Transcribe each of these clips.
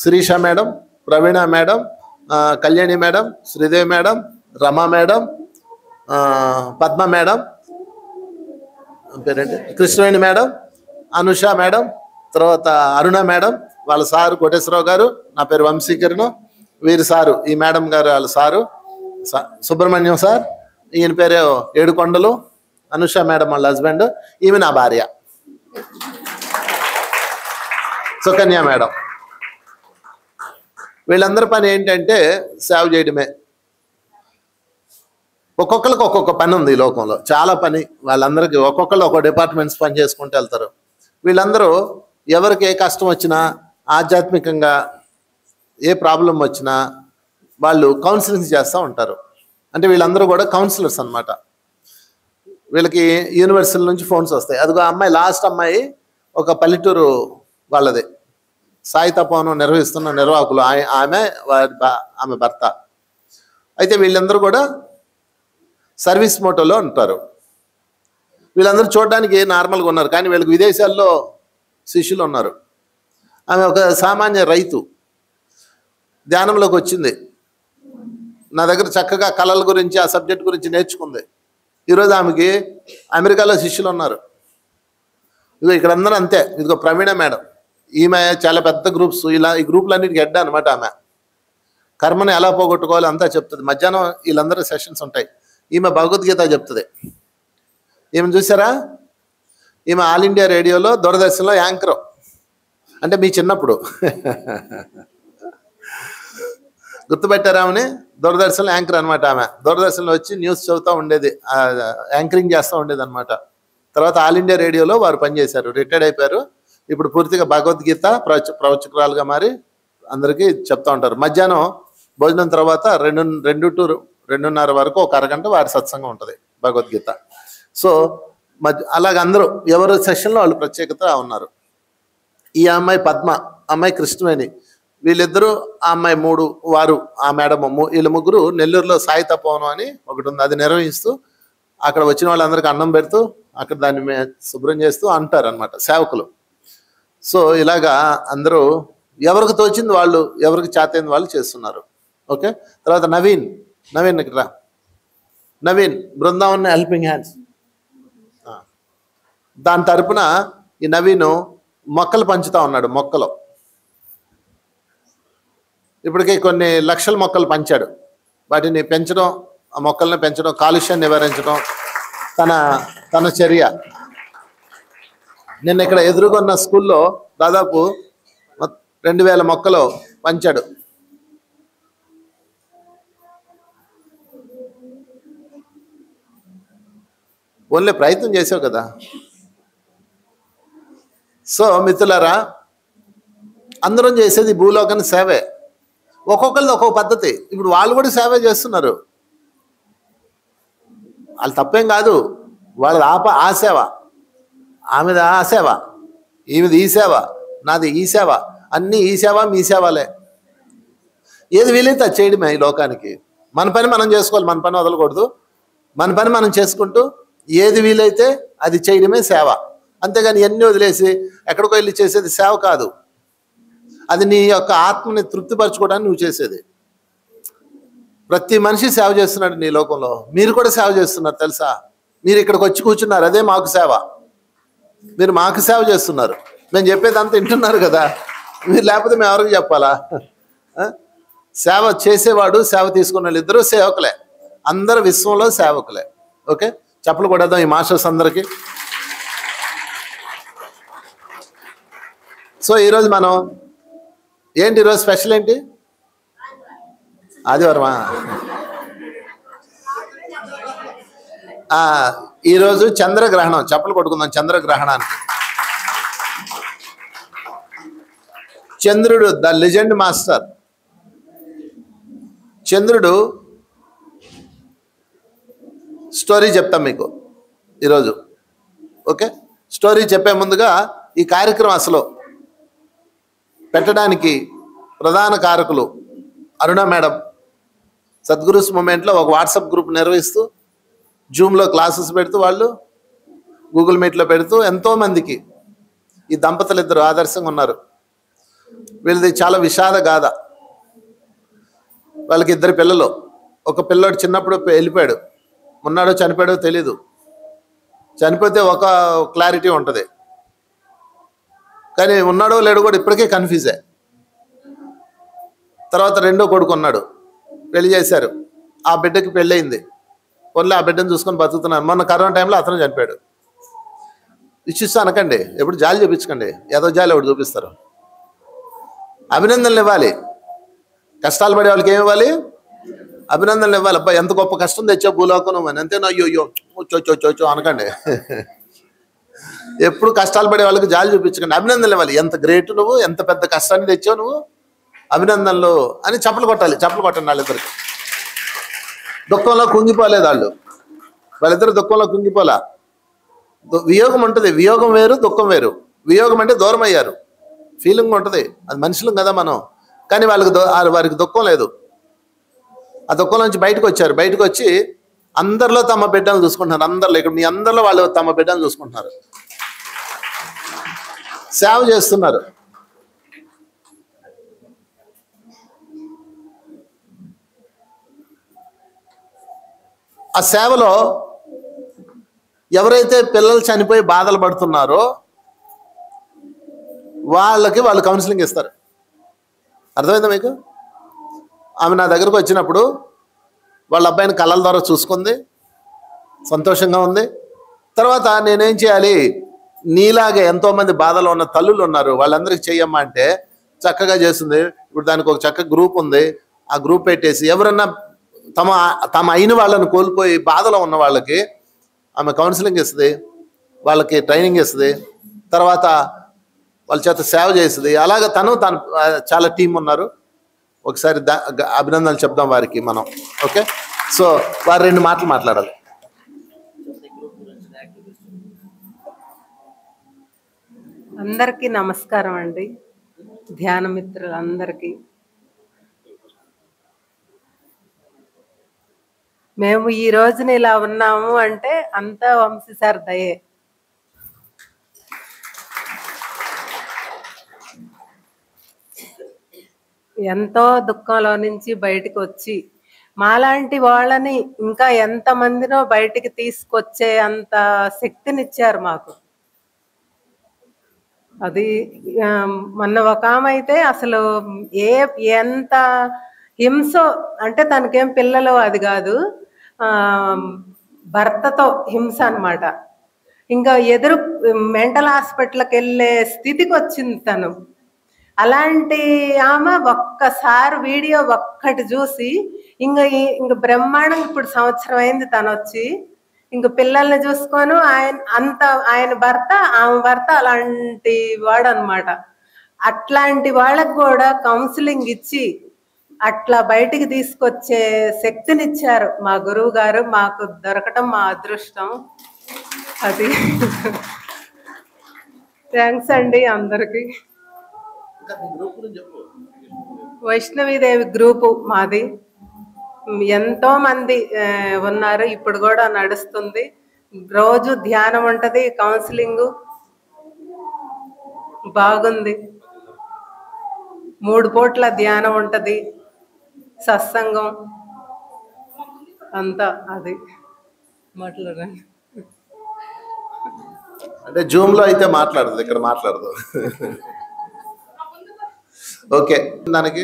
Sirisha madam, Praveena madam, Kalyani madam, Sridevi madam, Rama madam, Padma madam, పేరేంటి Krishnaveni madam, Anusha madam, తర్వాత Aruna madam, వాళ్ళ సారు కోటేశ్వరరావు గారు, నా పేరు వంశీకరణం, వీరి సారు ఈ మేడం గారు వాళ్ళ సారు సుబ్రహ్మణ్యం సార్, ఈయన పేరు ఏడుకొండలు, అనుష మేడం వాళ్ళ హస్బెండ్, ఈమె నా భార్య సుకన్య మేడం. వీళ్ళందరి పని ఏంటంటే సేవ చేయడమే. ఒక్కొక్కరికి ఒక్కొక్క పని ఉంది ఈ లోకంలో, చాలా పని. వాళ్ళందరికీ ఒక్కొక్కరు ఒక్కొక్క డిపార్ట్మెంట్స్ పని చేసుకుంటూ వెళ్తారు. వీళ్ళందరూ ఎవరికి ఏ కష్టం వచ్చినా, ఆధ్యాత్మికంగా ఏ ప్రాబ్లం వచ్చినా వాళ్ళు కౌన్సిలింగ్ చేస్తూ ఉంటారు. అంటే వీళ్ళందరూ కూడా కౌన్సిలర్స్ అనమాట. వీళ్ళకి యూనివర్సిటీ నుంచి ఫోన్స్ వస్తాయి. అదిగో అమ్మాయి, లాస్ట్ అమ్మాయి ఒక పల్లెటూరు వాళ్ళది, సాయి తపోవనం నిర్వహిస్తున్న నిర్వాహకులు, ఆమె భర్త. అయితే వీళ్ళందరూ కూడా సర్వీస్ మోటోలో ఉంటారు. వీళ్ళందరూ చూడడానికి నార్మల్గా ఉన్నారు, కానీ వీళ్ళకి విదేశాల్లో శిష్యులు ఉన్నారు. ఆమె ఒక సామాన్య రైతు, ధ్యానంలోకి వచ్చింది. నా దగ్గర చక్కగా కళల గురించి, ఆ సబ్జెక్ట్ గురించి నేర్చుకుంది. ఈరోజు ఆమెకి అమెరికాలో శిష్యులు ఉన్నారు. ఇదిగో ఇక్కడ అందరూ అంతే. ఇదిగో ప్రవీణ మేడం, ఈమె చాలా పెద్ద గ్రూప్స్, ఇలా ఈ గ్రూపులన్నిటికీ హెడ్ అనమాట. ఆమె కర్మని ఎలా పోగొట్టుకోవాలి అంతా చెప్తుంది. మధ్యాహ్నం వీళ్ళందరూ సెషన్స్ ఉంటాయి. ఈమె భగవద్గీత చెప్తుంది. ఈమె చూసారా, ఈమె ఆల్ ఇండియా రేడియోలో, దూరదర్శన్లో యాంకర్. అంటే మీ చిన్నప్పుడు గుర్తుపెట్టారా ఆమెని? దూరదర్శన్లో యాంకర్ అనమాట. ఆమె దూరదర్శన్లో వచ్చి న్యూస్ చదువుతూ ఉండేది, యాంకరింగ్ చేస్తూ ఉండేది అనమాట. తర్వాత ఆల్ ఇండియా రేడియోలో వారు పనిచేశారు, రిటైర్డ్ అయిపోయారు. ఇప్పుడు పూర్తిగా భగవద్గీత ప్రవచకురాలుగా మారి అందరికీ చెప్తూ ఉంటారు. మధ్యాహ్నం భోజనం తర్వాత 2 to 2:30 వరకు ఒక అరగంట వారి సత్సంగం ఉంటుంది భగవద్గీత. సో అలాగ అందరూ ఎవరు సెషన్లో వాళ్ళు ప్రత్యేకత ఉన్నారు. ఈ అమ్మాయి పద్మ, అమ్మాయి కృష్ణవేణి, వీళ్ళిద్దరూ, ఆ అమ్మాయి 3, వారు ఆ మేడం, వీళ్ళ ముగ్గురు నెల్లూరులో సాయి తపోవనం అని ఒకటి ఉంది, అది నిర్వహిస్తూ అక్కడ వచ్చిన వాళ్ళందరికీ అన్నం పెడుతూ అక్కడ దాన్ని శుభ్రం చేస్తూ అంటారు అనమాట సేవకులు. సో ఇలాగా అందరూ ఎవరికి తోచింది వాళ్ళు, ఎవరికి చేతైంది వాళ్ళు చేస్తున్నారు. ఓకే. తర్వాత నవీన్ ఇక్కడ నవీన్, బృందావన్ హెల్పింగ్ హ్యాండ్స్, దాని తరపున ఈ నవీను మొక్కలు పంచుతా ఉన్నాడు. మొక్కలు ఇప్పటికే కొన్ని లక్షల మొక్కలు పంచాడు. వాటిని పెంచడం, ఆ మొక్కల్ని పెంచడం, కాలుష్యాన్ని నివారించడం తన చర్య. నిన్న ఇక్కడ ఎదురుగొన్న స్కూల్లో దాదాపు 2000 మొక్కలు పంచాడు. ఓన్లీ ప్రయత్నం చేసావు కదా. సో మిత్రులారా, అందరం చేసేది భూలోకాన్ని సేవే. ఒక్కొక్కరిది ఒక్కొక్క పద్ధతి. ఇప్పుడు వాళ్ళు కూడా సేవే చేస్తున్నారు. వాళ్ళు తప్పేం కాదు, వాళ్ళది ఆ సేవ, ఆమెది ఆ సేవ, ఈమెది ఈ సేవ, నాది ఈ సేవ, అన్నీ ఈ సేవ మీ సేవలే. ఏది వీలైతే అది చేయడమే ఈ లోకానికి. మన పని మనం చేసుకోవాలి, మన పని వదలకూడదు. మన పని మనం చేసుకుంటూ ఏది వీలైతే అది చేయడమే సేవ. అంతేగాని ఎన్ని వదిలేసి ఎక్కడికో వెళ్ళి చేసేది సేవ కాదు. అది నీ యొక్క ఆత్మని తృప్తిపరచుకోవడానికి నువ్వు చేసేది. ప్రతి మనిషి సేవ చేస్తున్నాడు నీ లోకంలో. మీరు కూడా సేవ చేస్తున్నారు తెలుసా. మీరు ఇక్కడికి వచ్చి కూర్చున్నారు, అదే మాకు సేవ. మీరు మాకు సేవ చేస్తున్నారు. మేము చెప్పేది అంతా వింటున్నారు కదా. మీరు లేకపోతే మేము ఎవరికి చెప్పాలా? సేవ చేసేవాడు, సేవ తీసుకున్న వాళ్ళు ఇద్దరు సేవకులే. అందరు విశ్వంలో సేవకులే. ఓకే, చప్పలు కొడదాం ఈ మాస్టర్స్ అందరికీ. సో ఈరోజు మనం ఏంటి, ఈరోజు స్పెషల్ ఏంటి? ఆదివారమా? ఈరోజు చంద్రగ్రహణం. చప్పలు కొట్టుకుందాం చంద్రగ్రహణానికి. చంద్రుడు ద లెజెండ్ మాస్టర్. చంద్రుడు స్టోరీ చెప్తాం మీకు ఈరోజు. ఓకే, స్టోరీ చెప్పే ముందుగా ఈ కార్యక్రమం అసలు పెట్టడానికి ప్రధాన కారకులు అరుణ మేడం, సద్గురుస్ మూమెంట్లో ఒక వాట్సాప్ గ్రూప్ నిర్వహిస్తూ, జూమ్లో క్లాసెస్ పెడుతూ, వాళ్ళు గూగుల్ మీట్లో పెడుతూ ఎంతోమందికి ఈ దంపతులు ఇద్దరు ఆదర్శంగా ఉన్నారు. వీళ్ళది చాలా విషాద గాథ. వాళ్ళకి 2 పిల్లలు. ఒక పిల్లోడు చిన్నప్పుడు వెళ్ళిపోయాడు, ఉన్నాడో చనిపోయాడో తెలీదు. చనిపోతే ఒక క్లారిటీ ఉంటుంది, కానీ ఉన్నాడో లేడో కూడా ఇప్పటికే కన్ఫ్యూజే. తర్వాత రెండో కొడుకు ఉన్నాడు, పెళ్లి చేశారు, ఆ బిడ్డకి పెళ్ళయింది. పొన్లే ఆ బిడ్డను చూసుకొని బతుకుతున్నారు. మొన్న కరోనా టైంలో అతను చనిపోయాడు. ఇచ్చిస్తా అనకండి, ఎప్పుడు జాలి చూపించకండి. ఏదో జాలి ఒకటి చూపిస్తారు. అభినందనలు ఇవ్వాలి. కష్టాలు పడే వాళ్ళకి ఏమి ఇవ్వాలి? అభినందనలు ఇవ్వాలి. అబ్బా ఎంత గొప్ప కష్టం తెచ్చావు భూలోకం అని. అంతేనా? అయ్యో చో అనకండి. ఎప్పుడు కష్టాలు పడే వాళ్ళకి జాలి చూపించకండి, అభినందనలు ఇవ్వాలి. ఎంత గ్రేట్ నువ్వు, ఎంత పెద్ద కష్టాన్ని తెచ్చావు నువ్వు, అభినందనలు అని చప్పలు కొట్టాలి. చప్పలు కొట్టండి వాళ్ళిద్దరికి. దుఃఖంలో కుంగిపోలేదు వాళ్ళిద్దరు దుఃఖంలో కుంగిపోలా. వియోగం ఉంటుంది, వియోగం వేరు, దుఃఖం వేరు. వియోగం అంటే దూరం అయ్యారు, ఫీలింగ్ ఉంటుంది, అది మనుషులం కదా మనం. కానీ వారికి దుఃఖం లేదు. ఆ దుఃఖం నుంచి బయటకు వచ్చారు. బయటకు వచ్చి అందరిలో తమ బిడ్డను చూసుకుంటున్నారు. అందరిలో, ఇక్కడ మీ అందరిలో వాళ్ళు తమ బిడ్డను చూసుకుంటున్నారు, సేవ చేస్తున్నారు. ఆ సేవలో ఎవరైతే పిల్లలు చనిపోయి బాధలు పడుతున్నారో వాళ్ళు కౌన్సిలింగ్ ఇస్తారు. అర్థమైందా మీకు? ఆమె నా దగ్గరకు వచ్చినప్పుడు వాళ్ళ అబ్బాయిని కళ్ళల ద్వారా చూసుకుంది, సంతోషంగా ఉంది. తర్వాత నేనేం చేయాలి, నీలాగే ఎంతోమంది బాధలో ఉన్న తల్లులు ఉన్నారు, వాళ్ళందరికీ చెయ్యమ్మా అంటే చక్కగా చేస్తుంది. ఇప్పుడు దానికి ఒక చక్కగా గ్రూప్ ఉంది. ఆ గ్రూప్ పెట్టేసి ఎవరన్నా తమ అయిన వాళ్ళని కోల్పోయి బాధలో ఉన్న వాళ్ళకి ఆమె కౌన్సిలింగ్ ఇస్తుంది, వాళ్ళకి ట్రైనింగ్ ఇస్తుంది, తర్వాత వాళ్ళ చేత సేవ చేస్తుంది. అలాగే తను చాలా టీం ఉన్నారు. ఒకసారి అభినందనలు చెప్దాం వారికి మనం. ఓకే, సో వారు 2 మాటలు మాట్లాడాలి. అందరికీ నమస్కారం అండి, ధ్యాన మిత్రులందరికీ. మేము ఈ రోజున ఇలా ఉన్నాము అంటే అంతా వంశీ సార్ దయే. ఎంతో దుఃఖంలో నుంచి బయటకు వచ్చి మాలాంటి వాళ్ళని ఇంకా ఎంతమందినో బయటికి తీసుకొచ్చే అంత శక్తినిచ్చారు మాకు. అది మొన్న ఒక ఆమె అయితే అసలు ఎంత హింసో అంటే, తనకేం పిల్లలు అది కాదు, భర్తతో హింస అన్నమాట. ఇంకా ఎదురు మెంటల్ హాస్పిటల్కి వెళ్ళే స్థితికి వచ్చింది తను. అలాంటి ఆమె ఒక్కసారి వీడియో ఒక్కటి చూసి ఇంక బ్రహ్మాండంగా, ఇప్పుడు సంవత్సరం అయింది తను వచ్చి, ఇంక పిల్లల్ని చూసుకొని ఆయన భర్త, ఆమె భర్త అలాంటి వాడు అనమాట. అట్లాంటి వాళ్ళకు కూడా కౌన్సిలింగ్ ఇచ్చి అట్లా బయటికి తీసుకొచ్చే శక్తినిచ్చారు మా గురువు గారు. మాకు దొరకటం మా అదృష్టం. అది థ్యాంక్స్ అండి అందరికి. వైష్ణవీదేవి గ్రూపు మాది. ఎంతో మంది ఉన్నారు, ఇప్పుడు కూడా నడుస్తుంది. రోజు ధ్యానం ఉంటది, కౌన్సిలింగ్ బాగుంది. 3 పూట్ల ధ్యానం ఉంటది, సత్సంగం అంతా. అది మాట్లాడండి. అంటే జూమ్లో అయితే మాట్లాడదు, ఇక్కడ మాట్లాడదు. ఓకే, దానికి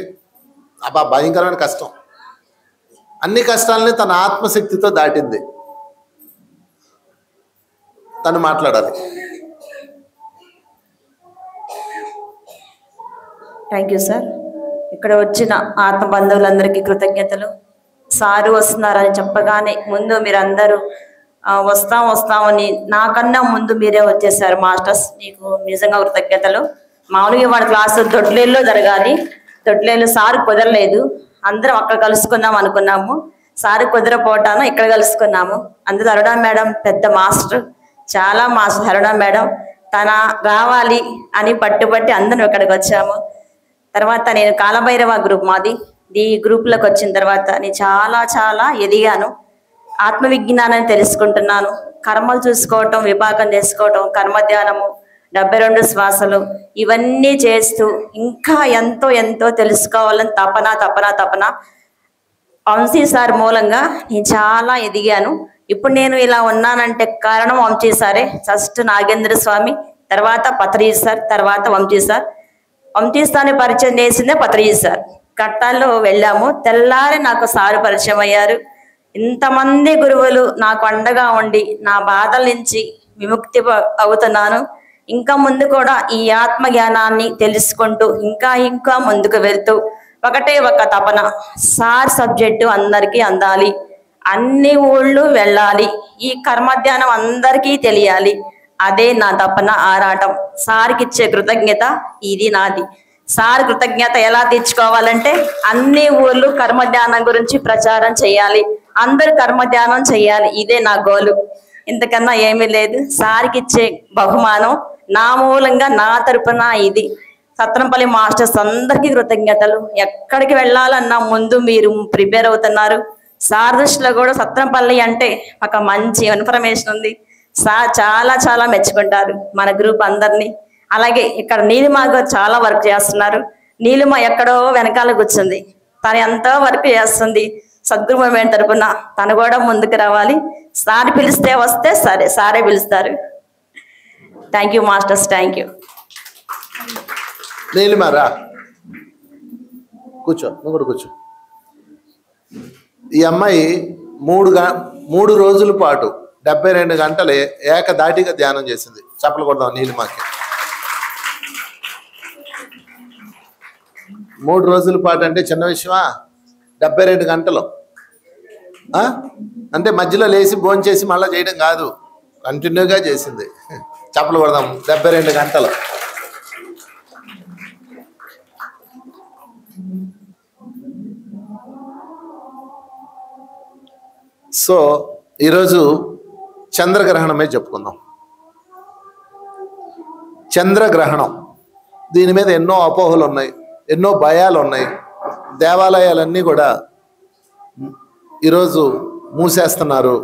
భయంకరమైన కష్టం. అన్ని కష్టాలని తన ఆత్మశక్తితో దాటింది. తను మాట్లాడాలి. Thank you sir. ఇక్కడ వచ్చిన ఆత్మ బంధువులందరికీ కృతజ్ఞతలు. సారు వస్తున్నారని చెప్పగానే ముందు మీరందరూ వస్తామని, నాకన్నా ముందు మీరే వచ్చేసారు మాస్టర్స్. మీకు నిజంగా కృతజ్ఞతలు. మామూలుగా వాళ్ళ క్లాసు దొడ్లేల్లో జరగాలి, దొడ్లేళ్ళు సారు కుదరలేదు. అందరం అక్కడ కలుసుకుందాం అనుకున్నాము, సారు కుదరపోవటాను ఇక్కడ కలుసుకున్నాము. అందులో అరుణ మేడం పెద్ద మాస్టర్, చాలా మాస్టర్ అరుణ మేడం. తన రావాలి అని పట్టుబట్టి అందరం ఇక్కడికి వచ్చాము. తర్వాత నేను కాలభైరవ గ్రూప్ మాది, ఈ గ్రూప్లోకి వచ్చిన తర్వాత నేను చాలా చాలా ఎదిగాను. ఆత్మవిజ్ఞానాన్ని తెలుసుకుంటున్నాను. కర్మలు చూసుకోవటం, విపాకం చేసుకోవటం, కర్మధ్యానము, 72 శ్వాసలు ఇవన్నీ చేస్తూ ఇంకా ఎంతో ఎంతో తెలుసుకోవాలని తపన వంశీ సార్ మూలంగా నేను చాలా ఎదిగాను. ఇప్పుడు నేను ఇలా ఉన్నానంటే కారణం వంశీ సారే. ఫస్ట్ నాగేంద్ర స్వామి, తర్వాత పత్రిజీ సార్, తర్వాత వంశీ సార్. వంశీ సార్ని పరిచయం చేసిందే పత్రిజీ సార్. కట్టాల్లో వెళ్ళాము, తెల్లారి నాకు సారు పరిచయం అయ్యారు. ఇంతమంది గురువులు నాకు అండగా ఉండి నా బాధల నుంచి విముక్తి అవుతున్నాను. ఇంకా ముందు కూడా ఈ ఆత్మ జ్ఞానాన్ని తెలుసుకుంటూ ఇంకా ఇంకా ముందుకు వెళ్తూ ఒకటే ఒక తపన, సార్ సబ్జెక్టు అందరికీ అందాలి, అన్ని ఊళ్ళు వెళ్ళాలి, ఈ కర్మధ్యానం అందరికీ తెలియాలి. అదే నా తపన, ఆరాటం. సార్కి ఇచ్చే కృతజ్ఞత ఇది నాది. సార్ కృతజ్ఞత ఎలా తీర్చుకోవాలంటే అన్ని ఊర్లు కర్మధ్యానం గురించి ప్రచారం చేయాలి, అందరు కర్మధ్యానం చేయాలి. ఇదే నా గోలు. ఇంతకన్నా ఏమీ లేదు. సార్కి ఇచ్చే బహుమానం నా మూలంగా, నా తరపున ఇది. సత్రంపల్లి మాస్టర్స్ అందరికీ కృతజ్ఞతలు. ఎక్కడికి వెళ్ళాలన్నా ముందు మీరు ప్రిపేర్ అవుతున్నారు. సార్ దృష్టిలో కూడా సత్రంపల్లి అంటే ఒక మంచి ఇన్ఫర్మేషన్ ఉంది. సార్ చాలా చాలా మెచ్చుకుంటారు మన గ్రూప్ అందరినీ. అలాగే ఇక్కడ నీలిమ గారు చాలా వర్క్ చేస్తున్నారు. నీలిమ ఎక్కడో వెనకాల కూర్చుంది, తను ఎంతో వర్క్ చేస్తుంది సద్గురు మూవ్మెంట్ తరపున. తను కూడా ముందుకు రావాలి. సార్ పిలిస్తే వస్తే సరే, సారే పిలుస్తారు. Thank you masters, thank you. నీలిమారా కూర్చో, నువ్వు కూడా కూర్చో. ఈ అమ్మాయి 3 రోజుల పాటు 72 గంటలు ఏకదాటిగా ధ్యానం చేసింది. చప్పలు కొడదాం నీలిమాకి. 3 రోజుల పాటు అంటే చిన్న విషయమా? 72 గంటలు అంటే మధ్యలో లేచి భోంచేసి మళ్ళీ చేయడం కాదు, కంటిన్యూగా చేసింది. చప్పలు కొడదాం. 72 గంటలు. సో ఈరోజు చంద్రగ్రహణమే చెప్పుకుందాం. చంద్రగ్రహణం, దీని మీద ఎన్నో అపోహలు ఉన్నాయి, ఎన్నో భయాలు ఉన్నాయి. దేవాలయాలన్నీ కూడా ఈరోజు మూసేస్తున్నారు.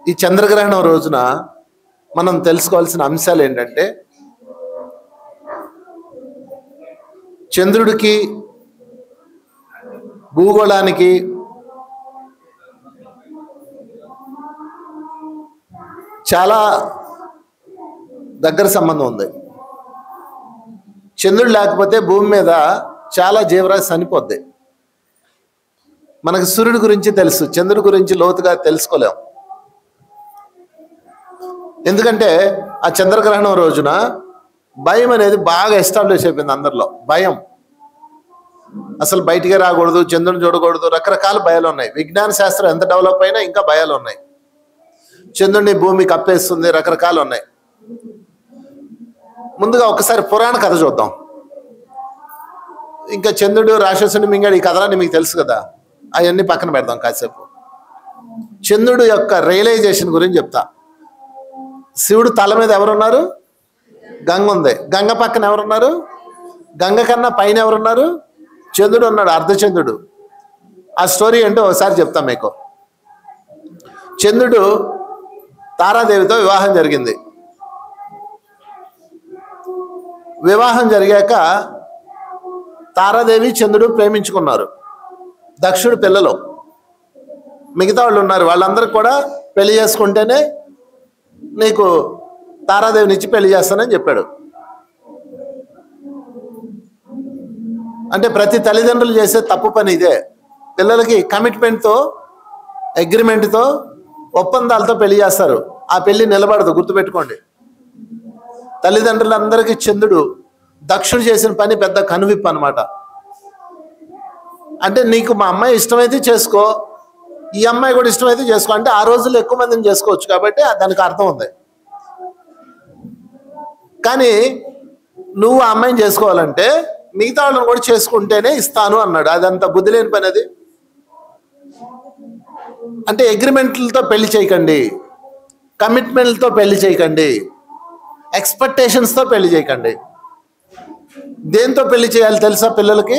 ఈ చంద్రగ్రహణం రోజున మనం తెలుసుకోవాల్సిన అంశాలు ఏంటంటే, చంద్రుడికి భూగోళానికి చాలా దగ్గర సంబంధం ఉంది. చంద్రుడు లేకపోతే భూమి మీద చాలా జీవరాశి చనిపోద్ది. మనకు సూర్యుడి గురించి తెలుసు, చంద్రుడి గురించి లోతుగా తెలుసుకోలేం. ఎందుకంటే ఆ చంద్రగ్రహణం రోజున భయం అనేది బాగా ఎస్టాబ్లిష్ అయిపోయింది అందరిలో. భయం, అసలు బయటికి రాకూడదు, చంద్రుని చూడకూడదు, రకరకాల భయాలు ఉన్నాయి. విజ్ఞాన శాస్త్రం ఎంత డెవలప్ అయినా ఇంకా భయాలు ఉన్నాయి. చంద్రుడిని భూమి కప్పేస్తుంది, రకరకాలు ఉన్నాయి. ముందుగా ఒకసారి పురాణ కథ చూద్దాం. ఇంకా చంద్రుడు రాక్షసుని మింగాడు, ఈ కథలన్నీ మీకు తెలుసు కదా, అవన్నీ పక్కన పెడదాం కాసేపు. చంద్రుడు యొక్క రియలైజేషన్ గురించి చెప్తా. శివుడు తల మీద ఎవరున్నారు? గంగ ఉంది. గంగ పక్కన ఎవరున్నారు? గంగ కన్నా పైన ఎవరున్నారు? చంద్రుడు ఉన్నాడు, అర్ధచంద్రుడు. ఆ స్టోరీ ఏంటో ఒకసారి చెప్తాం మీకు. చంద్రుడు తారాదేవితో వివాహం జరిగింది. వివాహం జరిగాక తారాదేవి చంద్రుడు ప్రేమించుకున్నారు. దక్షుడు పిల్లలు, మిగతా వాళ్ళు ఉన్నారు. వాళ్ళందరూ కూడా పెళ్లి చేసుకుంటేనే నీకు తారాదేవిని ఇచ్చి పెళ్లి చేస్తానని చెప్పాడు. అంటే ప్రతి తల్లిదండ్రులు చేసే తప్పు పని ఇదే. పిల్లలకి కమిట్మెంట్తో, అగ్రిమెంట్తో, ఒప్పందాలతో పెళ్లి చేస్తారు. ఆ పెళ్లి నిలబడదు, గుర్తుపెట్టుకోండి. తల్లిదండ్రులందరికీ చంద్రుడు, దక్షుడు చేసిన పని పెద్ద కనువిప్పు అనమాట. అంటే నీకు మా అమ్మాయి ఇష్టమైతే చేసుకో, ఈ అమ్మాయి కూడా ఇష్టమైతే చేసుకో. అంటే ఆ రోజుల్లో ఎక్కువ మందిని చేసుకోవచ్చు కాబట్టి దానికి అర్థం ఉంది. కానీ నువ్వు ఆ అమ్మాయిని చేసుకోవాలంటే మిగతా వాళ్ళని కూడా చేసుకుంటేనే ఇస్తాను అన్నాడు. అదంత బుద్ధి లేని పని అది. అంటే అగ్రిమెంట్లతో పెళ్లి చేయకండి. కమిట్మెంట్తో పెళ్లి చేయకండి, ఎక్స్పెక్టేషన్స్తో పెళ్లి చేయకండి. దేంతో పెళ్లి చేయాలి తెలుసా? పిల్లలకి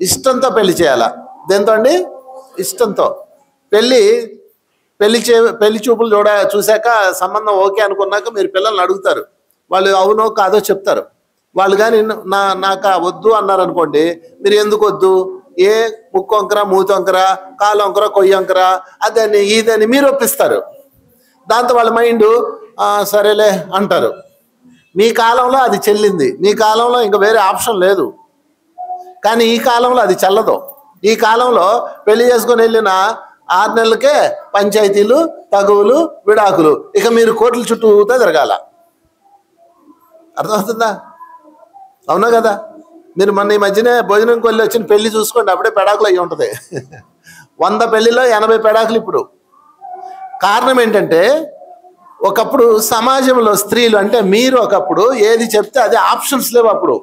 ఇష్టంతో పెళ్లి చేయాలా? దేంతో అండి? ఇష్టంతో. పెళ్లి చూపులు చూశాక సంబంధం ఓకే అనుకున్నాక మీరు పిల్లల్ని అడుగుతారు, వాళ్ళు అవునో కాదో చెప్తారు. వాళ్ళు కానీ నాకు వద్దు అన్నారు అనుకోండి, మీరు ఎందుకు వద్దు, ఏ ముక్కు వంకర, మూతి వంకర, కాలు వంకర, కొయ్యి వంకర, అదని ఇదని మీరు ఒప్పిస్తారు. దాంతో వాళ్ళ మైండ్ సరేలే అంటారు. మీ కాలంలో అది చెల్లింది, మీ కాలంలో ఇంకా వేరే ఆప్షన్ లేదు. కానీ ఈ కాలంలో అది చెల్లదు. ఈ కాలంలో పెళ్లి చేసుకొని వెళ్ళిన 6 నెలలకే పంచాయతీలు, తగువులు, విడాకులు, ఇక మీరు కోర్టుల చుట్టూతో తిరగాల. అర్థమవుతుందా? అవునా కదా? మీరు మొన్న ఈ మధ్యనే భోజనంకి వెళ్ళి వచ్చిన పెళ్లి చూసుకోండి, అప్పుడే పెడాకులు అయ్యి ఉంటుంది. 100 పెళ్లిలో 80 పెడాకులు ఇప్పుడు. కారణం ఏంటంటే, ఒకప్పుడు సమాజంలో స్త్రీలు అంటే మీరు ఒకప్పుడు ఏది చెప్తే అది ఆప్షన్స్ లేవు అప్పుడు.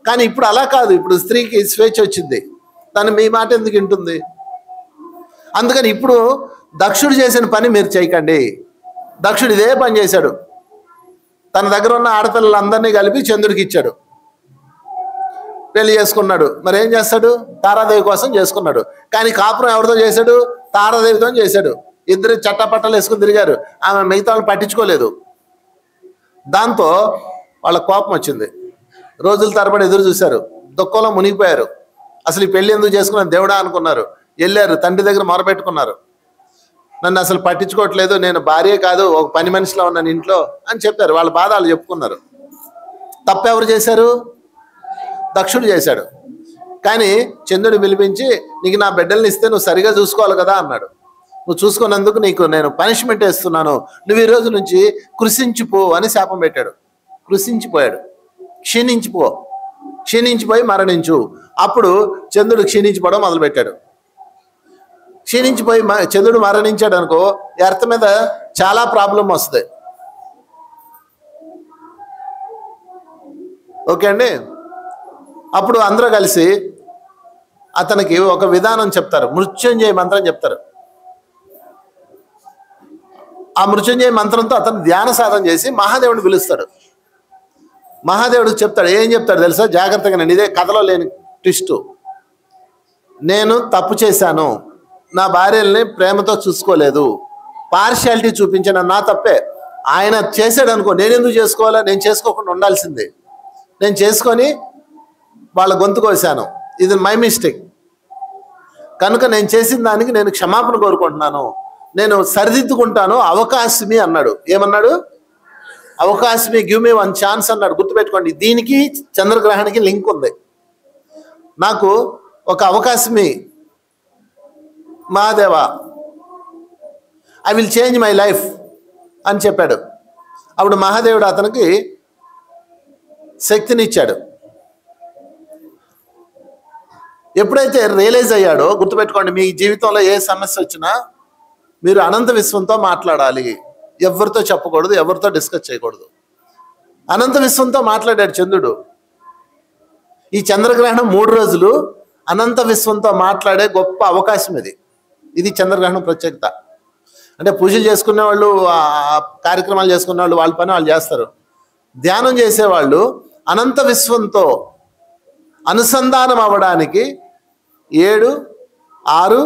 కానీ ఇప్పుడు అలా కాదు. ఇప్పుడు స్త్రీకి స్వేచ్ఛ వచ్చింది, తను మీ మాట ఎందుకు వింటుంది? అందుకని ఇప్పుడు దక్షుడు చేసిన పని మీరు చేయకండి. దక్షుడు ఇదే పని చేశాడు. తన దగ్గర ఉన్న ఆడపిల్లలందరినీ కలిపి చంద్రుడికి ఇచ్చాడు, పెళ్లి చేసుకున్నాడు. మరి ఏం చేస్తాడు? తారాదేవి కోసం చేసుకున్నాడు. కానీ కాపురం ఎవరితో చేశాడు? తారాదేవితో చేశాడు. ఇద్దరు చట్టపట్టలు వేసుకుని తిరిగారు, ఆమె మిగతా వాళ్ళు పట్టించుకోలేదు. దాంతో వాళ్ళ కోపం వచ్చింది. రోజుల తరబడి ఎదురు చూశారు, దుఃఖంలో మునిగిపోయారు. అసలు ఈ పెళ్లి ఎందుకు చేసుకున్నాను దేవుడా అనుకున్నారు. వెళ్ళారు, తండ్రి దగ్గర మొరపెట్టుకున్నారు, నన్ను అసలు పట్టించుకోవట్లేదు, నేను భార్య కాదు, ఒక పని మనిషిలో ఉన్నాను ఇంట్లో అని చెప్పారు. వాళ్ళ బాధలు చెప్పుకున్నారు. తప్పెవరు చేశారు? దక్షుడు చేశాడు. కానీ చంద్రుడు పిలిపించి, నీకు నా బిడ్డల్ని ఇస్తే నువ్వు సరిగా చూసుకోవాలి కదా అన్నాడు. నువ్వు చూసుకున్నందుకు నీకు నేను పనిష్మెంట్ వేస్తున్నాను, నువ్వు ఈ రోజు నుంచి కృషించిపో అని శాపం పెట్టాడు. కృషించిపోయాడు, క్షీణించిపోయి మరణించు. అప్పుడు చంద్రుడు క్షీణించిపోవడం మొదలుపెట్టాడు. క్షీణించిపోయి చంద్రుడు మరణించాడు అనుకో, ఎర్త్ మీద చాలా ప్రాబ్లం వస్తుంది. ఓకే అండి? అప్పుడు అందరూ కలిసి అతనికి ఒక విధానం చెప్తారు, మృత్యుంజయ మంత్రం చెప్తారు. ఆ మృత్యుంజయ మంత్రంతో అతను ధ్యాన సాధన చేసి మహాదేవుడిని పిలుస్తాడు. మహాదేవుడికి చెప్తాడు. ఏం చెప్తాడు తెలుసా? జాగ్రత్తగా నేను, ఇదే కథలో లేని ట్విస్ట్. నేను తప్పు చేశాను, నా భార్యల్ని ప్రేమతో చూసుకోలేదు, పార్షియాలిటీ చూపించాను, నా తప్పే. ఆయన చేశాడు అనుకో, నేను ఎందుకు చేసుకోవాలా? నేను చేసుకోకుండా ఉండాల్సిందే. నేను చేసుకొని వాళ్ళ గొంతు కోసాను, ఇది మై మిస్టేక్. కనుక నేను చేసిన దానికి నేను క్షమాపణ కోరుకుంటున్నాను, నేను సరిదిద్దుకుంటాను, అవకాశమి అన్నాడు. ఏమన్నాడు? అవకాశమి, గివ్ మీ 1 ఛాన్స్ అన్నాడు. గుర్తుపెట్టుకోండి, దీనికి చంద్రగ్రహణానికి లింక్ ఉంది. నాకు ఒక అవకాశమి Mahadeva, I will change my life అని చెప్పాడు. అప్పుడు మహాదేవుడు అతనికి శక్తినిచ్చాడు. ఎప్పుడైతే రియలైజ్ అయ్యాడో, గుర్తుపెట్టుకోండి, మీ జీవితంలో ఏ సమస్య వచ్చినా మీరు అనంత విశ్వంతో మాట్లాడాలి, ఎవరితో చెప్పకూడదు, ఎవరితో డిస్కస్ చేయకూడదు. అనంత విశ్వంతో మాట్లాడాడు చంద్రుడు. ఈ చంద్రగ్రహణం 3 రోజులు అనంత విశ్వంతో మాట్లాడే గొప్ప అవకాశం ఇది. ఇది చంద్రగ్రహణం ప్రత్యేకత. అంటే పూజలు చేసుకునే వాళ్ళు, కార్యక్రమాలు చేసుకునే వాళ్ళు వాళ్ళ పని వాళ్ళు చేస్తారు. ధ్యానం చేసేవాళ్ళు అనంత విశ్వంతో అనుసంధానం అవ్వడానికి 7, 6,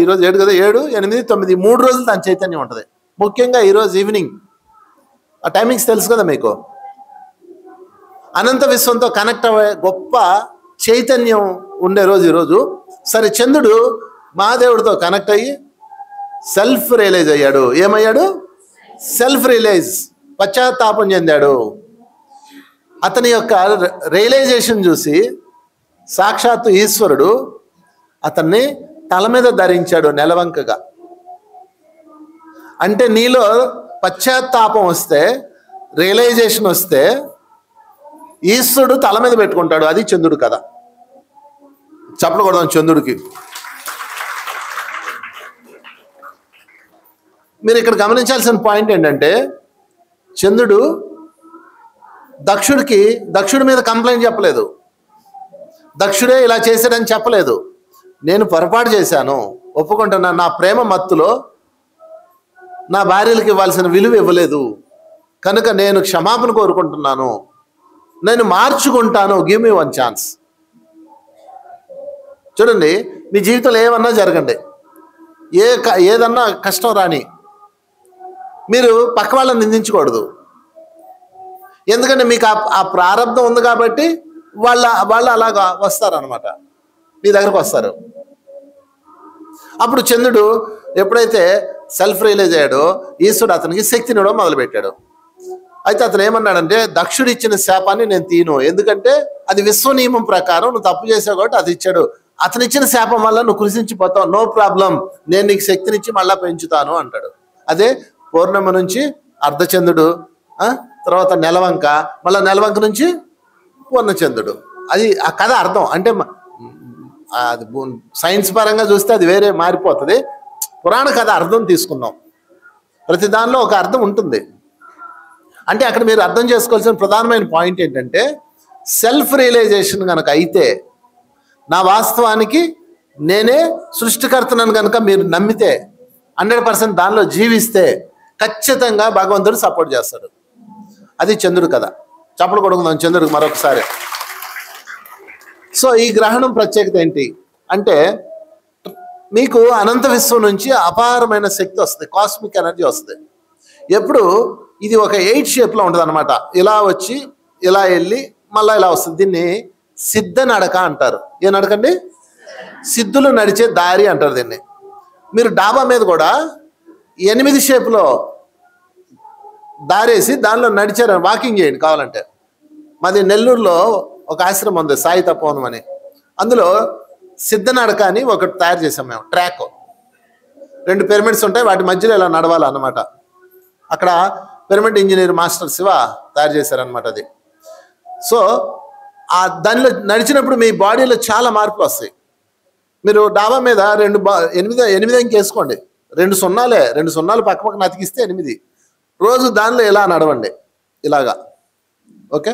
ఈరోజు 7 కదా, 7, 8, 9 3 రోజులు దాని చైతన్యం ఉంటుంది. ముఖ్యంగా ఈరోజు ఈవినింగ్ ఆ టైమింగ్స్ తెలుసు కదా మీకు. అనంత విశ్వంతో కనెక్ట్ అయ్యే గొప్ప చైతన్యం ఉండే రోజు ఈరోజు. సరే, చంద్రుడు మహాదేవుడితో కనెక్ట్ అయ్యి సెల్ఫ్ రియలైజ్ అయ్యాడు. ఏమయ్యాడు? సెల్ఫ్ రియలైజ్, పశ్చాత్తాపం చెందాడు. అతని యొక్క రియలైజేషన్ చూసి సాక్షాత్తు ఈశ్వరుడు అతన్ని తల మీద ధరించాడు నెలవంకగా. అంటే నీలో పశ్చాత్తాపం వస్తే, రియలైజేషన్ వస్తే ఈశ్వరుడు తల మీద పెట్టుకుంటాడు. అది చంద్రుడు కథ. చప్పలు కొడదాం చంద్రుడికి. మీరు ఇక్కడ గమనించాల్సిన పాయింట్ ఏంటంటే, చంద్రుడు దక్షుడి మీద కంప్లైంట్ చెప్పలేదు, దక్షుడే ఇలా చేశాడని చెప్పలేదు. నేను పొరపాటు చేశాను, ఒప్పుకుంటున్నాను, నా ప్రేమ మత్తులో నా భార్యలకు ఇవ్వాల్సిన విలువ ఇవ్వలేదు, కనుక నేను క్షమాపణ కోరుకుంటున్నాను, నేను మార్చుకుంటాను, గివ్ మీ వన్ ఛాన్స్. చూడండి, మీ జీవితంలో ఏమన్నా జరగండి, ఏదన్నా కష్టం రాని, మీరు పక్క వాళ్ళని నిందించకూడదు. ఎందుకంటే మీకు ఆ ప్రారంభం ఉంది కాబట్టి వాళ్ళు అలాగా వస్తారనమాట, మీ దగ్గరకు వస్తారు. అప్పుడు చంద్రుడు ఎప్పుడైతే సెల్ఫ్ రియలైజ్ అయ్యాడో ఈశ్వరుడు అతనికి శక్తిని ఇవ్వడం మొదలుపెట్టాడు. అయితే అతను ఏమన్నాడంటే, దక్షుడు ఇచ్చిన శాపాన్ని నేను తీను, ఎందుకంటే అది విశ్వ నియమం ప్రకారం నువ్వు తప్పు చేసావు కాబట్టి అది ఇచ్చాడు. అతను ఇచ్చిన శాపం వల్ల నువ్వు కృషించిపోతావు, నో ప్రాబ్లం, నేను నీకు శక్తినిచ్చి మళ్ళా పెంచుతాను అంటాడు. అదే పౌర్ణమి నుంచి అర్ధచంద్రుడు, తర్వాత నెలవంక, మళ్ళీ నెలవంక నుంచి పూర్ణచంద్రుడు. అది ఆ కథ అర్థం. అంటే అది సైన్స్ పరంగా చూస్తే అది వేరే మారిపోతుంది. పురాణ కథ అర్థం తీసుకుందాం. ప్రతి దానిలో ఒక అర్థం ఉంటుంది. అంటే అక్కడ మీరు అర్థం చేసుకోవాల్సిన ప్రధానమైన పాయింట్ ఏంటంటే, సెల్ఫ్ రియలైజేషన్ కనుక అయితే, నా వాస్తవానికి నేనే సృష్టికర్తనని కనుక మీరు నమ్మితే, 100% దానిలో జీవిస్తే ఖచ్చితంగా భగవంతుడు సపోర్ట్ చేస్తాడు. అది చంద్రుడు కథ. చప్పలు కొడుకుందాం చంద్రుడికి మరొకసారి. సో ఈ గ్రహణం ప్రత్యేకత ఏంటి అంటే, మీకు అనంత విశ్వం నుంచి అపారమైన శక్తి వస్తుంది, కాస్మిక్ ఎనర్జీ వస్తుంది. ఎప్పుడు ఇది ఒక 8 షేప్లో ఉంటుంది అనమాట. ఇలా వచ్చి ఇలా వెళ్ళి మళ్ళీ ఇలా వస్తుంది. దీన్ని సిద్ధ నడక అంటారు. ఏ నడకండి? సిద్ధులు నడిచే దారి అంటారు దీన్ని. మీరు డాబా మీద కూడా 8 షేప్లో దారేసి దానిలో నడిచారు, వాకింగ్ చేయండి కావాలంటే. మాది నెల్లూరులో ఒక ఆశ్రమం ఉంది, సాయి తపోవనం అని. అందులో సిద్ధ నడక అని ఒకటి తయారు చేసాం మేము. ట్రాక్ 2 పిరమిడ్స్ ఉంటాయి, వాటి మధ్యలో ఇలా నడవాలన్నమాట. అక్కడ పిరమిడ్ ఇంజనీర్ మాస్టర్ శివ తయారు చేశారనమాట అది. సో దానిలో నడిచినప్పుడు మీ బాడీలో చాలా మార్పులు వస్తాయి. మీరు డాబా మీద 8 అంకె వేసుకోండి, 2 సున్నాలు పక్క పక్కన అతికిస్తే 8. రోజు దానిలో ఇలా నడవండి, ఇలాగా. ఓకే,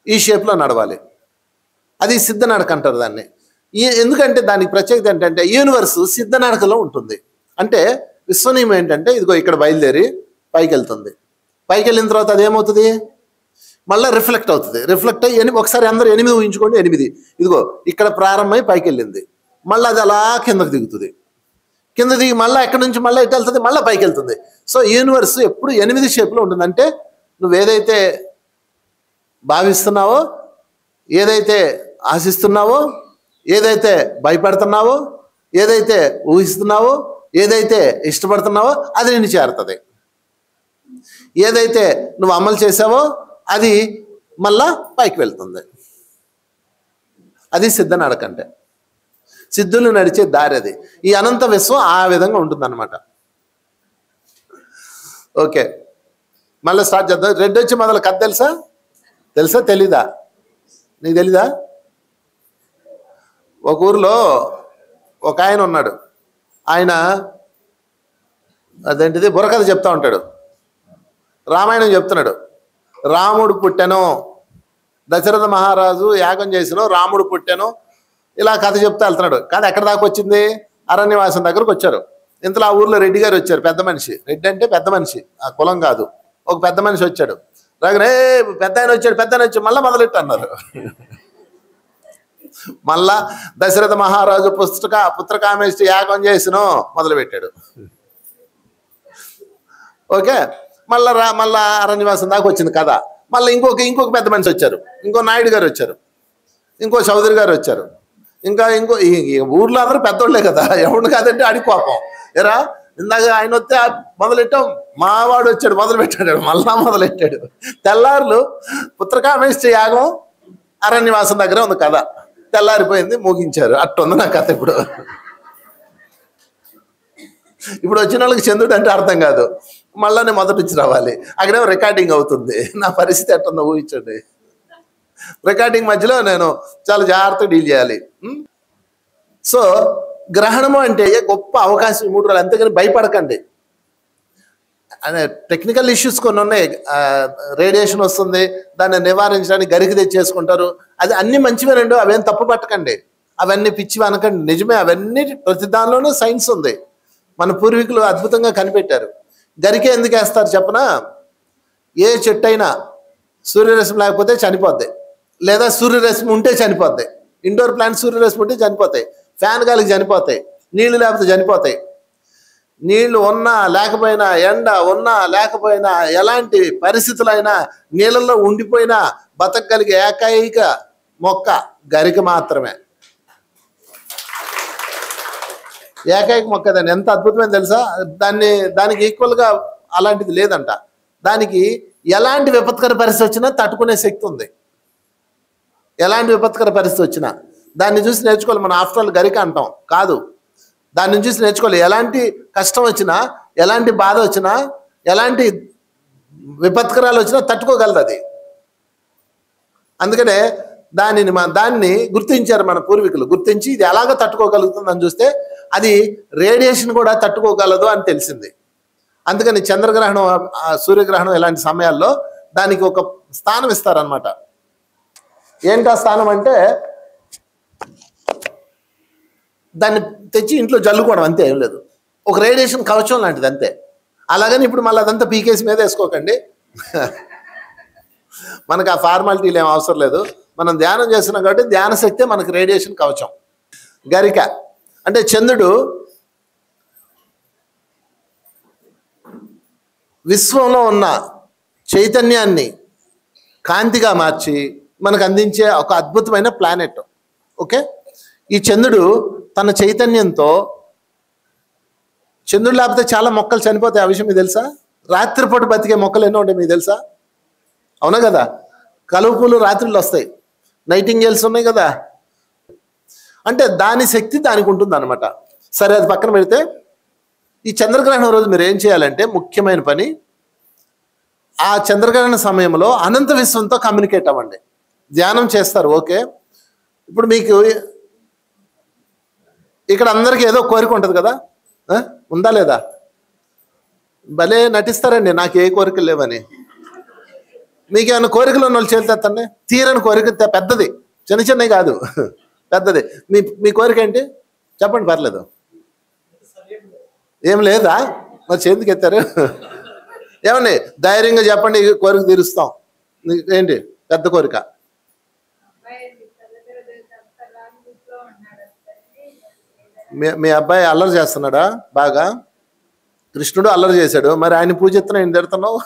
ఈ షేప్లో నడవాలి. అది సిద్ధ నడక అంటారు దాన్ని. ఎందుకంటే దానికి ప్రత్యేకత ఏంటంటే, యూనివర్స్ సిద్ధ నడకలో ఉంటుంది. అంటే విశ్వనియమం ఏంటంటే, ఇదిగో ఇక్కడ బయలుదేరి పైకి వెళ్తుంది. పైకి వెళ్ళిన తర్వాత అది ఏమవుతుంది? మళ్ళీ రిఫ్లెక్ట్ అవుతుంది. రిఫ్లెక్ట్ అయ్యి ఒకసారి అందరూ 8 ఊహించుకోండి. 8 ఇదిగో ఇక్కడ ప్రారంభమై పైకి వెళ్ళింది, మళ్ళీ అది అలా కిందకు దిగుతుంది. కింద దిగి మళ్ళీ ఎక్కడి నుంచి మళ్ళీ ఎటు వెళ్తుంది? మళ్ళీ పైకి వెళ్తుంది. సో యూనివర్స్ ఎప్పుడు 8 షేప్లో ఉంటుంది. అంటే నువ్వు ఏదైతే భావిస్తున్నావో, ఏదైతే ఆశిస్తున్నావో, ఏదైతే భయపడుతున్నావో, ఏదైతే ఊహిస్తున్నావో, ఏదైతే ఇష్టపడుతున్నావో అది నిన్ను చేరుతుంది. ఏదైతే నువ్వు అమలు చేసావో అది మళ్ళా పైకి వెళ్తుంది. అది సిద్ధ నడకంటే, సిద్ధులు నడిచే దారి అది. ఈ అనంత విశ్వం ఆ విధంగా ఉంటుంది అన్నమాట. ఓకే, మళ్ళీ స్టార్ట్ చేద్దాం. రెడ్ వచ్చి మొదలు కథ తెలుసా తెలీదా? నీకు తెలీదా? ఒక ఊరిలో ఒక ఆయన ఉన్నాడు. ఆయన అదేంటిది బుర్రకథ చెప్తా ఉంటాడు, రామాయణం చెప్తున్నాడు. రాముడు పుట్టెను, దశరథ మహారాజు యాగం చేసినో రాముడు పుట్టెను, ఇలా కథ చెప్తా వెళ్తున్నాడు. కథ ఎక్కడ దాకా వచ్చింది? అరణ్యవాసం దగ్గరకు వచ్చారు. ఇంతలో ఆ ఊర్లో రెడ్డి గారు వచ్చారు, పెద్ద మనిషి. రెడ్డి అంటే పెద్ద మనిషి, ఆ కులం కాదు. ఒక పెద్ద మనిషి వచ్చాడు. రాగానే పెద్ద ఆయన వచ్చి మళ్ళీ మొదలెట్టు అన్నారు. మళ్ళా దశరథ మహారాజు పుత్రకామేష్టి యాగం చేసినో మొదలుపెట్టాడు. ఓకే, మళ్ళా అరణ్యవాసం దాకా వచ్చింది కథ. మళ్ళీ ఇంకొక పెద్ద మనిషి వచ్చారు, ఇంకో నాయుడు గారు వచ్చారు, ఇంకో చౌదరి గారు వచ్చారు, ఇంకో ఊర్లో అందరూ పెద్దోళ్లే కదా, ఎవరిని కాదంటే అడి కోపం. ఎరా ఇందాక ఆయన వస్తే మొదలెట్టాం, మావాడు వచ్చాడు మొదలుపెట్టాడు, మళ్ళా మొదలెట్టాడు. తెల్లారులు పుత్రకామేష్టి యాగం అరణ్యవాసం దగ్గర ఉంది కథ. తెల్లారిపోయింది, ముగించారు. అట్టుంది నా కథ. ఇప్పుడు వచ్చిన వాళ్ళకి చంద్రుడు అంటే అర్థం కాదు, మళ్ళా నేను మొదటి నుంచి రావాలి. అక్కడేమో రికార్డింగ్ అవుతుంది. నా పరిస్థితి ఎట్టుందో ఊహించండి. రికార్డింగ్ మధ్యలో నేను చాలా జాగ్రత్తగా డీల్ చేయాలి. సో గ్రహణము అంటే గొప్ప అవకాశం 3 రోజులు, అంతేగాని భయపడకండి. అనే టెక్నికల్ ఇష్యూస్ కొన్ని ఉన్నాయి. రేడియేషన్ వస్తుంది, దాన్ని నివారించడానికి గరికి తెచ్చేసుకుంటారు. అది అన్ని మంచివేనండి, అవేం తప్పు పట్టకండి, అవన్నీ పిచ్చివి అనకండి. నిజమే, అవన్నీ ప్రతి దానిలోనూ సైన్స్ ఉంది. మన పూర్వీకులు అద్భుతంగా కనిపెట్టారు. గరిక ఎందుకు వేస్తారు చెప్పనా? ఏ చెట్టు అయినా సూర్యరశ్మి లేకపోతే చనిపోద్ది, లేదా సూర్యరశ్మి ఉంటే చనిపోద్ది. ఇండోర్ ప్లాంట్ సూర్యరశ్మి ఉంటే చనిపోతాయి, ఫ్యాన్ గాలికి చనిపోతాయి, నీళ్లు లేకపోతే చనిపోతాయి. నీళ్లు ఉన్నా లేకపోయినా, ఎండ ఉన్నా లేకపోయినా, ఎలాంటి పరిస్థితులైనా నీళ్ళల్లో ఉండిపోయినా బతకగలిగే ఏకైక మొక్క గరిక మాత్రమే. ఏకైక మొక్క. దాన్ని ఎంత అద్భుతమైన తెలుసా? దానికి ఈక్వల్గా అలాంటిది లేదంట. దానికి ఎలాంటి విపత్కర పరిస్థితి వచ్చినా తట్టుకునే శక్తి ఉంది. ఎలాంటి విపత్కర పరిస్థితి వచ్చినా దాన్ని చూసి నేర్చుకోవాలి. మనం ఆఫ్టర్ ఆల్ గరిక అంటాం కాదు, దాన్ని చూసి నేర్చుకోవాలి. ఎలాంటి కష్టం వచ్చినా, ఎలాంటి బాధ వచ్చినా, ఎలాంటి విపత్కరాలు వచ్చినా తట్టుకోగలదు అది. అందుకనే దాన్ని గుర్తించారు మన పూర్వీకులు. గుర్తించి ఇది ఎలాగ తట్టుకోగలుగుతుందని చూస్తే అది రేడియేషన్ కూడా తట్టుకోగలదు అని తెలిసింది. అందుకని చంద్రగ్రహణం, సూర్యగ్రహణం ఇలాంటి సమయాల్లో దానికి ఒక స్థానం ఇస్తారనమాట. ఏంటి ఆ స్థానం అంటే దాన్ని తెచ్చి ఇంట్లో జల్లుకోవడం, అంతే, ఏం లేదు. ఒక రేడియేషన్ కవచం లాంటిది అంతే. అలాగని ఇప్పుడు మళ్ళీ అదంతా పీకేసి మీద వేసుకోకండి. మనకు ఆ ఫార్మాలిటీలు ఏం అవసరం లేదు. మనం ధ్యానం చేస్తున్నాం కాబట్టి ధ్యాన శక్తే మనకు రేడియేషన్ కవచం. గరిక అంటే చంద్రుడు విశ్వంలో ఉన్న చైతన్యాన్ని కాంతిగా మార్చి మనకు అందించే ఒక అద్భుతమైన ప్లానెట్. ఓకే, ఈ చంద్రుడు తన చైతన్యంతో, చంద్రుడు లేకపోతే చాలా మొక్కలు చనిపోతాయి. ఆ విషయం మీకు తెలుసా? రాత్రిపూట బతికే మొక్కలు ఎన్నో ఉంటాయి మీకు తెలుసా? అవునా కదా? కలువ పూలు రాత్రిళ్ళు వస్తాయి, నైటింగేల్స్ ఉన్నాయి కదా. అంటే దాని శక్తి దానికి ఉంటుంది అనమాట. సరే, అది పక్కన పెడితే ఈ చంద్రగ్రహణం రోజు మీరు ఏం చేయాలంటే ముఖ్యమైన పని, ఆ చంద్రగ్రహణ సమయంలో అనంత విశ్వంతో కమ్యూనికేట్ అవ్వండి. ధ్యానం చేస్తారు, ఓకే. ఇప్పుడు మీకు ఇక్కడ అందరికీ ఏదో కోరిక ఉంటుంది కదా, ఉందా లేదా? భలే నటిస్తారండి నాకు ఏ కోరికలు లేవని. మీకు ఏమైనా కోరికలు ఉన్న వాళ్ళు చేతెత్తండి. తీరని కోరిక, పెద్దది, చిన్న చిన్నవి కాదు, పెద్దది. మీ కోరిక ఏంటి చెప్పండి, పర్లేదు. ఏం లేదా? మరి చేతికి ఎత్తారు. ఏమండి ధైర్యంగా చెప్పండి, కోరిక తీరుస్తాం. ఏంటి పెద్ద కోరిక? మీ అబ్బాయి అల్లరి చేస్తున్నాడా బాగా? కృష్ణుడు అల్లరి చేశాడు, మరి ఆయన పూజ ఎత్తున ఆయన తిడుతున్నావు.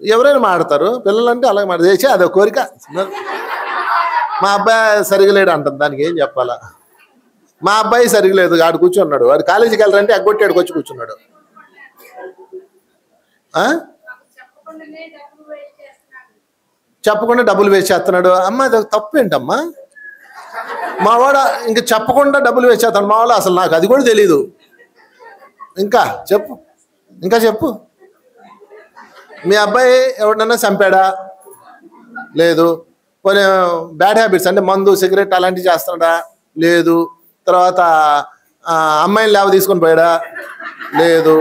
ఎవరైనా మాడతారు, పిల్లలంటే అలాగే మాట చేసి అదో కోరిక. మా అబ్బాయి సరిగా లేడు అంటుంది, దానికి ఏం చెప్పాలా? మా అబ్బాయి సరిగా లేదు, ఆడు కూర్చున్నాడు, వాడు కాలేజీకి వెళ్ళరంటే ఎగ్గొట్టాడు వచ్చి కూర్చున్నాడు. చెప్పకుండా డబ్బులు వేస్ట్ చేస్తున్నాడు. అమ్మ అది తప్పు ఏంటమ్మా? మావాడు ఇంకా చెప్పకుండా డబ్బులు వేస్ట్ చేస్తాడు. మావాడు అసలు నాకు అది కూడా తెలీదు. ఇంకా చెప్పు. మీ అబ్బాయి ఎవరినైనా చంపాడా? లేదు. కొన్ని బ్యాడ్ హ్యాబిట్స్ అంటే మందు, సిగరెట్ అలాంటివి చేస్తున్నాడా? లేదు. తర్వాత అమ్మాయిని లేవ తీసుకొని పోయాడా? లేదు.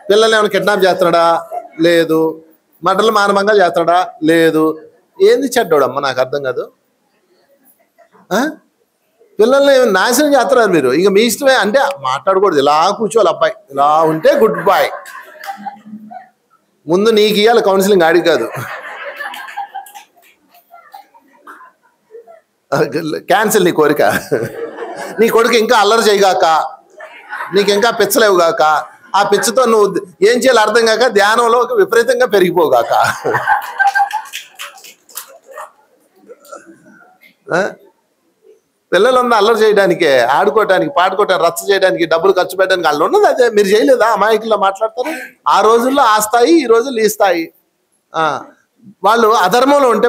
పిల్లల్ని ఏమైనా కిడ్నాప్ చేస్తున్నాడా? లేదు. మటలు మానవంగా చేస్తున్నాడా? లేదు. ఏంది చెడ్డోడమ్మ నాకు అర్థం కాదు. పిల్లల్ని నాశనం చేస్తున్నారు మీరు. ఇక మీ ఇష్టమే అంటే మాట్లాడకూడదు, ఇలా కూర్చోవాలి. అబ్బాయి ఇలా ఉంటే గుడ్ బాయ్. ముందు నీకు ఇవ్వాలి కౌన్సిలింగ్, ఆడికి కాదు. క్యాన్సిల్ నీ కోరిక. నీ కొడుకు ఇంకా అల్లరి చేయగాక, నీకు ఇంకా పిచ్చలేవుగాక, ఆ పిచ్చతో నువ్వు ఏం చేయాలి అర్థం కాక ధ్యానంలో విపరీతంగా పెరిగిపోగాక. పిల్లలంతా అల్లరి చేయడానికి, ఆడుకోవటానికి, పాడుకోవటానికి, రచ్చ చేయడానికి, డబ్బులు ఖర్చు పెట్టడానికి వాళ్ళు ఉన్నది అదే. మీరు చేయలేదా? అమాయకుల్లో మాట్లాడతారు. ఆ రోజుల్లో ఆ స్థాయి, ఈ రోజుల్లో ఈ స్థాయి. వాళ్ళు అధర్మంలో ఉంటే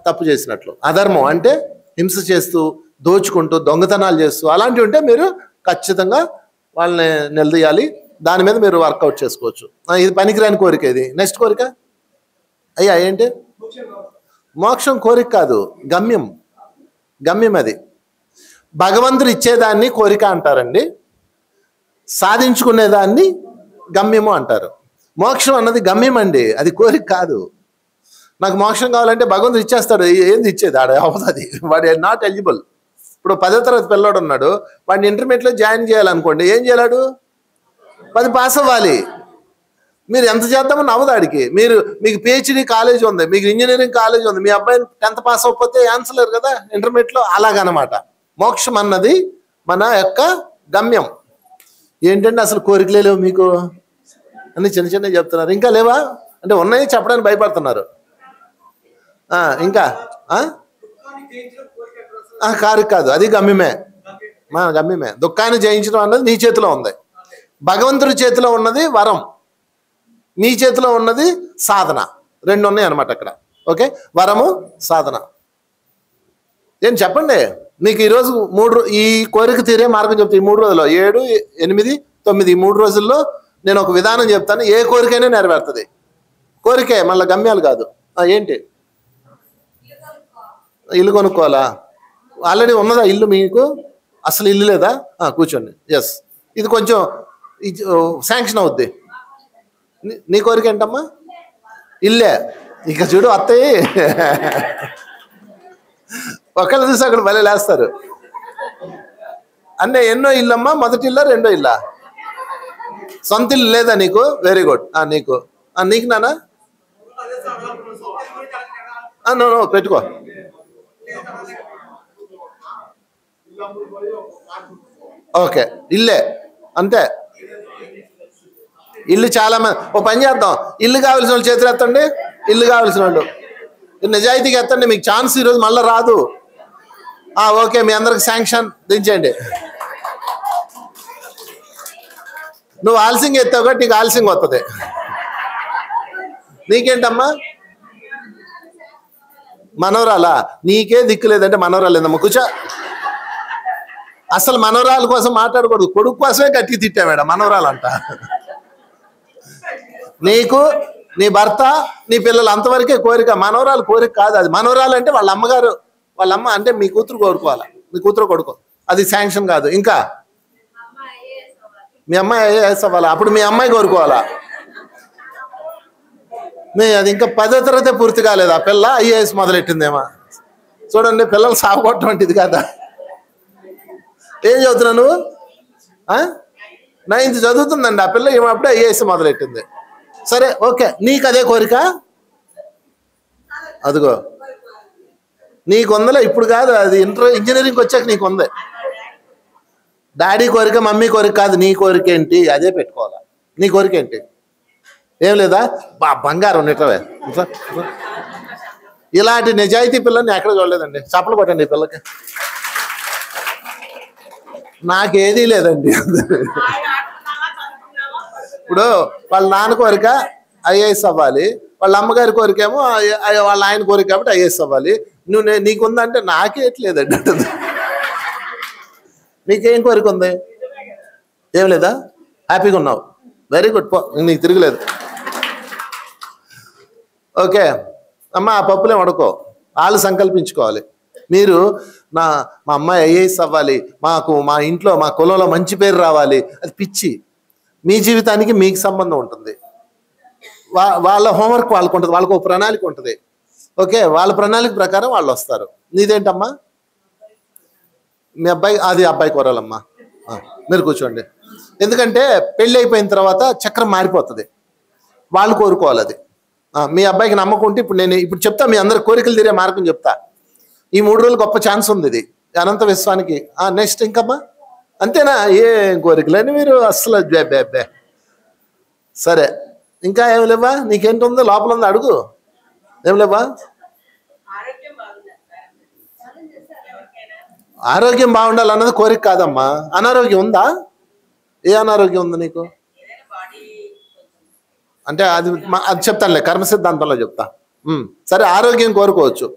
తప్పు చేసినట్లు. అధర్మం అంటే హింస చేస్తూ, దోచుకుంటూ, దొంగతనాలు చేస్తూ అలాంటివి ఉంటే మీరు ఖచ్చితంగా వాళ్ళని నిలదీయాలి. దాని మీద మీరు వర్కౌట్ చేసుకోవచ్చు. ఇది పనికిరాని కోరిక. ఇది నెక్స్ట్ కోరిక అయ్యా ఏంటి? మోక్షం కోరిక కాదు, గమ్యం. అది భగవంతుడు ఇచ్చేదాన్ని కోరిక అంటారండి, సాధించుకునేదాన్ని గమ్యము అంటారు. మోక్షం అన్నది గమ్యం అండి, అది కోరిక కాదు. నాకు మోక్షం కావాలంటే భగవంతుడు ఇచ్చేస్తాడు. ఏంది ఇచ్చేది? ఆడ అవుతుంది, వాడు నాట్ ఎలిజిబుల్. ఇప్పుడు 10వ తరగతి పిల్లోడు ఉన్నాడు, వాడిని ఇంటర్మీడియట్లో జాయిన్ చేయాలనుకోండి, ఏం చేయాడు? 10 పాస్ అవ్వాలి. మీరు ఎంత చేద్దామని అవ్వదాడికి. మీకు పిహెచ్డి కాలేజ్ ఉంది, మీకు ఇంజనీరింగ్ కాలేజ్ ఉంది, మీ అబ్బాయిని 10th పాస్ అవ్వకపోతే ఆన్సర్ లేరు కదా ఇంటర్మీడియట్లో. అలాగనమాట మోక్షం అన్నది మన యొక్క గమ్యం. ఏంటంటే అసలు కోరికలే లేవు మీకు అని చిన్న చిన్నవి చెప్తున్నారు. ఇంకా లేవా అంటే ఉన్నాయి చెప్పడానికి భయపడుతున్నారు. ఇంకా కోరిక కాదు, అది గమ్యమే. గమ్యమే. దుఃఖాన్ని జయించడం అన్నది నీ చేతిలో ఉంది. భగవంతుడి చేతిలో ఉన్నది వరం, నీ చేతిలో ఉన్నది సాధన. 2 ఉన్నాయి అనమాట అక్కడ. ఓకే, వరము సాధన. ఏం చెప్పండి మీకు ఈరోజు ఈ కోరిక తీరే మార్గం చెప్తాను. ఈ 3 రోజుల్లో 7, 8, 9 ఈ 3 రోజుల్లో నేను ఒక విధానం చెప్తాను. ఏ కోరికైనా నెరవేరుతుంది. కోరికే, మళ్ళీ గమ్యాలు కాదు. ఏంటి? ఇల్లు కొనుక్కోవాలా? ఆల్రెడీ ఉన్నదా ఇల్లు మీకు? అసలు ఇల్లు లేదా? కూర్చోండి. ఎస్, ఇది కొంచెం శాంక్షన్ అవుద్ది. నీ కోరిక ఏంటమ్మా? ఇల్లే. ఇక చూడు అత్తయ్య ఒకళ్ళు చూసి అక్కడ భలే లేస్తారు. అన్నీ ఎన్నో ఇల్లమ్మా? మొదటి ఇల్లా రెండో ఇల్లా? సొంత ఇల్లు లేదా నీకు? Very good. నీకు నానా నో పెట్టుకో. ఓకే, ఇల్లే అంతే. ఇల్లు చాలా మంది. ఓ పని చేద్దాం, ఇల్లు కావాల్సిన వాళ్ళు చేతులు ఎత్తండి. ఇల్లు కావాల్సిన వాళ్ళు నిజాయితీగా ఎత్తండి. మీకు ఛాన్స్ ఈరోజు మళ్ళీ రాదు. ఓకే, మీ అందరికి శాంక్షన్ దించండి. నువ్వు ఆలస్యంగా ఎత్తావు కాబట్టి నీకు ఆలస్యంగా వస్తుంది. నీకేంటమ్మా? మనవరాలా? నీకే దిక్కు లేదంటే మనవరాలు లేదమ్మా. కూర్చో. అసలు మనవరాల కోసం మాట్లాడకూడదు, కొడుకు కోసమే గట్టి తిట్టా మేడం మనవరాలంట. నీకు నీ భర్త నీ పిల్లలు అంతవరకే కోరిక. మనవరాలు కోరిక కాదు అది. మనవరాలు అంటే వాళ్ళ అమ్మగారు, వాళ్ళ అమ్మ అంటే మీ కూతురు కోరుకోవాలా, మీ కూతురు కొడుకో. అది శాంక్షన్ కాదు. ఇంకా మీ అమ్మాయి ఐఏఎస్ అవ్వాలా, అప్పుడు మీ అమ్మాయి కోరుకోవాలా. అది ఇంకా 10వ తరగతి పూర్తి కాలేదు, ఆ పిల్ల ఐఏఎస్ మొదలెట్టిందేమో. చూడండి, పిల్లలు సాగుకోవటం కాదా? ఏం చదువుతున్నా నువ్వు? 9th చదువుతుందండి ఆ పిల్ల. అప్పుడే ఐఏఎస్ మొదలెట్టింది. సరే, ఓకే, నీకు అదే కోరిక? అదిగో నీకు ఉందలే, ఇప్పుడు కాదు, అది ఇంజనీరింగ్కి వచ్చాక నీకు ఉంది. డాడీ కోరిక మమ్మీ కోరిక కాదు, నీ కోరిక ఏంటి? అదే పెట్టుకోవాలా. నీ కోరిక ఏంటి? ఏం లేదా? బంగారం నిట్రవే. ఇలాంటి నిజాయితీ పిల్లని ఎక్కడ చూడలేదండి. చప్పలు కొట్టండి ఈ పిల్లకి. నాకేదీ లేదండి. ఇప్పుడు వాళ్ళ నాన్న కోరిక ఐఏఎస్ అవ్వాలి, వాళ్ళ అమ్మగారి కోరికేమో వాళ్ళ ఆయన కోరిక కాబట్టి ఐఏఎస్ అవ్వాలి. నీకుందంటే నాకేట్లేదండి అంటుంది. నీకేం కోరిక ఉంది? ఏం లేదా? హ్యాపీగా ఉన్నావు, వెరీ గుడ్. నీకు తిరగలేదు. ఓకే అమ్మ, ఆ పప్పులే వడుకో. వాళ్ళు సంకల్పించుకోవాలి. మీరు మా అమ్మాయి ఐఏఎస్ అవ్వాలి, మా ఇంట్లో మా కులంలో మంచి పేరు రావాలి, అది పిచ్చి. మీ జీవితానికి మీకు సంబంధం ఉంటుంది. వాళ్ళ హోంవర్క్ వాళ్ళకు ఉంటుంది, వాళ్ళకు ఒక ప్రణాళిక ఉంటుంది. ఓకే, వాళ్ళ ప్రణాళిక ప్రకారం వాళ్ళు వస్తారు. నీదేంటమ్మా? మీ అబ్బాయి, అది అబ్బాయి కోరాలమ్మా. మీరు కూర్చోండి. ఎందుకంటే పెళ్ళి అయిపోయిన తర్వాత చక్రం మారిపోతుంది, వాళ్ళు కోరుకోవాలి అది. మీ అబ్బాయికి నమ్మకం ఉంటే ఇప్పుడు చెప్తా, మీ అందరి కోరికలు తీరే మార్గం చెప్తా. ఈ 3 రోజులు గొప్ప ఛాన్స్ ఉంది ఇది అనంత విశ్వానికి. నెక్స్ట్ ఇంకమ్మా? అంతేనా? ఏం కోరికలని మీరు అస్సలు బే. సరే, ఇంకా ఏం లేవా? నీకేంటి ఉందో లోపల ఉందో అడుగు. ఏం లేవా? ఆరోగ్యం బాగుండాలన్నది కోరిక కాదమ్మా. అనారోగ్యం ఉందా? ఏ అనారోగ్యం ఉంది నీకు? అంటే అది చెప్తానులే, కర్మ సిద్ధాంతంలో చెప్తా. సరే, ఆరోగ్యం కోరుకోవచ్చు.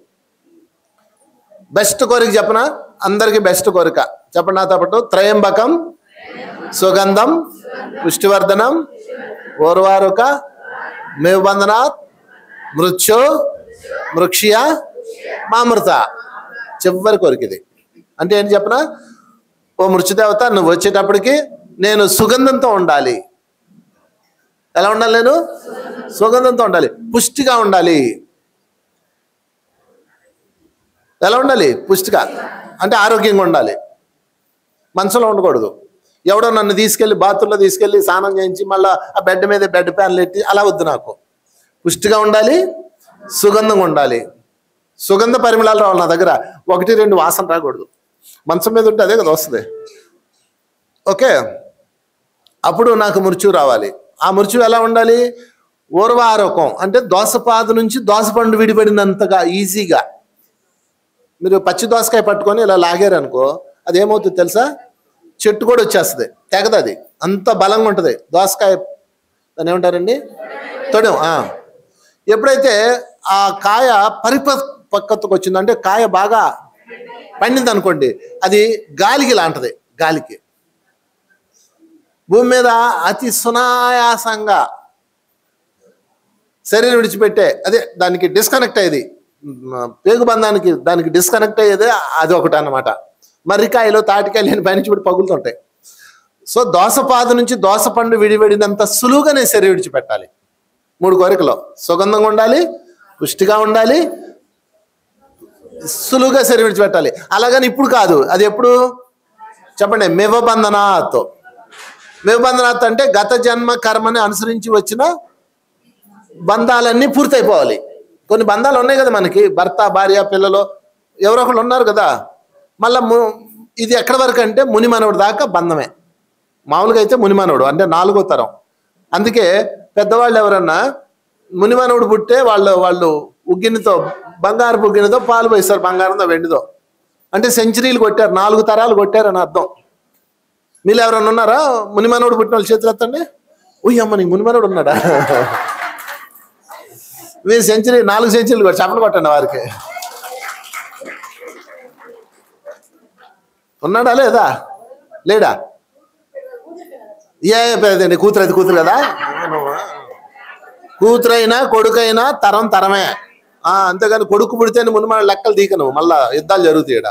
బెస్ట్ కోరిక చెప్పనా? అందరికి బెస్ట్ కోరిక చెప్పండి నాతో పాటు. త్రయంబకం సుగంధం పుష్టివర్ధనం ఓర్వారుక మేబంధనాత్ మృత్యు మృక్షియ మామృత. చివరి కోరిక ఇది. అంటే ఏంటి చెప్పనా? ఓ మృత్యుదేవత, నువ్వు వచ్చేటప్పటికి నేను సుగంధంతో ఉండాలి. ఎలా ఉండాలి? నేను సుగంధంతో ఉండాలి, పుష్టిగా ఉండాలి. ఎలా ఉండాలి? పుష్టిగా, అంటే ఆరోగ్యంగా ఉండాలి. మనసులో ఉండకూడదు. ఎవడో నన్ను తీసుకెళ్ళి బాత్రూంలో తీసుకెళ్ళి స్నానం చేయించి మళ్ళీ ఆ బెడ్ మీద బెడ్ ప్యాన్లు ఎట్టి అలా వద్దు నాకు. పుష్టిగా ఉండాలి, సుగంధంగా ఉండాలి. సుగంధ పరిమళాలు రావాలి నా దగ్గర, 1-2 వాసన రాకూడదు. మంచం మీద ఉంటే అదే కదా వస్తుంది. ఓకే, అప్పుడు నాకు మృత్యు రావాలి. ఆ మృత్యు ఎలా ఉండాలి? ఊర్వారోకం, అంటే దోసపాదు నుంచి దోసపండు విడిపడినంతగా ఈజీగా. మీరు పచ్చి దోసకాయ పట్టుకొని ఇలా లాగారనుకో, అది ఏమవుతుంది తెలుసా? చెట్టు కూడా వచ్చేస్తుంది, తెగదు. అది అంత బలంగా ఉంటుంది దోసకాయ. దాన్ని ఏమంటారండి? తొడెం. ఎప్పుడైతే ఆ కాయ పరిపక్వతకు వచ్చిందంటే కాయ బాగా పండింది అనుకోండి, అది గాలికి లాంటిది. గాలికి భూమి మీద అతి సునాయాసంగా శరీరం విడిచిపెట్టే, అదే దానికి డిస్కనెక్ట్ అయ్యేది, పేగుబంధానికి దానికి డిస్కనెక్ట్ అయ్యేదే అది ఒకటి అన్నమాట. మర్రికాయలు తాటికాయలు పైనుంచి కూడా పగులుతుంటాయి. సో దోసపాదు నుంచి దోసపండు విడివడినంత సులువుగా నేను శరీరం విడిచిపెట్టాలి. 3 కోరికలు: సుగంధంగా ఉండాలి, పుష్టిగా ఉండాలి, సులువుగా శరీరం విడిచిపెట్టాలి. అలాగని ఇప్పుడు కాదు, అది ఎప్పుడు చెప్పండి? మేవబంధనాతో. మేవబంధనాత్ అంటే గత జన్మ కర్మని అనుసరించి వచ్చిన బంధాలన్నీ పూర్తయిపోవాలి. కొన్ని బంధాలు ఉన్నాయి కదా మనకి, భర్త, భార్య, పిల్లలు, ఎవరో ఒకళ్ళు ఉన్నారు కదా. మళ్ళా ఇది ఎక్కడి వరకు అంటే మునిమనవుడు దాకా బంధమే. మామూలుగా అయితే మునిమనవుడు అంటే 4వ తరం. అందుకే పెద్దవాళ్ళు ఎవరన్నా మునిమనవుడు పుట్టే వాళ్ళు ఉగ్గినితో, బంగారు ఉగ్గినితో పాలు పోయిస్తారు, బంగారంతో వెండితో. అంటే సెంచరీలు కొట్టారు, 4 తరాలు కొట్టారని అర్థం. మీరు ఎవరన్నా ఉన్నారా మునిమనవుడు పుట్టిన వాళ్ళు? చేతులు ఎత్తండి. అమ్మ నీకు మునిమనవుడు ఉన్నాడా? మీరు 4 సెంచరీలు కూడా చెప్పలు కొట్టండి వారికి. ఉన్నాడా లేదా? లేడా? ఏ కూతురు అయితే కూతురు కదా, కూతురైనా కొడుకైనా తరం తరమే. అంతేగాని కొడుకు పుడితేనే మునిమనుడు లెక్కలు దీకను, మళ్ళా యుద్ధాలు జరుగుతాయి ఈడ.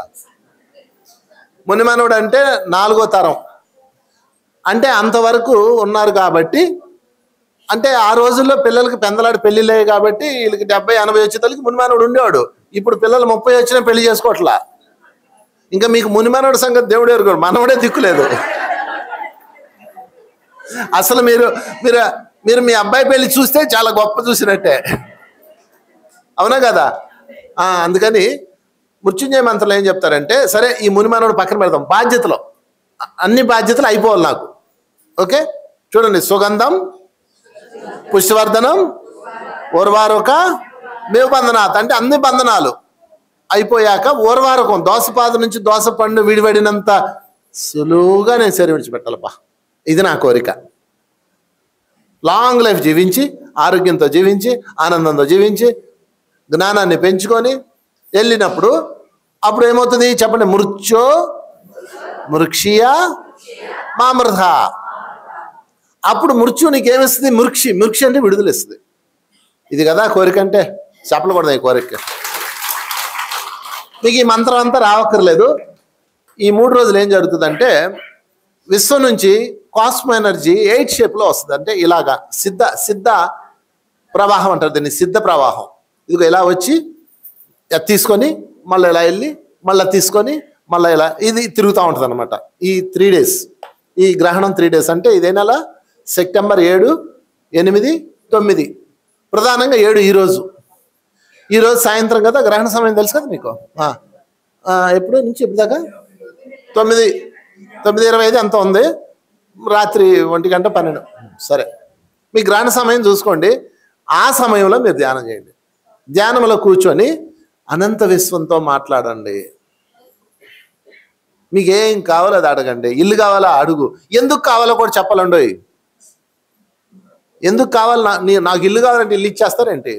మునిమనుడు అంటే 4వ తరం, అంటే అంతవరకు ఉన్నారు కాబట్టి. అంటే ఆ రోజుల్లో పిల్లలకి పెందలాడి పెళ్లిలే కాబట్టి వీళ్ళకి 70-80 వచ్చేతలకి మునిమనుడు ఉండేవాడు. ఇప్పుడు పిల్లలు 30 వచ్చినా పెళ్లి చేసుకోవట్లా. ఇంకా మీకు మునిమనుడు సంగతి దేవుడు ఎరుగుడు, మనవడే దిక్కులేదు. అసలు మీరు మీరు మీరు మీ అబ్బాయి పెళ్లి చూస్తే చాలా గొప్ప చూసినట్టే, అవునా కదా? అందుకని మృత్యుంజయ మంత్రంలో ఏం చెప్తారంటే, సరే ఈ మునిమనుడు పక్కన పెడదాం, బాధ్యతలు అన్ని బాధ్యతలు అయిపోవాలి నాకు. ఓకే, చూడండి: సుగంధం, పుష్టివర్ధనం, ఊర్వారుక, మేవబంధనాత్. అంటే అన్ని బంధనాలు అయిపోయాక ఊర్వారుకం, దోసపాదు నుంచి దోసపండు విడివడినంత సులువుగా నేను శరీరం విడిచిపెట్టాలబ్బా. ఇది నా కోరిక. లాంగ్ లైఫ్ జీవించి, ఆరోగ్యంతో జీవించి, ఆనందంతో జీవించి, జ్ఞానాన్ని పెంచుకొని వెళ్ళినప్పుడు అప్పుడు ఏమవుతుంది చెప్పండి? మృత్యో మృక్షియ మామృధ. అప్పుడు మృత్యు నీకేమిస్తుంది? మృక్షి అంటే విడుదలిస్తుంది. ఇది కదా కోరిక అంటే. చెప్పలు కూడా ఈ కోరిక. మీకు ఈ మంత్రం అంతా రావక్కర్లేదు. ఈ 3 రోజులు ఏం జరుగుతుందంటే, విశ్వం నుంచి కాస్మో ఎనర్జీ 8 షేప్లో వస్తుంది. అంటే ఇలాగా సిద్ధ ప్రవాహం అంటారు దీన్ని, సిద్ధ ప్రవాహం. ఇదిగో ఇలా వచ్చి తీసుకొని మళ్ళీ ఇలా వెళ్ళి మళ్ళీ తీసుకొని మళ్ళీ ఇలా, ఇది తిరుగుతూ ఉంటుంది అనమాట. ఈ 3 days, ఈ గ్రహణం 3 days. అంటే ఇదే నెల సెప్టెంబర్ 7, 8, 9. ప్రధానంగా 7 ఈరోజు సాయంత్రం కదా గ్రహణ సమయం, తెలుసు కదా మీకు. ఎప్పుడు నుంచి ఎప్పుడు దాకా? 9:25 అంత ఉంది. రాత్రి 1:12. సరే, మీ గ్రహణ సమయం చూసుకోండి. ఆ సమయంలో మీరు ధ్యానం చేయండి. ధ్యానంలో కూర్చొని అనంత విశ్వంతో మాట్లాడండి. మీకు ఏం కావాలో అది అడగండి. ఇల్లు కావాలా అడుగు. ఎందుకు కావాలో కూడా చెప్పాలండి. ఎందుకు కావాలి? నాకు ఇల్లు కావాలంటే ఇల్లు ఇచ్చేస్తారేంటి?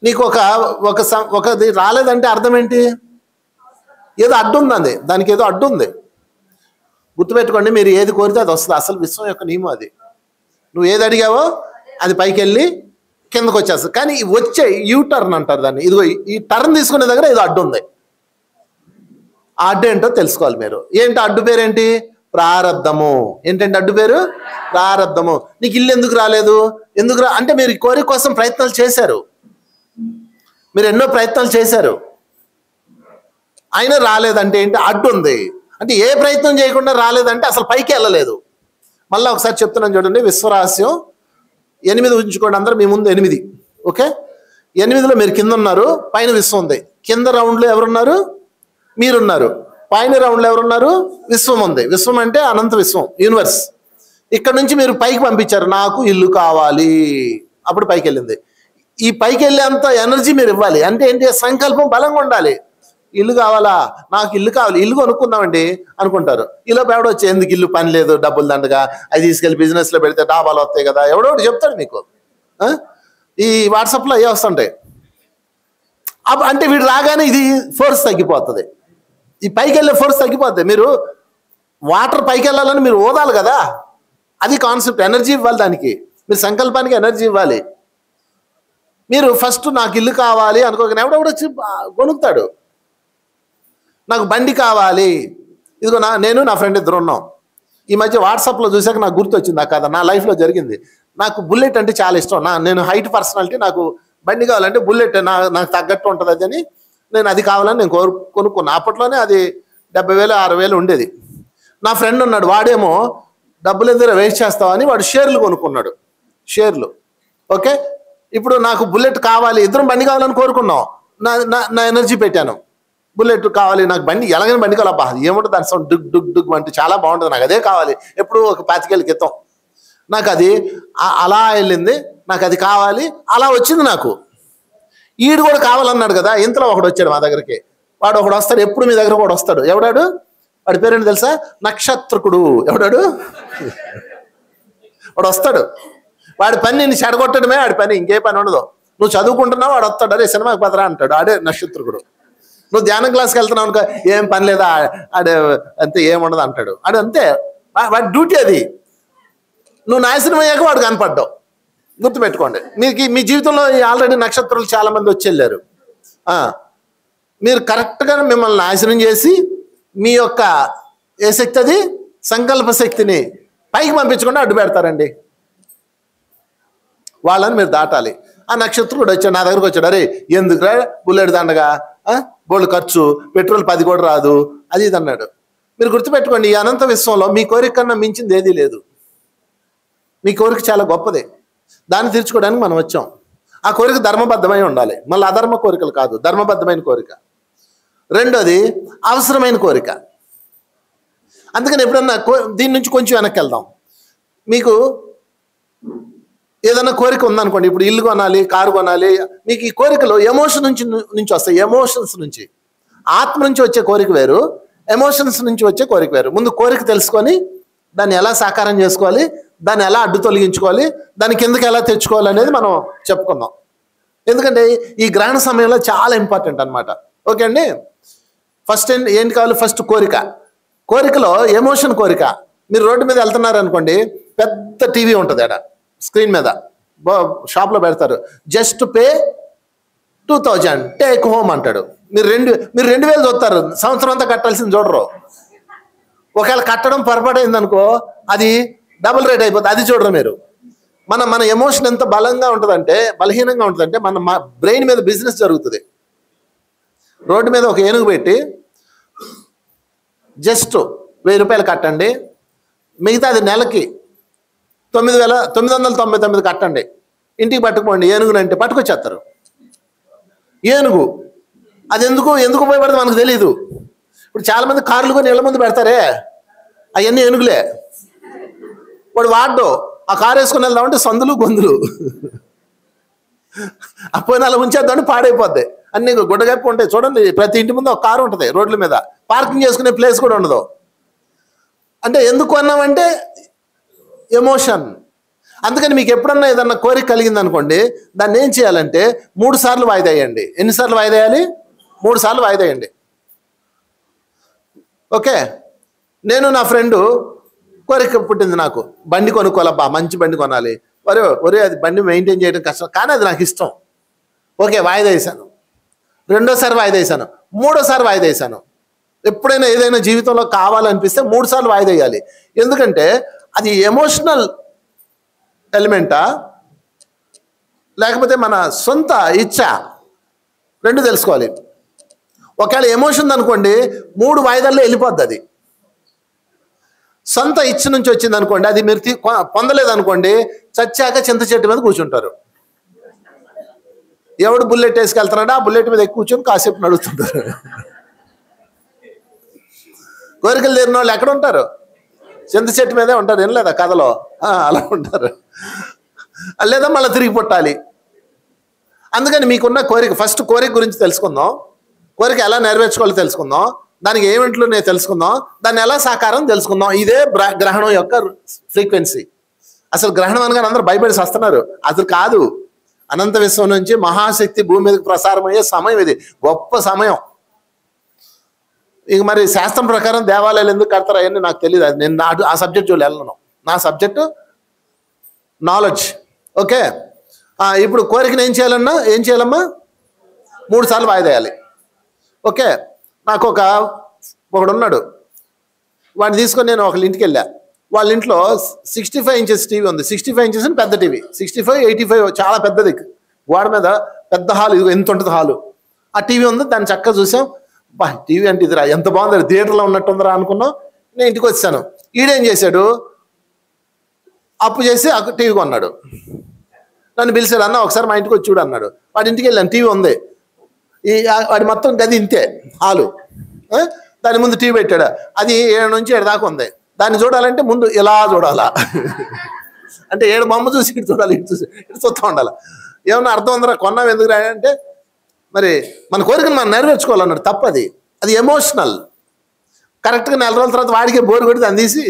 నీకు ఒకది రాలేదంటే అర్థం ఏంటి? ఏదో అడ్డు ఉందండి, దానికి ఏదో అడ్డు ఉంది. గుర్తుపెట్టుకోండి, మీరు ఏది కోరితే అది వస్తుంది. అసలు విశ్వం యొక్క నియమం అది. నువ్వు ఏది అడిగావో అది పైకి వెళ్ళి కిందకు వచ్చేస్తుంది. కానీ వచ్చే యూటర్న్ అంటారు దాన్ని. ఇదిగో ఈ టర్న్ తీసుకునే దగ్గర ఏదో అడ్డు ఉంది. ఆ అడ్డు ఏంటో తెలుసుకోవాలి మీరు. ఏంటి అడ్డు పేరేంటి? ప్రారబ్ధము. ఏంటంటే అడ్డు పేరు? ప్రారబ్ధము. నీకు ఇల్లు ఎందుకు రాలేదు? అంటే మీరు కోరిక కోసం ప్రయత్నాలు చేశారు. మీరు ఎన్నో ప్రయత్నాలు చేశారు. అయినా రాలేదంటే ఏంటి? అడ్డు ఉంది. అంటే ఏ ప్రయత్నం చేయకుండా రాలేదంటే అసలు పైకి వెళ్ళలేదు. మళ్ళీ ఒకసారి చెప్తున్నాను చూడండి, విశ్వరహస్యం 8 ఉంచుకోండి అందరూ. మీ ముందు 8, ఓకే? 8లో మీరు కింద ఉన్నారు, పైన విశ్వం ఉంది. కింద రౌండ్లో ఎవరున్నారు? మీరున్నారు. పైన రౌండ్లో ఎవరున్నారు? విశ్వం ఉంది. విశ్వం అంటే అనంత విశ్వం, యూనివర్స్. ఇక్కడ నుంచి మీరు పైకి పంపించారు, నాకు ఇల్లు కావాలి, అప్పుడు పైకి వెళ్ళింది. ఈ పైకి వెళ్ళేంత ఎనర్జీ మీరు ఇవ్వాలి. అంటే ఏంటి? సంకల్పం బలంగా ఉండాలి. ఇల్లు కావాలా? నాకు ఇల్లు కావాలి, ఇల్లు కొనుక్కుందామండి అనుకుంటారు. ఇలా ఎవడో వచ్చి ఎందుకు ఇల్లు, పని లేదు, డబ్బులు దండగా, అది తీసుకెళ్ళి బిజినెస్లో పెడితే డాబాలు వస్తాయి కదా, ఎవడో ఒకటి చెప్తాడు మీకు. ఈ వాట్సాప్లో అయ్యే వస్తుంటాయి. అంటే వీడు రాగానే ఇది ఫోర్స్ తగ్గిపోతుంది, ఈ పైకి వెళ్ళే ఫోర్స్ తగ్గిపోతుంది. మీరు వాటర్ పైకి వెళ్ళాలని మీరు ఓదాలి కదా, అది కాన్సెప్ట్. ఎనర్జీ ఇవ్వాలి దానికి, మీరు సంకల్పానికి ఎనర్జీ ఇవ్వాలి. మీరు ఫస్ట్ నాకు ఇల్లు కావాలి అనుకోగానే ఎవడెవడు వచ్చి కొనుక్తాడు. నాకు బండి కావాలి, ఇదిగో నేను నా ఫ్రెండ్ ఇద్దరు ఉన్నాం. ఈ మధ్య వాట్సాప్లో చూసాక నాకు గుర్తొచ్చింది ఆ కథ, నా లైఫ్లో జరిగింది. నాకు బుల్లెట్ అంటే చాలా ఇష్టం. నేను హైట్ పర్సనాలిటీ, నాకు బండి కావాలంటే బుల్లెట్ నాకు తగ్గట్టు ఉంటుంది అది అని నేను అది కావాలని నేను కొనుక్కున్నా. అప్పట్లోనే అది 70,000 60,000 ఉండేది. నా ఫ్రెండ్ ఉన్నాడు, వాడేమో డబ్బులు ఎందుకు వేస్ట్ చేస్తావని వాడు షేర్లు కొనుక్కున్నాడు, షేర్లు. ఓకే, ఇప్పుడు నాకు బుల్లెట్ కావాలి, ఇద్దరం బండి కావాలని కోరుకున్నాం. నా ఎనర్జీ పెట్టాను, బుల్లెట్ కావాలి, నాకు బండి ఎలాగైనా బండి కావాలి. అబ్బా ఏముంటుంది దాని సౌండ్, డుగ్ డుగ్ డుగ్ అంటే చాలా బాగుంటుంది, నాకు అదే కావాలి. ఎప్పుడు ఒక 25 ఏళ్ళ క్రితం నాకు అది అలా వెళ్ళింది, నాకు అది కావాలి, అలా వచ్చింది నాకు. ఈడు కూడా కావాలన్నాడు కదా, ఇంతలో ఒకడు వచ్చాడు మా దగ్గరికి. వాడు ఒకడు వస్తాడు, ఎప్పుడు మీ దగ్గర కూడా వస్తాడు. ఎవడాడు? వాడి పేరేంటి తెలుసా? నక్షత్రకుడు. ఎవడాడు? వాడు వస్తాడు, వాడి పని నిన్ను చెడగొట్టడమే వాడి పని, ఇంకే పని ఉండదు. నువ్వు చదువుకుంటున్నావు, వాడు వస్తాడు, అరే సినిమాకి పదరా అంటాడు, ఆడే నక్షత్రకుడు. నువ్వు ధ్యానం క్లాస్కి వెళ్తున్నావు అనుకో, ఏం పని లేదా ఆడే, అంతే ఏముండదు అంటాడు. ఆడు అంతే, వాడి డ్యూటీ అది. నువ్వు నాశనం అయ్యాక వాడు కనపడ్డావు, గుర్తుపెట్టుకోండి. మీ జీవితంలో ఆల్రెడీ నక్షత్రాలు చాలా మంది వచ్చి వెళ్ళారు. మీరు కరెక్ట్గా మిమ్మల్ని నాశనం చేసి మీ యొక్క ఏ శక్తి, అది సంకల్ప శక్తిని పైకి పంపించకుండా అడ్డు పెడతారండి. వాళ్ళని మీరు దాటాలి. ఆ నక్షత్రుడు వచ్చాడు, నా దగ్గరకు వచ్చాడు, అరే ఎందుకురా బుల్లెట్ దండగా, బోళ్ళు ఖర్చు, పెట్రోల్ 10 కూడా రాదు, అది ఇది అన్నాడు. మీరు గుర్తుపెట్టుకోండి, ఈ అనంత విశ్వంలో మీ కోరిక కన్నా మించింది ఏదీ లేదు. మీ కోరిక చాలా గొప్పదే, దాన్ని తీర్చుకోవడానికి మనం వచ్చాం. ఆ కోరిక ధర్మబద్ధమై ఉండాలి, మళ్ళీ అధర్మ కోరికలు కాదు, ధర్మబద్ధమైన కోరిక. రెండోది అవసరమైన కోరిక. అందుకని ఎప్పుడన్నా దీని నుంచి కొంచెం వెనక్కి వెళ్దాం. మీకు ఏదైనా కోరిక ఉందనుకోండి, ఇప్పుడు ఇల్లు కొనాలి, కారు కొనాలి, మీకు ఈ కోరికలు ఎమోషన్ నుంచి వస్తాయి. ఎమోషన్స్ నుంచి, ఆత్మ నుంచి వచ్చే కోరిక వేరు, ఎమోషన్స్ నుంచి వచ్చే కోరిక వేరు. ముందు కోరిక తెలుసుకొని దాన్ని ఎలా సాకారం చేసుకోవాలి, దాన్ని ఎలా అడ్డు తొలగించుకోవాలి, దాని కిందకి ఎలా తెచ్చుకోవాలి అనేది మనం చెప్పుకుందాం. ఎందుకంటే ఈ గ్రహణ సమయంలో చాలా ఇంపార్టెంట్ అనమాట. ఓకే అండి, ఫస్ట్ ఏంటి కావాలి? ఫస్ట్ కోరిక. కోరికలో ఎమోషన్ కోరిక. మీరు రోడ్డు మీద వెళ్తున్నారు అనుకోండి, పెద్ద టీవీ ఉంటుంది అక్కడ స్క్రీన్ మీద, షాప్లో పెడతారు, జస్ట్ పే 2000 టేక్ హోమ్ అంటాడు. మీరు 2000 చూస్తారు, సంవత్సరం అంతా కట్టాల్సింది చూడరు. ఒకవేళ కట్టడం పొరపాటు అయిందనుకో, అది డబుల్ రేట్ అయిపోతుంది, అది చూడరు మీరు. మన ఎమోషన్ ఎంత బలంగా ఉంటుందంటే, బలహీనంగా ఉంటుందంటే, మన బ్రెయిన్ మీద బిజినెస్ జరుగుతుంది. రోడ్డు మీద ఒక ఏనుగు పెట్టి జస్ట్ 1000 రూపాయలు కట్టండి, మిగతా అది నెలకి 9,999 కట్టండి, ఇంటికి పట్టుకుపోండి ఏనుగునంటే పట్టుకొచ్చేస్తారు. ఏనుగు అది ఎందుకు ఉపయోగపడుతుంది మనకు తెలియదు. ఇప్పుడు చాలామంది కార్లు కొని ఇళ్ళ ముందు పెడతారే, అవన్నీ ఏనుగులే. వాడు వాడ్డో ఆ కారు వేసుకొని వెళ్దామంటే సందులు గొంతులు, పోయిన అలా ఉంచేద్దామని పాడైపోద్ది. అన్ని గుడ్డగప్పి ఉంటాయి చూడండి, ప్రతి ఇంటి ముందు ఒక కారు ఉంటుంది, రోడ్ల మీద పార్కింగ్ చేసుకునే ప్లేస్ కూడా ఉండదు. అంటే ఎందుకు అన్నామంటే ఎమోషన్. అందుకని మీకు ఎప్పుడన్నా ఏదన్నా కోరిక కలిగింది అనుకోండి, దాన్ని ఏం చేయాలంటే 3 సార్లు వాయిదా వేయండి. ఎన్నిసార్లు వాయిదా వేయాలి? 3 సార్లు వాయిదా వేయండి. ఓకే, నేను నా ఫ్రెండు కోరిక పుట్టింది, నాకు బండి కొనుక్కోవాలబ్బా, మంచి బండి కొనాలి. ఒరే అది బండి మెయింటైన్ చేయడం కష్టం, కానీ అది నాకు ఇష్టం. ఓకే, వాయిదా వేసాను. రెండోసారి వాయిదా వేసాను, మూడోసారి వాయిదా వేసాను. ఎప్పుడైనా ఏదైనా జీవితంలో కావాలనిపిస్తే 3 సార్లు వాయిదా వేయాలి. ఎందుకంటే అది ఎమోషనల్ ఎలిమెంటా లేకపోతే మన సొంత ఇచ్చ, రెండు తెలుసుకోవాలి. ఒకవేళ ఎమోషన్ అనుకోండి 3 వాయిదాల్లో వెళ్ళిపోద్ది. అది సొంత ఇచ్చ నుంచి వచ్చింది అనుకోండి, అది మీరు పొందలేదనుకోండి, చచ్చాక చింత చెట్టు మీద కూర్చుంటారు. ఎవడు బుల్లెట్ వేసుకెళ్తున్నాడో ఆ బుల్లెట్ మీద ఎక్కువ కూర్చొని కాసేపు నడుస్తుంటారు. కోరికలు తీరిన వాళ్ళు ఎక్కడ ఉంటారు? చింత చెట్టు మీదే ఉంటారు. ఏం లేదా కథలో? అలా ఉంటారు. లేదా మళ్ళీ తిరిగి పుట్టాలి. అందుకని మీకున్న కోరిక, ఫస్ట్ కోరిక గురించి తెలుసుకుందాం. కోరిక ఎలా నెరవేర్చుకోవాలో తెలుసుకుందాం. దానికి ఏమింట్లో నేను తెలుసుకుందాం. దాన్ని ఎలా సాకారం తెలుసుకుందాం. ఇదే గ్రహణం యొక్క ఫ్రీక్వెన్సీ. అసలు గ్రహణం అనగానే అందరూ భయపడి వస్తున్నారు. అసలు కాదు. అనంత విశ్వం నుంచి మహాశక్తి భూమి మీదకి ప్రసారం అయ్యే సమయం ఇది. గొప్ప సమయం. ఇక మరి శాస్త్రం ప్రకారం దేవాలయాలు ఎందుకు కడతారు అవన్నీ నాకు తెలియదు. అది నేను ఆ సబ్జెక్ట్ చూడాలి వెళ్ళను. నా సబ్జెక్టు నాలెడ్జ్. ఓకే. ఇప్పుడు కోరికను ఏం చేయాలమ్మా? 3 సార్లు వాయిదా వేయాలి. ఓకే. నాకు ఒకడు ఉన్నాడు. వాడిని తీసుకొని నేను ఒకళ్ళ ఇంటికి వెళ్ళా. వాళ్ళ ఇంట్లో 65 ఇంచెస్ టీవీ ఉంది. 65 ఇంచెస్ అని పెద్ద టీవీ. 65, 85 చాలా పెద్దది. గోడ మీద పెద్ద హాలు, ఇది ఎంత ఉంటుంది హాలు. ఆ టీవీ ఉంది. దాన్ని చక్కగా చూసాం. బా టీవీ అంటే ఇదిరా, ఎంత బాగుంది, థియేటర్లో ఉన్నట్టుందిరా అనుకున్నాం. నేను ఇంటికి వచ్చాను. ఈడేం చేశాడు, అప్పు చేసి టీవీ కొన్నాడు. నన్ను పిలిచాడు, అన్న ఒకసారి మా ఇంటికి వచ్చి చూడు అన్నాడు. వాడి ఇంటికి వెళ్ళాను. టీవీ ఉంది. వాడి మొత్తం గది ఇంతే హాలు. దాని ముందు టీవీ పెట్టాడు. అది 7 నుంచి 7 దాకా ఉంది. దాన్ని చూడాలంటే ముందు ఇలా చూడాలా, అంటే 7 బొమ్మ చూసి ఇటు చూడాలి, ఇటు చూసి ఇటు చూస్తూ ఉండాలి. ఏమన్నా అర్థం ఉందరా, కొన్నాం ఎందుకు రా అంటే, మరి మన కోరికను మనం నెరవేర్చుకోవాలన్నాడు. తప్పది. అది ఎమోషనల్. కరెక్ట్గా 4 రోజుల తర్వాత వాడికే బోరు కొట్టి దాన్ని తీసి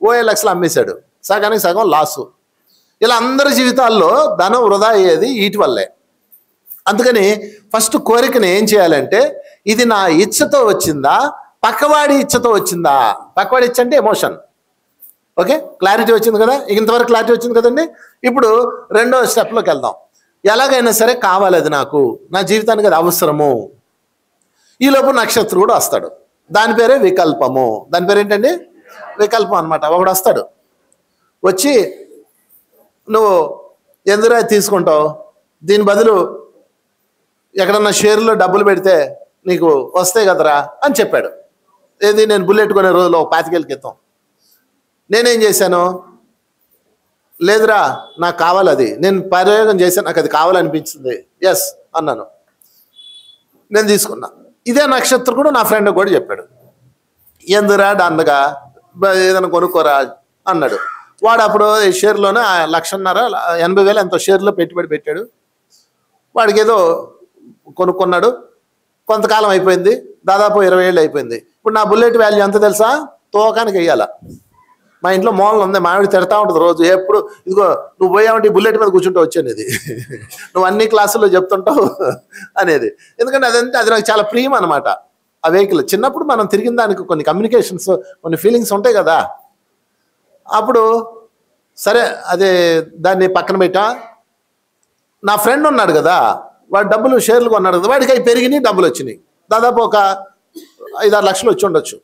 50 లక్షలు అమ్మేశాడు. సగానికి సగం లాసు. ఇలా అందరి జీవితాల్లో ధనం వృధా అయ్యేది వీటి వల్లే. అందుకని ఫస్ట్ కోరికను ఏం చేయాలంటే, ఇది నా ఇచ్చతో వచ్చిందా, పక్కవాడి ఇచ్చతో వచ్చిందా? పక్కవాడి ఇచ్చ అంటే ఎమోషన్. ఓకే, క్లారిటీ వచ్చింది కదా? ఇంతవరకు క్లారిటీ వచ్చింది కదండి. ఇప్పుడు 2వ స్టెప్లోకి వెళ్దాం. ఎలాగైనా సరే కావాలి, అది నాకు, నా జీవితానికి అది అవసరము. ఈలోపు నక్షత్రుడు కూడా వస్తాడు. దాని పేరే వికల్పము. దాని పేరు ఏంటండి? వికల్పం అనమాట. ఒకడు వస్తాడు. వచ్చి నువ్వు ఎందుకు తీసుకుంటావు, దీని బదులు ఎక్కడన్నా షేర్లో డబ్బులు పెడితే నీకు వస్తాయి కదరా అని చెప్పాడు. ఏది, నేను బుల్లెట్ కొనే రోజులో 25 ఏళ్ళ క్రితం నేనేం చేశాను, లేదురా నాకు కావాలి, అది నేను ప్రయోగం చేశాను, నాకు అది కావాలనిపించింది, ఎస్ అన్నాను, నేను తీసుకున్నా. ఇదే నక్షత్రం కూడా నా ఫ్రెండ్ కూడా చెప్పాడు, ఎందురా దండగా ఏదైనా కొనుక్కోరా అన్నాడు. వాడు అప్పుడు షేర్లోనే 1,50,000 ఎంతో షేర్లో పెట్టుబడి పెట్టాడు. వాడికి ఏదో కొనుక్కున్నాడు. కొంతకాలం అయిపోయింది, దాదాపు 20 ఏళ్ళు అయిపోయింది. ఇప్పుడు నా బుల్లెట్ వాల్యూ ఎంత తెలుసా? తోకానికి వెయ్యాల. మా ఇంట్లో మూలలు ఉంది, మామిడి తిడతా ఉంటుంది రోజు. ఎప్పుడు ఇదిగో నువ్వు పోయావంటే ఈ బుల్లెట్ మీద కూర్చుంటూ వచ్చేది, నువ్వు అన్ని క్లాసుల్లో చెప్తుంటావు అనేది. ఎందుకంటే అది నాకు చాలా ప్రియం అనమాట. ఆ వెహికల్ చిన్నప్పుడు మనం తిరిగిన దానికి కొన్ని కమ్యూనికేషన్స్, కొన్ని ఫీలింగ్స్ ఉంటాయి కదా. అప్పుడు సరే అదే దాన్ని పక్కన పెట్టా. నా ఫ్రెండ్ ఉన్నాడు కదా, వాడు డబ్బులు షేర్లు కొన్నాడు కదా, వాడికి అవి పెరిగినాయి, డబ్బులు వచ్చినాయి. దాదాపు ఒక 5-6 లక్షలు వచ్చి ఉండొచ్చు.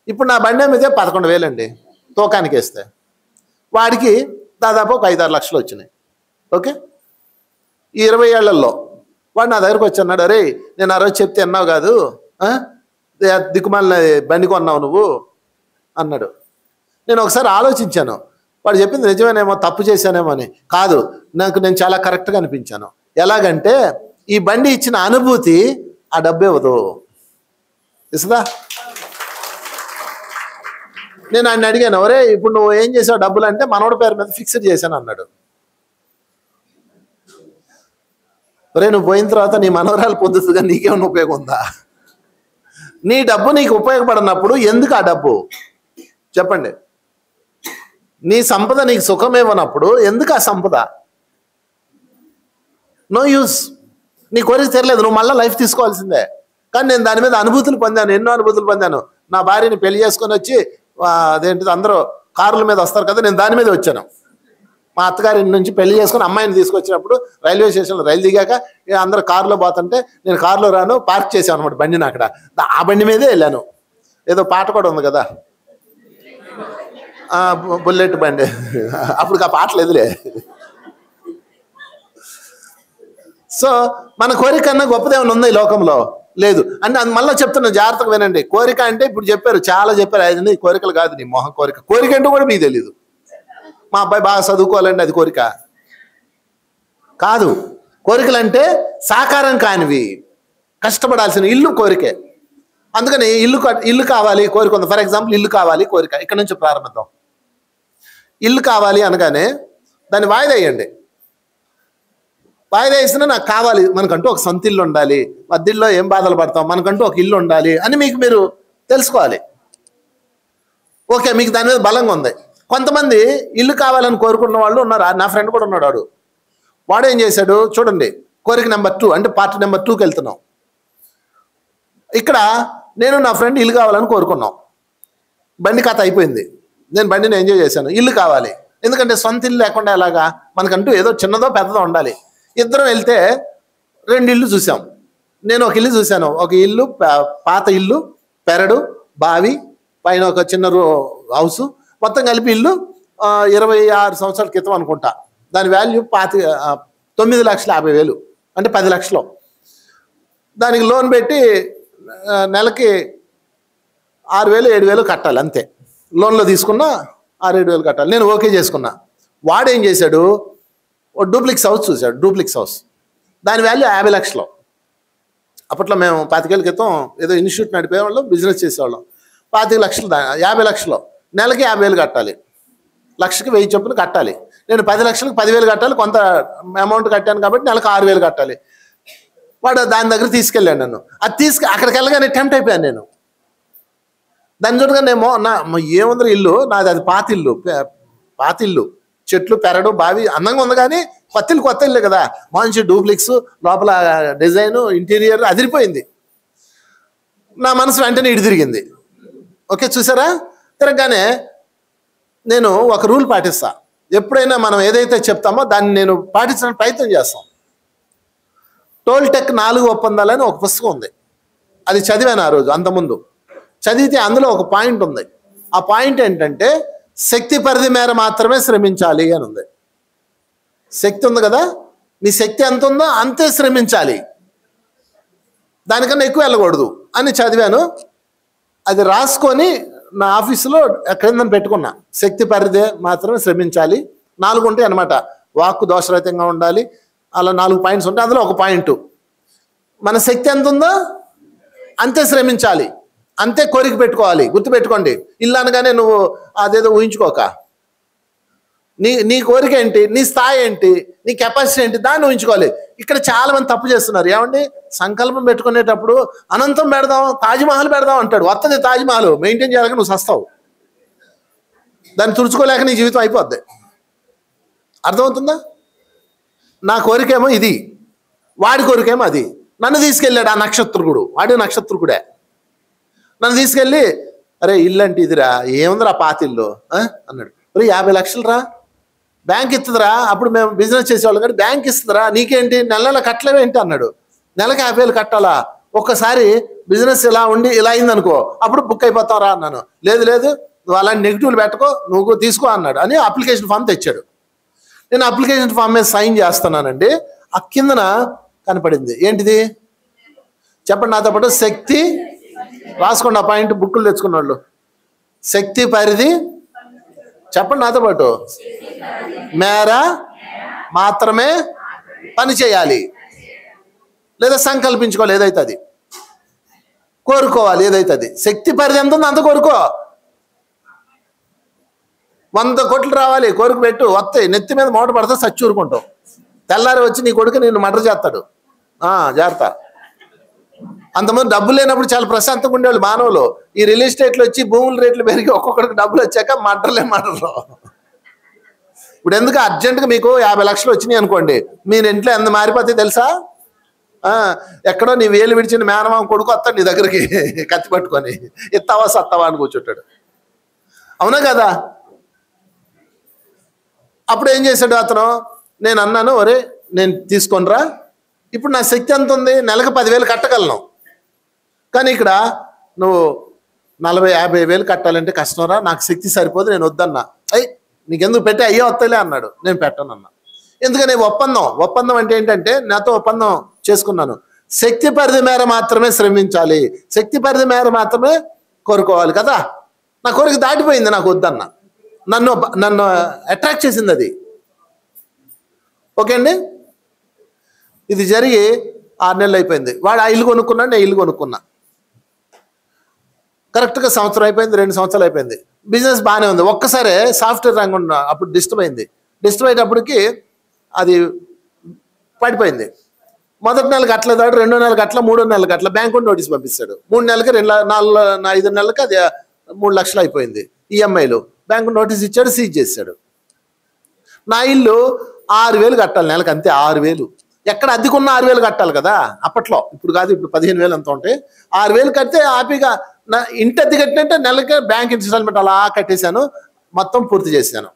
ఇప్పుడు నా బండి మీదే 11,000 అండి తోకానికి వేస్తే. వాడికి దాదాపు ఒక 5-6 లక్షలు వచ్చినాయి. ఓకే, ఈ 20 ఏళ్లలో వాడు నా దగ్గరకు వచ్చి అన్నాడు, అరే నేను ఆ రోజు చెప్తే అన్నావు కాదు, దిక్కుమాలిన బండి కొన్నావు నువ్వు అన్నాడు. నేను ఒకసారి ఆలోచించాను, వాడు చెప్పింది నిజమేనేమో, తప్పు చేశానేమో అని. కాదు, నేను చాలా కరెక్ట్గా అనిపించాను. ఎలాగంటే ఈ బండి ఇచ్చిన అనుభూతి ఆ డబ్బు ఇవ్వదు, ఇస్తుందా? నేను ఆయన అడిగాను, ఒరే ఇప్పుడు నువ్వు ఏం చేసావు డబ్బులు అంటే, మనోడి పేరు మీద ఫిక్స్డ్ చేశాను అన్నాడు. ఒరే నువ్వు పోయిన తర్వాత నీ మనవరాలు పొందుతుందిగా, నీకేమన్నా ఉపయోగం ఉందా? నీ డబ్బు నీకు ఉపయోగపడినప్పుడు ఎందుకు ఆ డబ్బు చెప్పండి? నీ సంపద నీకు సుఖమేమన్నప్పుడు ఎందుకు ఆ సంపద? No use. నీ కోరిక తెరలేదు, నువ్వు మళ్ళీ లైఫ్ తీసుకోవాల్సిందే. కానీ నేను దాని మీద అనుభూతులు పొందాను, ఎన్నో అనుభూతులు పొందాను. నా భార్యని పెళ్లి చేసుకొని వచ్చి, అదేంటిది అందరూ కార్ల మీద వస్తారు కదా, నేను దాని మీద వచ్చాను. మా అత్తగారి నుంచి పెళ్లి చేసుకొని అమ్మాయిని తీసుకొచ్చినప్పుడు రైల్వే స్టేషన్లో రైలు దిగాక అందరూ కారులో పోతుంటే నేను కారులో రాను, పార్క్ చేశాను అనమాట బండిని అక్కడ. ఆ బండి మీదే వెళ్ళాను. ఏదో పాట కూడా ఉంది కదా, బుల్లెట్ బండి, అప్పుడు ఆ పాటలు ఎదురే. సో మన కోరిక కన్నా గొప్పదేమన్నా ఉందా ఈ లోకంలో? లేదు అంటే అది మళ్ళీ చెప్తున్నా, జాగ్రత్తగా వినండి. కోరిక అంటే ఇప్పుడు చెప్పారు, చాలా చెప్పారు, అది కోరికలు కాదు, నీ మొహం కోరిక. కోరిక అంటే కూడా మీకు తెలీదు. మా అబ్బాయి బాగా చదువుకోవాలండి, అది కోరిక కాదు. కోరికలు అంటే సాకారం కానివి, కష్టపడాల్సిన ఇల్లు కోరికే. అందుకని ఇల్లు కావాలి కోరిక ఉంది. ఫర్ ఎగ్జాంపుల్ ఇల్లు కావాలి కోరిక, ఇక్కడ నుంచి ప్రారంభిద్దాం. ఇల్లు కావాలి అనగానే దాన్ని వాయిదా వేయండి. వాయిదా వేసినా నాకు కావాలి, మనకంటూ ఒక సొంత ఇల్లు ఉండాలి, మధ్యలో ఏం బాధలు పడతాం, మనకంటూ ఒక ఇల్లు ఉండాలి అని మీరు తెలుసుకోవాలి. ఓకే, మీకు దాని మీద బలంగా ఉంది. కొంతమంది ఇల్లు కావాలని కోరుకున్న వాళ్ళు ఉన్నారు. నా ఫ్రెండ్ కూడా ఉన్నాడు. వాడు ఏం చేశాడు చూడండి, కోరిక నెంబర్ 2 అంటే పార్ట్ నెంబర్ 2కి వెళ్తున్నాం. ఇక్కడ నేను నా ఫ్రెండ్ ఇల్లు కావాలని కోరుకున్నాం. బండి కథ అయిపోయింది, నేను బండిని ఎంజాయ్ చేశాను. ఇల్లు కావాలి, ఎందుకంటే సొంత ఇల్లు లేకుండా ఎలాగా, మనకంటూ ఏదో చిన్నదో పెద్దదో ఉండాలి. ఇద్దరం వెళ్తే 2 ఇల్లు చూసాం. నేను ఒక ఇల్లు చూశాను. ఒక ఇల్లు పాత ఇల్లు, పెరడు, బావి, పైన ఒక చిన్న హౌస్, మొత్తం కలిపి ఇల్లు 26 సంవత్సరాల క్రితం అనుకుంటా. దాని వాల్యూ 9,50,000 అంటే 10 లక్షలు. దానికి లోన్ పెట్టి నెలకి 6,000-7,000 కట్టాలి అంతే. లోన్లో తీసుకున్నా 6,000-7,000 కట్టాలి. నేను ఓకే చేసుకున్నా. వాడు ఏం చేశాడు, ఓ డూప్లెక్స్ హౌస్ చూశాడు. డూప్లెక్స్ హౌస్ దాని వాల్యూ 50 లక్షలు. అప్పట్లో మేము 25 ఏళ్ళ క్రితం ఏదో ఇన్స్టిట్యూట్ నడిపేవాళ్ళం, బిజినెస్ చేసేవాళ్ళం. 25 లక్షలు 50 లక్షలు, నెలకి 50,000 కట్టాలి, లక్షకి 1000 చొప్పున కట్టాలి. నేను 10 లక్షలకు 10,000 కట్టాలి, కొంత అమౌంట్ కట్టాను కాబట్టి నెలకు 6,000 కట్టాలి. వాడు దాని దగ్గర తీసుకెళ్ళాను. నన్ను అది అక్కడికి వెళ్ళగానే టెంప్ట్ అయిపోయాను నేను. దాన్ని చూడగానేమో ఏముంది ఇల్లు నాది, అది పాత ఇల్లు, చెట్లు, పెరడు, బావి అందంగా ఉంది. కానీ కొత్త ఇల్లు కదా, మంచి డూప్లెక్స్, లోపల డిజైన్, ఇంటీరియర్ అదిరిపోయింది. నా మనసు వెంటనే ఇటు తిరిగింది. ఓకే, చూసారా? తిరగగానే నేను ఒక రూల్ పాటిస్తా. ఎప్పుడైనా మనం ఏదైతే చెప్తామో దాన్ని నేను పాటించడానికి ప్రయత్నం చేస్తాం. టోల్టెక్ 4 ఒప్పందాలని ఒక పుస్తకం ఉంది, అది చదివాను ఆ రోజు. అంతకుముందు చదివితే అందులో ఒక పాయింట్ ఉంది. ఆ పాయింట్ ఏంటంటే శక్తి పరిధి మేర మాత్రమే శ్రమించాలి అని ఉంది. శక్తి ఉంది కదా, మీ శక్తి ఎంత ఉందో అంతే శ్రమించాలి, దానికన్నా ఎక్కువ వెళ్ళకూడదు అని చదివాను. అది రాసుకొని నా ఆఫీసులో క్రింద పెట్టుకున్నా. శక్తి పరిధి మాత్రమే శ్రమించాలి. 4 ఉంటాయి అనమాట. వాక్కు దోషరహితంగా ఉండాలి, అలా 4 పాయింట్స్ ఉంటాయి. అందులో ఒక పాయింట్, మన శక్తి ఎంత ఉందో అంతే శ్రమించాలి, అంతే కోరిక పెట్టుకోవాలి. గుర్తుపెట్టుకోండి. ఇల్లు అనగానే నువ్వు అదేదో ఊహించుకోక, నీ కోరిక ఏంటి, నీ స్థాయి ఏంటి, నీ కెపాసిటీ ఏంటి, దాన్ని ఊహించుకోవాలి. ఇక్కడ చాలా మంది తప్పు చేస్తున్నారు. ఏమండి, సంకల్పం పెట్టుకునేటప్పుడు అనంతం పెడదాం, తాజ్మహల్ పెడదాం అంటాడు. వస్తుంది తాజ్మహల్, మెయింటైన్ చేయాలని నువ్వు సస్తావు, దాన్ని తుడుచుకోలేక నీ జీవితం అయిపోద్ది. అర్థమవుతుందా? నా కోరికేమో ఇది, వాడి కోరికేమో అది. నన్ను తీసుకెళ్ళాడు ఆ నక్షత్రకుడు, వాడి నక్షత్రకుడే. నన్ను తీసుకెళ్ళి, అరే ఇల్లు అంటే ఇదిరా, ఏముందిరా పాత ఇల్లు అన్నాడు. మరి 50 లక్షలు రా, బ్యాంక్ ఇస్తుందిరా. అప్పుడు మేము బిజినెస్ చేసేవాళ్ళం కానీ బ్యాంక్ ఇస్తుందిరా, నీకేంటి నెల కట్టలేవేంటి అన్నాడు. నెలకి 50,000 కట్టాలా? ఒక్కసారి బిజినెస్ ఇలా ఉండి ఇలా అయిందనుకో, అప్పుడు బుక్ అయిపోతాం రా అన్నాను. లేదు నువ్వు అలాంటి నెగిటివ్లు పెట్టుకో, నువ్వు తీసుకో అన్నాడు. అని అప్లికేషన్ ఫామ్ తెచ్చాడు. నేను అప్లికేషన్ ఫామ్ మీద సైన్ చేస్తున్నానండి. ఆ కిందన కనపడింది ఏంటిది చెప్పండి నాతో పాటు, శక్తి రాసుకోండి. ఆ పాయింట్ బుక్కులు తెచ్చుకున్న వాళ్ళు, శక్తి పరిధి చెప్పండి నాతో పాటు, మేర మాత్రమే పని చేయాలి, లేదా సంకల్పించుకోవాలి, ఏదైతే అది కోరుకోవాలి, ఏదైతే అది. శక్తి పరిధి ఎంత ఉందో అంత కోరుకో. 100 కోట్లు రావాలి, కోరిక పెట్టు, వస్తాయి. నెత్తి మీద మూట పడితే సచ్చూరుకుంటావు. తెల్లారి వచ్చి నీ కొడుకు నేను మర్డర్ చేస్తాడు. జాగ్రత్త. అంతమంది డబ్బులు లేనప్పుడు చాలా ప్రశాంతంగా ఉండేవాళ్ళు మానవులు. ఈ రియల్ ఎస్టేట్లు వచ్చి భూముల రేట్లు పెరిగి ఒక్కొక్కడికి డబ్బులు వచ్చాక మర్డర్లు. ఇప్పుడు ఎందుకు అర్జెంటుగా మీకు 50 లక్షలు వచ్చినాయి అనుకోండి, మీరు ఇంట్లో ఎంత మారిపోతే తెలుసా? ఎక్కడో నీ వేలు విడిచిన మేనమామ కొడుకు వస్తాడు నీ దగ్గరికి కత్తి పట్టుకొని, ఎత్తావా సత్తావా అని కూర్చుంటాడు. అవునా కదా? అప్పుడు ఏం చేశాడు అతను, నేను అన్నాను, ఒరే నేను తీసుకొనిరా, ఇప్పుడు నా శక్తి ఎంత ఉంది, నెలకు 10,000 కట్టగలను. కానీ ఇక్కడ నువ్వు 40,000-50,000 కట్టాలంటే కష్టంరా, నాకు శక్తి సరిపోదు, నేను వద్దన్నా. నీకెందుకు పెట్టి అయ్యే వస్తాయిలే అన్నాడు. నేను పెట్టను అన్నా. ఎందుకని ఒప్పందం అంటే ఏంటంటే, నాతో ఒప్పందం చేసుకున్నాను, శక్తి పరిధి మేర మాత్రమే శ్రమించాలి, శక్తి పరిధి మేర మాత్రమే కోరుకోవాలి కదా. నా కోరిక దాటిపోయింది, నాకు వద్దన్న, నన్ను అట్రాక్ట్ చేసింది అది. ఓకే అండి, ఇది జరిగి 6 నెలలు అయిపోయింది. వాడు ఆ ఇల్లు కొనుక్కున్నాడు, నేను ఇల్లు కొనుక్కున్నా. కరెక్ట్గా సంవత్సరం అయిపోయింది, 2 సంవత్సరాలు అయిపోయింది. బిజినెస్ బాగానే ఉంది. ఒక్కసారి సాఫ్ట్వేర్ రంగం ఉన్న అప్పుడు డిస్టర్బ్ అయింది. డిస్టర్బ్ అయ్యేటప్పటికి అది పడిపోయింది. మొదటి నెలకు అట్లా దాడు, 2వ నెలకు అట్లా, 3వ నెలకు అట్లా బ్యాంకు నోటీస్ పంపిస్తాడు. 3 నెలలకి 5 నెలలకి అది 3 లక్షలు అయిపోయింది ఈఎంఐలు. బ్యాంకు నోటీస్ ఇచ్చాడు, సీజ్ చేశాడు. నా ఇల్లు 6,000 కట్టాలి నెలకు, అంతే 6,000. ఎక్కడ అద్దెకున్న 6,000 కట్టాలి కదా అప్పట్లో, ఇప్పుడు కాదు, ఇప్పుడు 15,000 అంత ఉంటాయి. 6,000 కడితే హ్యాపీగా నా ఇంటి అద్దె కట్టినట్టే నెలకి బ్యాంక్ ఇన్స్టాల్మెంట్ అలా కట్టేశాను, మొత్తం పూర్తి చేశాను.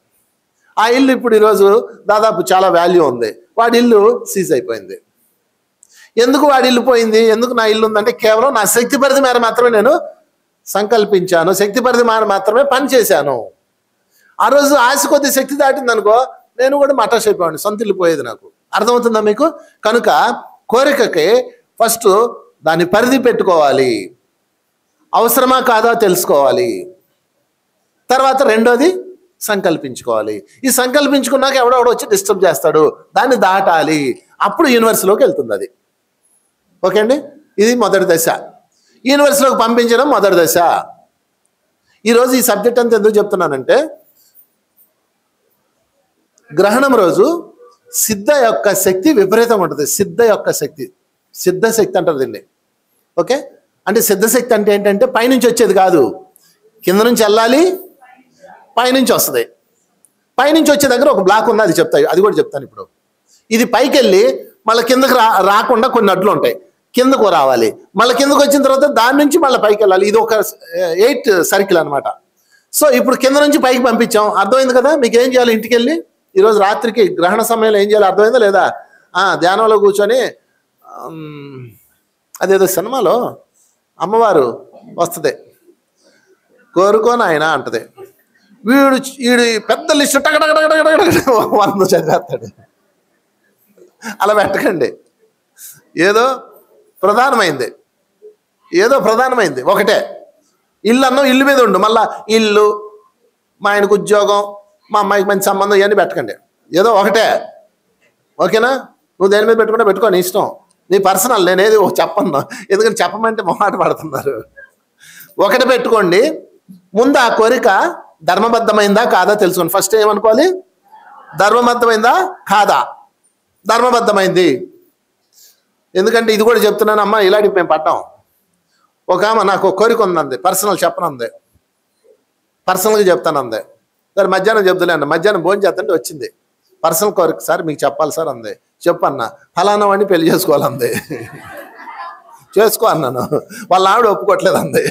ఆ ఇల్లు ఇప్పుడు ఈరోజు దాదాపు చాలా వాల్యూ ఉంది. వాడి ఇల్లు సీజ్ అయిపోయింది. ఎందుకు వాడి ఇల్లు పోయింది, ఎందుకు నా ఇల్లు ఉందంటే కేవలం నా శక్తి పరిధి మేర మాత్రమే నేను సంకల్పించాను, శక్తి పరిధి మేర మాత్రమే పని చేశాను. ఆ రోజు ఆశ కొద్ది శక్తి దాటింది అనుకో, నేను కూడా మటాష్ అయిపోయాను, సొంత ఇల్లు పోయేది నాకు. అర్థమవుతుందా మీకు? కనుక కోరికకి ఫస్ట్ దాని పరిధి పెట్టుకోవాలి, అవసరమా కాదా తెలుసుకోవాలి. తర్వాత రెండోది సంకల్పించుకోవాలి. ఈ సంకల్పించుకున్నాక ఎవడెవడో వచ్చి డిస్టర్బ్ చేస్తాడు, దాన్ని దాటాలి, అప్పుడు యూనివర్స్లోకి వెళ్తుంది అది. ఓకే అండి, ఇది మొదటి దశ. యూనివర్స్లోకి పంపించడం మొదటి దశ. ఈరోజు ఈ సబ్జెక్ట్ అంతా ఎందుకు చెప్తున్నానంటే, గ్రహణం రోజు సిద్ధ యొక్క శక్తి విపరీతంగా ఉంటుంది. సిద్ధ యొక్క శక్తి, సిద్ధశక్తి అంటారు దీన్ని. ఓకే, అంటే సిద్ధశక్తి అంటే ఏంటంటే పైనుంచి వచ్చేది కాదు, కింద నుంచి వెళ్ళాలి, పైనుంచి వస్తుంది. పైనుంచి వచ్చే దగ్గర ఒక బ్లాక్ ఉంది, అది చెప్తాయి, అది కూడా చెప్తాను ఇప్పుడు. ఇది పైకి వెళ్ళి మళ్ళీ కిందకు రాకుండా కొన్ని అడ్లు ఉంటాయి, కిందకు రావాలి, మళ్ళీ కిందకు వచ్చిన తర్వాత దాని నుంచి మళ్ళీ పైకి వెళ్ళాలి. ఇది ఒక 8 సర్కిల్ అనమాట. సో ఇప్పుడు కింద నుంచి పైకి పంపించాం, అర్థమైంది కదా. మీకు ఏం చేయాలి, ఇంటికి వెళ్ళి ఈరోజు రాత్రికి గ్రహణ సమయంలో ఏం చేయాలి అర్థమైందా లేదా? ధ్యానంలో కూర్చొని, అదేదో సినిమాలో అమ్మవారు వస్తుంది, కోరుకోని ఆయన అంటది, వీడు పెద్ద లిస్టు టగటగటగటగట 100 చదివేస్తాడు. అలా పెట్టకండి. ఏదో ప్రధానమైంది, ఒకటే. ఇల్లు అన్నం ఇల్లు మీద ఉండు, మళ్ళా ఇల్లు, మా ఆయనకు ఉద్యోగం, మా అమ్మాయికి మంచి సంబంధం, ఇవన్నీ పెట్టకండి. ఏదో ఒకటే. ఓకేనా? నువ్వు దేని మీద పెట్టుకుంటే పెట్టుకో, నీ ఇష్టం, నీ పర్సనల్. నేనేది చెప్పను, ఎందుకంటే చెప్పమంటే మొహాట పడుతున్నారు. ఒకటి పెట్టుకోండి. ముందు ఆ కోరిక ధర్మబద్ధమైందా కాదా తెలుసుకోండి. ఫస్ట్ ఏమనుకోవాలి, ధర్మబద్ధమైందా కాదా. ధర్మబద్ధమైంది. ఎందుకంటే ఇది కూడా చెప్తున్నాను అమ్మ, ఇలాంటివి మేము పడ్డాం. ఒక ఆమె నాకు కోరిక ఉందంది, పర్సనల్ చెప్పనంది, పర్సనల్గా చెప్తానంది. సరే మధ్యాహ్నం చెప్తులే అన్న, మధ్యాహ్నం భోజనం చేస్తుంటే వచ్చింది, పర్సనల్ కోరిక సార్ మీకు చెప్పాలి సార్ అంది. చెప్పన్నా, ఫలానా వాడిని పెళ్లి చేసుకోవాలంది. చేసుకో అన్నాను, వాళ్ళ ఆవిడ ఒప్పుకోవట్లేదు అంది.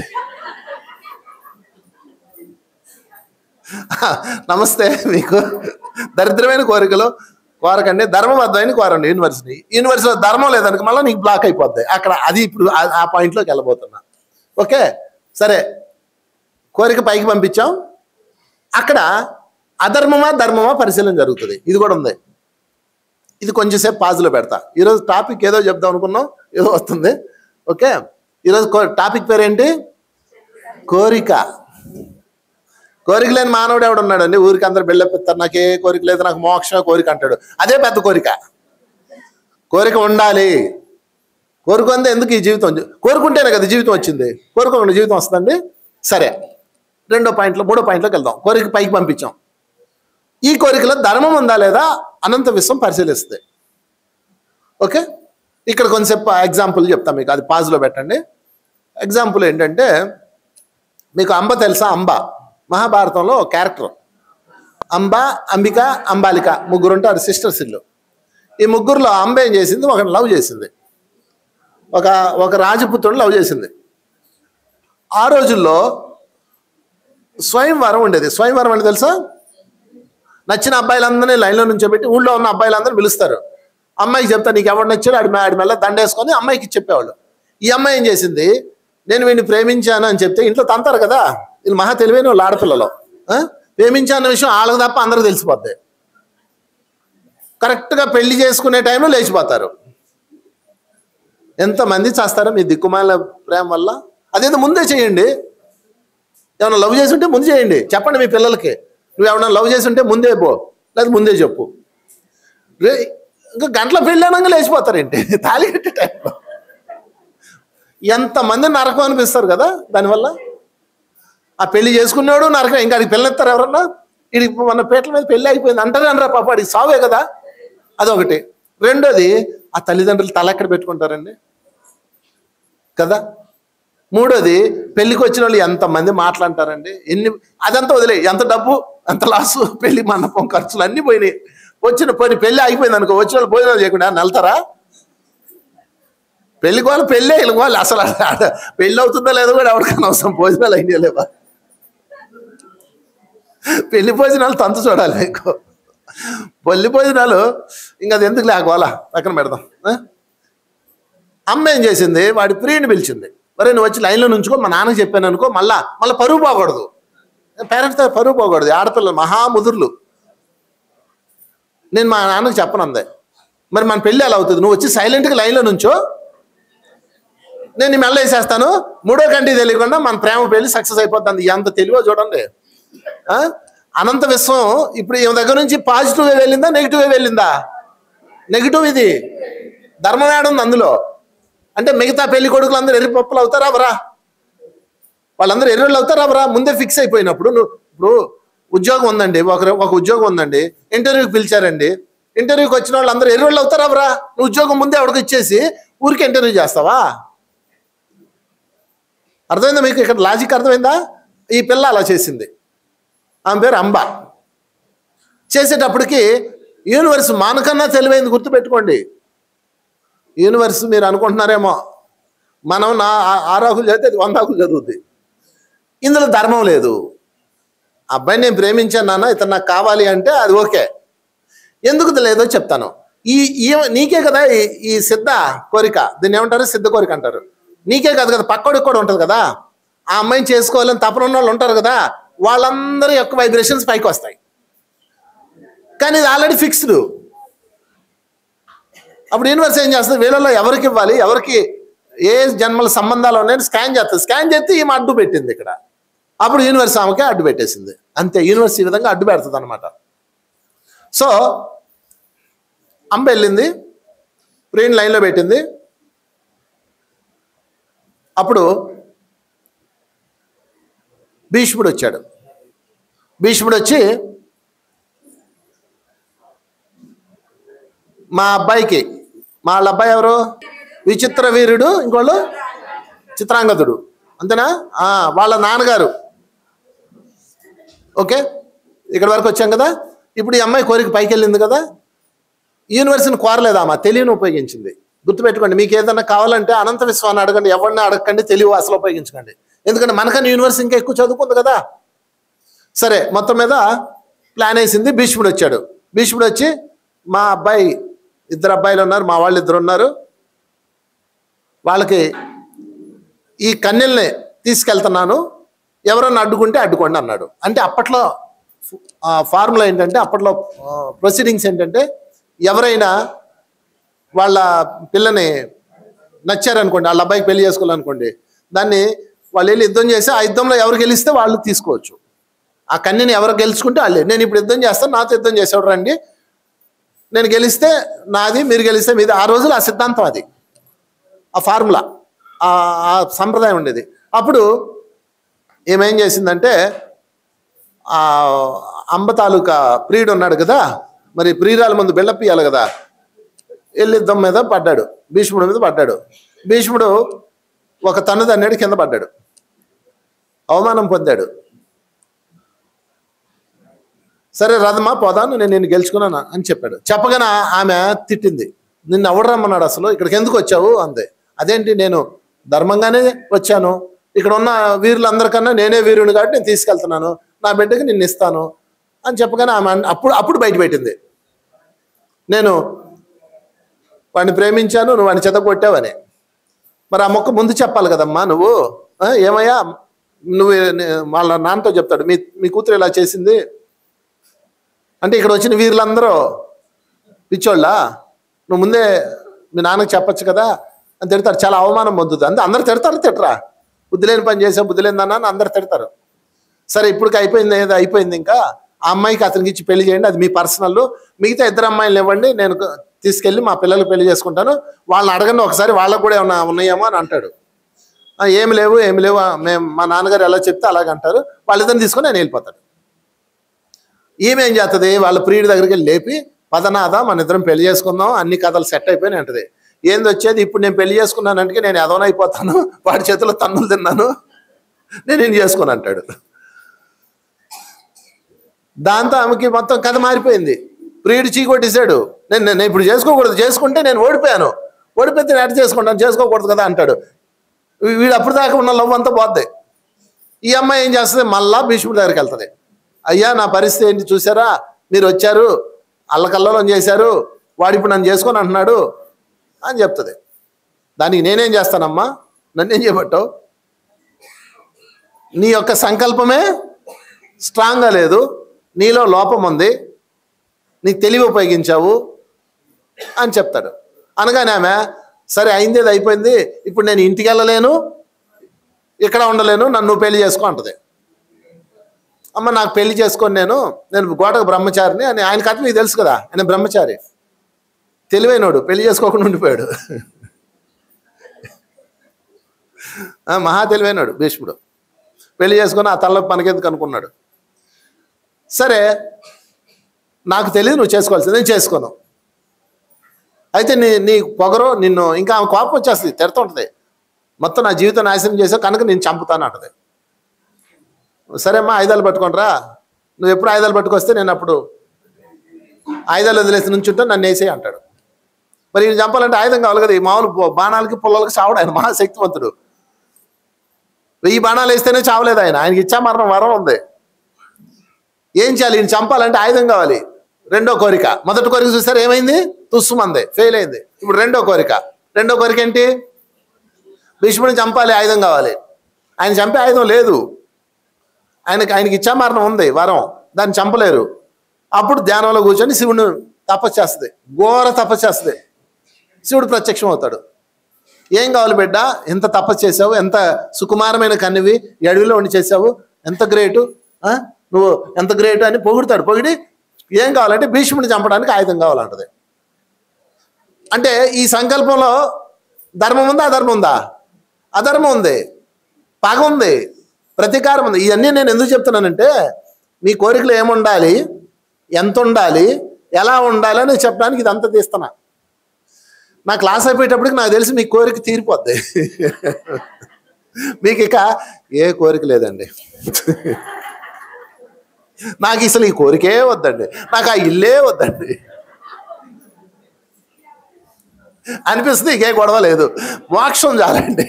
నమస్తే, మీకు దరిద్రమైన కోరికలు కోరకండి, ధర్మబద్ధమైన కోరండి. యూనివర్సిటీలో ధర్మం లేదనుకో మళ్ళీ నీకు బ్లాక్ అయిపోద్ది అక్కడ. అది ఇప్పుడు ఆ పాయింట్లోకి వెళ్ళబోతున్నా. ఓకే, సరే, కోరిక పైకి పంపించాం, అక్కడ అధర్మమా ధర్మమా పరిశీలన జరుగుతుంది. ఇది కూడా ఉంది, ఇది కొంచెంసేపు పాజులో పెడతా. ఈరోజు టాపిక్ ఏదో చెప్దాం అనుకున్నాం, ఏదో వస్తుంది. ఓకే, ఈరోజు టాపిక్ పేరేంటి? కోరిక. కోరిక లేని మానవుడు ఎవడున్నాడండి? ఊరికి అందరు బెళ్ళెప్పిస్తారు, నాకు ఏ కోరిక లేదు, నాకు మోక్ష కోరిక అంటాడు. అదే పెద్ద కోరిక. కోరిక ఉండాలి. కోరుకుందే ఎందుకు ఈ జీవితం? కోరుకుంటేనే కదా జీవితం వచ్చింది, కోరుకోకుండా జీవితం వస్తుందండి. సరే, మూడో పాయింట్లోకి వెళ్దాం. కోరిక పైకి పంపించాం. ఈ కోరికలో ధర్మం ఉందా లేదా అనంత విశ్వం పరిశీలిస్తుంది. ఓకే, ఇక్కడ కొంచెంసేపు ఎగ్జాంపుల్ చెప్తాం మీకు, అది పాజ్లో పెట్టండి. ఎగ్జాంపుల్ ఏంటంటే, మీకు అంబ తెలుసా? అంబ మహాభారతంలో క్యారెక్టర్. అంబ, అంబిక, అంబాలిక ముగ్గురు ఉంటారు, సిస్టర్స్ ఇల్లు. ఈ ముగ్గురులో అంబ ఏం చేసింది? ఒకరిని లవ్ చేసింది, ఒక రాజపుత్రుడు లవ్ చేసింది. ఆ రోజుల్లో స్వయంవరం ఉండేది. స్వయంవరం అంటే తెలుసా? నచ్చిన అబ్బాయిలందరినీ లైన్లో నుంచోబెట్టి ఊళ్ళో ఉన్న అబ్బాయిలందరూ పిలుస్తారు. అమ్మాయికి చెప్తా, నీకు ఎవరు నచ్చాడు ఆడి మెల్ల దండేసుకొని అమ్మాయికి చెప్పేవాళ్ళు. ఈ అమ్మాయి ఏం చేసింది? నేను వీడిని ప్రేమించాను అని చెప్తే ఇంట్లో తంతారు కదా, వీళ్ళు మహా తెలివైన వాళ్ళు ఆడపిల్లలో. ప్రేమించాన్న విషయం వాళ్ళకి తప్ప అందరూ తెలిసిపోద్ది. కరెక్ట్గా పెళ్లి చేసుకునే టైంలో లేచిపోతారు. ఎంతమంది చేస్తారో మీ దిక్కుమాల ప్రేమ వల్ల. అదేదో ముందే చేయండి. ఏమైనా లవ్ చేసి ఉంటే ముందు చేయండి. చెప్పండి మీ పిల్లలకి, నువ్వు ఏమైనా లవ్ చేసి ఉంటే ముందే పో, లేదా ముందే చెప్పు. ఇంకా గంటల పెళ్ళానంగా లేచిపోతారేంటి తాళి కట్టే టైంలో. ఎంతమంది నరకం అనిపిస్తారు కదా దానివల్ల. ఆ పెళ్లి చేసుకున్నాడు నరకం. ఇంకా అడిగి పిల్లెత్తారు ఎవరన్నా? ఇది మన పేట్ల మీద పెళ్ళి అయిపోయింది అంటారే అనరా పాప, అడిగి సావే కదా. అదొకటి. రెండోది, ఆ తల్లిదండ్రులు తల ఎక్కడ పెట్టుకుంటారండి కదా. మూడోది, పెళ్లికి వచ్చిన వాళ్ళు ఎంతమంది మాట్లాడతారండి. అదంతా వదిలే, ఎంత డబ్బు ఎంత లాసు, పెళ్లి మండపం ఖర్చులు అన్నీ పోయినాయి. పోయి పెళ్లి అయిపోయింది అనుకో, వచ్చిన వాళ్ళు భోజనాలు చేయకుండా వెళ్తారా? పెళ్లికి వాళ్ళు పెళ్ళే వాళ్ళు అసలు పెళ్ళి అవుతుందో లేదో కూడా ఎవరికైనా అవసరం. భోజనాలు అయినా లేవా? పెళ్లి భోజనాలు తంతు చూడాలి మీకు. పెళ్లి భోజనాలు ఇంకా అది ఎందుకు లేకపోవాలా, పక్కన పెడదాం. అమ్మ ఏం చేసింది, వాడి ప్రియుని పిలిచింది. మరి నువ్వు వచ్చి లైన్లో నుంచుకో, మా నాన్నకి చెప్పాను అనుకో, మళ్ళీ పరువు పోకూడదు. పేరెంట్స్ పరువు పోకూడదు. ఆడపిల్లలు మహాముదుర్లు. నేను మా నాన్నకి చెప్పను అందే. మరి మన పెళ్ళి ఎలా అవుతుంది? నువ్వు వచ్చి సైలెంట్గా లైన్లో నుంచో, నేను నీ మెల్ల వేసేస్తాను, మూడో గంటకి తెలియకుండా మన ప్రేమ పెళ్లి సక్సెస్ అయిపోతుంది. ఎంత తెలివో చూడండి. అనంత విశ్వం ఇప్పుడు ఈమె దగ్గర నుంచి పాజిటివ్ వే వెళ్ళిందా, నెగిటివ్ వే వెళ్ళిందా? నెగిటివ్. ఇది ధర్మం ఏడుంది అందులో. అంటే మిగతా పెళ్లి కొడుకులు అందరూ ఎర్రి పప్పులు అవుతారా అవరా? వాళ్ళందరూ ఎర్రోళ్ళు అవుతారా అవరా? ముందే ఫిక్స్ అయిపోయినప్పుడు. ఇప్పుడు ఉద్యోగం ఉందండి, ఒక ఉద్యోగం ఉందండి, ఇంటర్వ్యూకి పిలిచారండి. ఇంటర్వ్యూకి వచ్చిన వాళ్ళు అందరూ ఎర్రోళ్ళు అవుతారా అవరా? నువ్వు ఉద్యోగం ముందే ఎవరికి ఇచ్చేసి ఊరికి ఇంటర్వ్యూ చేస్తావా? అర్థమైందా మీకు? ఇక్కడ లాజిక్ అర్థమైందా? ఈ పిల్ల అలా చేసింది. ఆమె పేరు అంబ. చేసేటప్పటికి యూనివర్స్ మానకన్నా తెలివైంది, గుర్తుపెట్టుకోండి. యూనివర్స్ మీరు అనుకుంటున్నారేమో, మనం 6 ఆకులు చదివితే అది 100 ఆకులు చదువుద్ది. ఇందులో ధర్మం లేదు. అబ్బాయిని నేను ప్రేమించాను నాన్న, ఇతను నాకు కావాలి అంటే అది ఓకే. ఎందుకు లేదో చెప్తాను. నీకే కదా ఈ సిద్ధ కోరిక, దీన్ని ఏమంటారు? సిద్ధ కోరిక అంటారు. నీకే కాదు కదా, పక్కోడికి కూడా ఉంటుంది కదా. ఆ అమ్మాయిని చేసుకోవాలని తపన ఉన్న వాళ్ళు ఉంటారు కదా, వాళ్ళందరూ యొక్క వైబ్రేషన్స్ పైకి వస్తాయి. కానీ ఇది ఆల్రెడీ ఫిక్స్డ్. అప్పుడు యూనివర్స్ ఏం చేస్తుంది, వీళ్ళలో ఎవరికి ఇవ్వాలి, ఎవరికి ఏ జన్మల సంబంధాలు ఉన్నాయని స్కాన్ చేస్తుంది. స్కాన్ చేస్తే ఈమె అడ్డు పెట్టింది ఇక్కడ. అప్పుడు యూనివర్స్ ఆమెకే అడ్డు పెట్టేసింది. అంతే, యూనివర్స్ ఈ విధంగా అడ్డు పెడుతుంది అనమాట. సో అంబ వెళ్ళింది, ప్రియుని లైన్లో పెట్టింది. అప్పుడు భీష్ముడు వచ్చాడు. భీష్ముడు వచ్చి మా అబ్బాయికి, మా వాళ్ళ అబ్బాయి ఎవరు? విచిత్ర వీరుడు, ఇంకోళ్ళు చిత్రాంగదుడు, అంతేనా? వాళ్ళ నాన్నగారు. ఓకే, ఇక్కడ వరకు వచ్చాం కదా. ఇప్పుడు ఈ అమ్మాయి కోరిక పైకి వెళ్ళింది కదా. యూనివర్స్ని కోరలేదామా, తెలివిని ఉపయోగించింది. గుర్తుపెట్టుకోండి, మీకు ఏదైనా కావాలంటే అనంత విశ్వాన్ని అడగండి, ఎవరిని అడగకండి, తెలివి అసలు ఉపయోగించకండి. ఎందుకంటే మనకన్నా యూనివర్స్ ఇంకా ఎక్కువ చదువుకుంది కదా. సరే, మొత్తం మీద ప్లాన్ వేసింది. భీష్ముడు వచ్చాడు. భీష్ముడు వచ్చి, మా అబ్బాయి, 2 అబ్బాయిలు ఉన్నారు, మా వాళ్ళు 2 ఉన్నారు, వాళ్ళకి ఈ కన్యల్ని తీసుకెళ్తున్నాను, ఎవరన్నా అడ్డుకుంటే అడ్డుకోండి అన్నాడు. అంటే అప్పట్లో ఫార్ములా ఏంటంటే, అప్పట్లో ప్రొసీడింగ్స్ ఏంటంటే, ఎవరైనా వాళ్ళ పిల్లని నచ్చారనుకోండి, వాళ్ళ అబ్బాయికి పెళ్లి చేసుకోవాలనుకోండి, దాన్ని వాళ్ళు వెళ్ళి యుద్ధం చేసి ఆ యుద్ధంలో ఎవరు గెలిస్తే వాళ్ళు తీసుకోవచ్చు. ఆ కన్యని ఎవరు గెలుచుకుంటే వాళ్ళే. నేను ఇప్పుడు యుద్ధం చేస్తాను, నాతో యుద్ధం చేసేవాడు రండి, నేను గెలిస్తే నాది, మీరు గెలిస్తే మీది. ఆ రోజులు ఆ సిద్ధాంతం, అది ఆ ఫార్ములా, ఆ సంప్రదాయం ఉండేది. అప్పుడు ఏమేం చేసిందంటే, ఆ అంబ తాలూకా ప్రియుడు ఉన్నాడు కదా, మరి ప్రియురాల ముందు బిల్డప్ ఇవ్వాలి కదా, వెళ్ళి యుద్ధం మీద పడ్డాడు, భీష్ముడి మీద పడ్డాడు. భీష్ముడు ఒక తన్ను తన్నాడు, కింద పడ్డాడు, అవమానం పొందాడు. సరే రథమా పోదాను, నేను నిన్ను గెలుచుకున్నాను అని చెప్పాడు. చెప్పగానే ఆమె తిట్టింది, నిన్ను ఎవడు రమ్మన్నాడు, అసలు ఇక్కడికి ఎందుకు వచ్చావు అందే. అదేంటి, నేను ధర్మంగానే వచ్చాను, ఇక్కడ ఉన్న వీరులందరికన్నా నేనే వీరుని కాబట్టి నేను తీసుకెళ్తున్నాను, నా బిడ్డకి నిన్ను ఇస్తాను అని చెప్పగానే ఆమె అప్పుడు బయట పెట్టింది, నేను వాడిని ప్రేమించాను, నువ్వు వాడిని చెతగొట్టావని. మరి ఆ మొక్క ముందు చెప్పాలి కదమ్మా నువ్వు. ఏమయ్యా, నువ్వు వాళ్ళ నాన్నతో చెప్తాడు, మీ కూతురు ఇలా చేసింది అంటే, ఇక్కడ వచ్చిన వీరులందరూ పిచ్చోళ్ళా, నువ్వు ముందే మీ నాన్నకి చెప్పచ్చు కదా అని తిడతారు, చాలా అవమానం పొందుతుంది. అంతే, అందరు తిడతారు, తిట్టరా? బుద్ధి లేని పని చేసావు, బుద్ధి లేదన్నా అని అందరు తిడతారు. సరే ఇప్పటికి అయిపోయింది, ఏదో అయిపోయింది, ఇంకా ఆ అమ్మాయికి అతనికి ఇచ్చి పెళ్లి చేయండి, అది మీ పర్సనల్, మిగతా 2 అమ్మాయిలు ఇవ్వండి, నేను తీసుకెళ్ళి మా పిల్లలు పెళ్లి చేసుకుంటాను, వాళ్ళని అడగండి ఒకసారి, వాళ్ళకు కూడా ఏమన్నా ఉన్నాయేమో అని అంటాడు. ఏమి లేవు మేము మా నాన్నగారు ఎలా చెప్తే అలాగంటారు. వాళ్ళిద్దరిని తీసుకొని నేను వెళ్ళిపోతాడు. ఈమె ఏం చేస్తుంది, వాళ్ళ ప్రియుడి దగ్గరికి వెళ్ళి లేపి, పదనాథ మన ఇద్దరం పెళ్లి చేసుకుందాం, అన్ని కథలు సెట్ అయిపోయినాయి అంటది. ఏంది వచ్చేది, ఇప్పుడు నేను పెళ్లి చేసుకున్నానంటే నేను ఎదవనైపోతాను, వాడి చేతిలో తన్నులు తిన్నాను, నేను ఏం చేసుకుని అంటాడు. దాంతో ఆమెకి మొత్తం కథ మారిపోయింది. ప్రియుడు చీకొట్టేశాడు, నేను ఇప్పుడు చేసుకోకూడదు, చేసుకుంటే నేను ఓడిపోతే నేను చేసుకుంటాను, చేసుకోకూడదు కదా అంటాడు. వీడు అప్పుడు దాకా ఉన్న లవ్ అంతా పోద్ది. ఈ అమ్మాయి ఏం చేస్తుంది, మళ్ళా భీష్ముడి దగ్గరికి వెళ్తుంది. అయ్యా నా పరిస్థితి ఏంటి చూసారా, మీరు వచ్చారు, అల్లకల్లోలం చేశారు, వాడు ఇప్పుడు నన్ను చేసుకొని అంటున్నాడు అని చెప్తుంది. దానికి నేనేం చేస్తానమ్మా, నన్నేం చేయబట్టావు, నీ యొక్క సంకల్పమే స్ట్రాంగ్గా లేదు, నీలో లోపం ఉంది, నీకు తెలివి ఉపయోగించావు అని చెప్తాడు. అనగానే ఆమె సరే అయిందేది అయిపోయింది, ఇప్పుడు నేను ఇంటికి వెళ్ళలేను, ఇక్కడ ఉండలేను, నన్ను పెళ్లి చేసుకో అంటది. అమ్మ నాకు పెళ్లి చేసుకొని నేను గోటకు బ్రహ్మచారిని అని ఆయన కథ మీకు తెలుసు కదా, ఆయన బ్రహ్మచారి, తెలివైనోడు, పెళ్లి చేసుకోకుండా ఉండిపోయాడు. మహా తెలివైనోడు భీష్ముడు, పెళ్లి చేసుకొని ఆ తల్ల పనికెందుకు అనుకున్నాడు. సరే నాకు తెలియదు, నువ్వు చేసుకోవాల్సింది, నేను చేసుకోను. అయితే నీ పొగరు నిన్ను ఇంకా ఆమె కోపం వచ్చేస్తుంది, తిడుతుంటుంది, మొత్తం నా జీవితం నాశనం చేసావు కనుక నేను చంపుతాను అంటది. సరే అమ్మా ఆయుధాలు పట్టుకోనరా, నువ్వు ఎప్పుడు ఆయుధాలు పట్టుకొస్తే నేను అప్పుడు ఆయుధాలు వదిలేసి నుంచుంటే నన్ను వేసేయి అంటాడు. మరి ఈయన చంపాలంటే ఆయుధం కావాలి కదా, ఈ మామూలు బాణాలకి పుల్లలకి చావడు, ఆయన మహాశక్తివంతుడు. 1000 బాణాలు వేస్తేనే చావలేదు ఆయనకి ఇచ్చా మరణం వరం ఉంది. ఏం చేయాలి, ఈయన చంపాలంటే ఆయుధం కావాలి. రెండో కోరిక, మొదటి కోరిక చూసారు ఏమైంది, తుస్సుమంది, ఫెయిల్ అయింది. ఇప్పుడు రెండో కోరిక ఏంటి, భీష్ముడిని చంపాలి, ఆయుధం కావాలి. ఆయన చంపే ఆయుధం లేదు, ఆయనకి ఇచ్చా మరణం ఉంది వరం, దాన్ని చంపలేరు. అప్పుడు ధ్యానంలో కూర్చొని శివుడు తపస్సు చేస్తుంది, ఘోర తపస్సు చేస్తుంది. శివుడు ప్రత్యక్షం అవుతాడు. ఏం కావాలి బిడ్డ, ఎంత తపస్సు చేసావు, ఎంత సుకుమారమైన కన్నివి, అడవిలో ఉండి చేసావు, ఎంత గ్రేటు, నువ్వు ఎంత గ్రేటు అని పొగుడుతాడు. పొగిడి ఏం కావాలంటే భీష్ముడిని చంపడానికి ఆయుధం కావాలంటది. అంటే ఈ సంకల్పంలో ధర్మం ఉందా, అధర్మం ఉందా? అధర్మం ఉంది, పగ ఉంది, ప్రతీకారం ఉంది. ఇవన్నీ నేను ఎందుకు చెప్తున్నానంటే మీ కోరికలు ఏముండాలి, ఎంత ఉండాలి, ఎలా ఉండాలి అని చెప్పడానికి ఇదంతా తీస్తున్నా. నా క్లాస్ అయిపోయేటప్పటికి నాకు తెలిసి మీ కోరిక తీరిపోద్ది. మీకు ఇక ఏ కోరిక లేదండి. నాకు అసలు ఈ కోరికే వద్దండి, నాకు ఆ ఇల్లే వద్దండి అనిపిస్తుంది. ఇంకే గొడవ లేదు, మోక్షం చాలండి,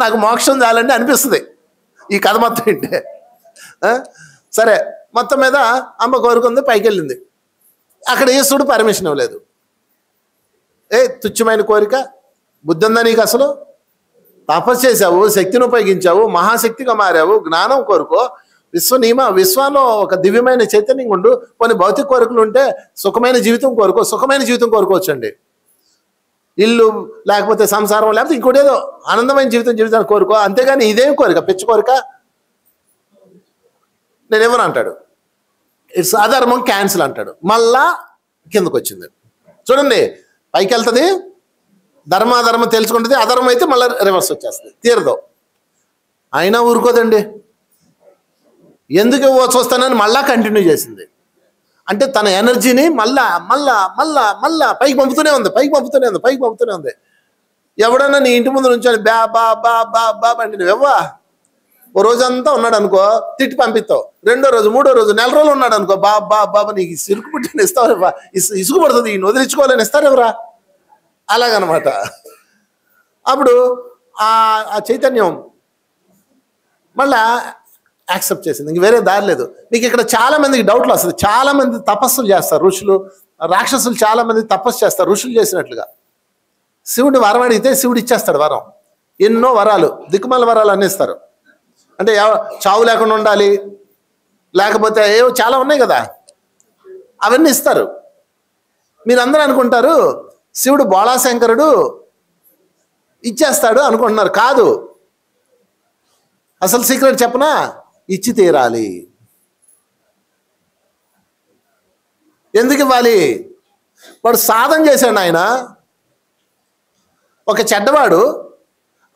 నాకు మోక్షం చాలండి అనిపిస్తుంది ఈ కథ మొత్తం ఏంటే. సరే మొత్తం మీద అమ్మ కోరుకుంది, పైకి వెళ్ళింది. అక్కడ ఈశ్వరుడు పర్మిషన్ ఇవ్వలేదు. తుచ్చమైన కోరిక, బుద్ధి ఉందా నీకు, అసలు తపస్సు చేసావు, శక్తిని ఉపయోగించావు, మహాశక్తిగా మారావు, జ్ఞానం కోరుకో, విశ్వంలో ఒక దివ్యమైన చైతన్యం ఉండు. కొన్ని భౌతిక కోరికలు ఉంటే సుఖమైన జీవితం కోరుకో, సుఖమైన జీవితం కోరుకోవచ్చండి. ఇల్లు లేకపోతే సంసారం లేకపోతే ఇంకోటి ఏదో ఆనందమైన జీవితాన్ని కోరుకో, అంతేగాని ఇదేం కోరిక, పిచ్చి కోరిక నేను ఎవరు అంటాడు. ఇట్స్ అధర్మం, క్యాన్సిల్ అంటాడు. మళ్ళా కిందకు వచ్చింది చూడండి, పైకి వెళ్తుంది, ధర్మాధర్మం తెలుసుకుంటుంది, అధర్మం అయితే మళ్ళీ రివర్స్ వచ్చేస్తుంది, తీరదు. అయినా ఊరుకోదండి, ఎందుకు చూస్తానని మళ్ళా కంటిన్యూ చేసింది. అంటే తన ఎనర్జీని మళ్ళా పైకి పంపుతూనే ఉంది. ఎవడన్నా నీ ఇంటి ముందు నుంచి బా అంటే నువ్వెవ్వా ఓ రోజంతా ఉన్నాడు అనుకో, తిట్టి పంపిస్తావు. రెండో రోజు, మూడో రోజు, నెల రోజులు ఉన్నాడు అనుకో, బాబా నీకు సిరుకు పుట్టిన ఇస్తావు, ఇసుగు పడుతుంది, ఈయన వదిలించుకోవాలని ఇస్తారెవరా, అలాగనమాట. అప్పుడు ఆ చైతన్యం మళ్ళా యాక్సెప్ట్ చేసింది, ఇంక వేరే దారి లేదు. మీకు ఇక్కడ చాలా మందికి డౌట్లు వస్తుంది. చాలా మంది తపస్సులు చేస్తారు, ఋషులు, రాక్షసులు చాలా మంది తపస్సు చేస్తారు ఋషులు చేసినట్లుగా. శివుడిని వరం అడిగితే శివుడు ఇచ్చేస్తాడు వరం, ఎన్నో వరాలు, దిక్కుమాల వరాలు అన్నిస్తారు. అంటే చావు లేకుండా ఉండాలి, లేకపోతే ఏవో చాలా ఉన్నాయి కదా, అవన్నీ ఇస్తారు. మీరందరూ అనుకుంటారు శివుడు బోళాశంకరుడు, ఇచ్చేస్తాడు అనుకుంటున్నారు. కాదు, అసలు సీక్రెట్ చెప్పనా, ఇచ్చి తీరాలి. ఎందుకు ఇవ్వాలి? వాడు సాధన చేశాడు. ఆయన ఒక చెడ్డవాడు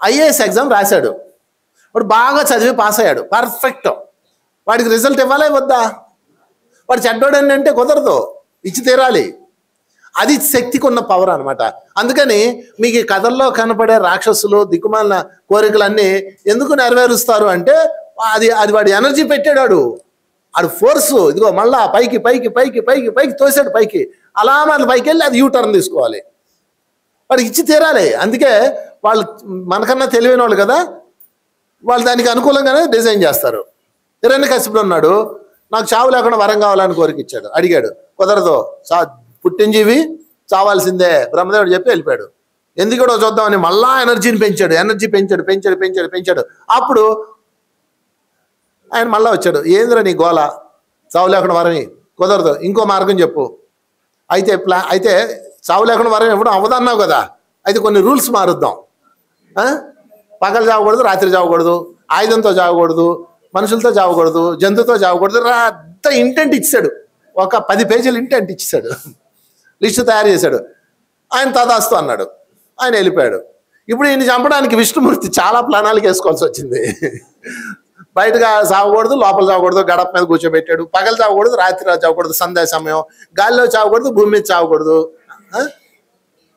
ఐఏఎస్ ఎగ్జామ్ రాశాడు, వాడు బాగా చదివి పాస్ అయ్యాడు, పర్ఫెక్ట్. వాడికి రిజల్ట్ ఇవ్వాలా వద్దా? వాడు చెడ్డోడు అంటే కుదరదు, ఇచ్చి తీరాలి. అది శక్తికి ఉన్న పవర్ అనమాట. అందుకని మీకు ఈ కథల్లో కనపడే రాక్షసులు దిక్కుమాలిన కోరికలన్నీ ఎందుకు నెరవేరుస్తారు అంటే అది వాడి ఎనర్జీ పెట్టాడు, ఆడు ఫోర్సు. ఇదిగో మళ్ళా పైకి పైకి పైకి పైకి పైకి తోసాడు, పైకి అలా మళ్ళీ పైకి వెళ్ళి అది యూటర్న్ తీసుకోవాలి, వాడికి ఇచ్చి తీరాలి. అందుకే వాళ్ళు మనకన్నా తెలివైన వాళ్ళు కదా, వాళ్ళు దానికి అనుకూలంగానే డిజైన్ చేస్తారు. హిరణ్యకశిపుడు ఉన్నాడు, నాకు చావు లేకుండా వరం కావాలని కోరికిచ్చాడు, అడిగాడు, కుదరదు, పుట్టినజీవి చావాల్సిందే బ్రహ్మదేవుడు చెప్పి వెళ్ళిపోయాడు. ఎందుకో చూద్దామని మళ్ళా ఎనర్జీని పెంచాడు, ఎనర్జీ పెంచాడు పెంచాడు పెంచాడు పెంచాడు. అప్పుడు ఆయన మళ్ళా వచ్చాడు, ఏంద్ర నీ గోల, చావు లేకుండా వరమి కుదరదు, ఇంకో మార్గం చెప్పు. అయితే చావు లేకుండా వరం ఇవ్వడం అవ్వదన్నావు కదా, అయితే కొన్ని రూల్స్ మారుద్దాం. పగలు చావకూడదు, రాత్రి చావకూడదు, ఆయుధంతో చావకూడదు, మనుషులతో చావకూడదు, జంతువుతో చావకూడదు. అంత ఇంటెంట్ ఇచ్చాడు, ఒక 10 పేజీలు ఇంటెంట్ ఇచ్చాడు, లిస్టు తయారు చేశాడు. ఆయన తదాస్తు అన్నాడు, ఆయన వెళ్ళిపోయాడు. ఇప్పుడు ఈయన చంపడానికి విష్ణుమూర్తి చాలా ప్లానాలకు వేసుకోవాల్సి వచ్చింది. బయటగా చావకూడదు, లోపల చావకూడదు, గడప మీద కూర్చోబెట్టాడు. పగలు చావకూడదు, రాత్రి చావకూడదు, సంధ్యా సమయం, గాలిలో చావకూడదు, భూమి మీద చావకూడదు,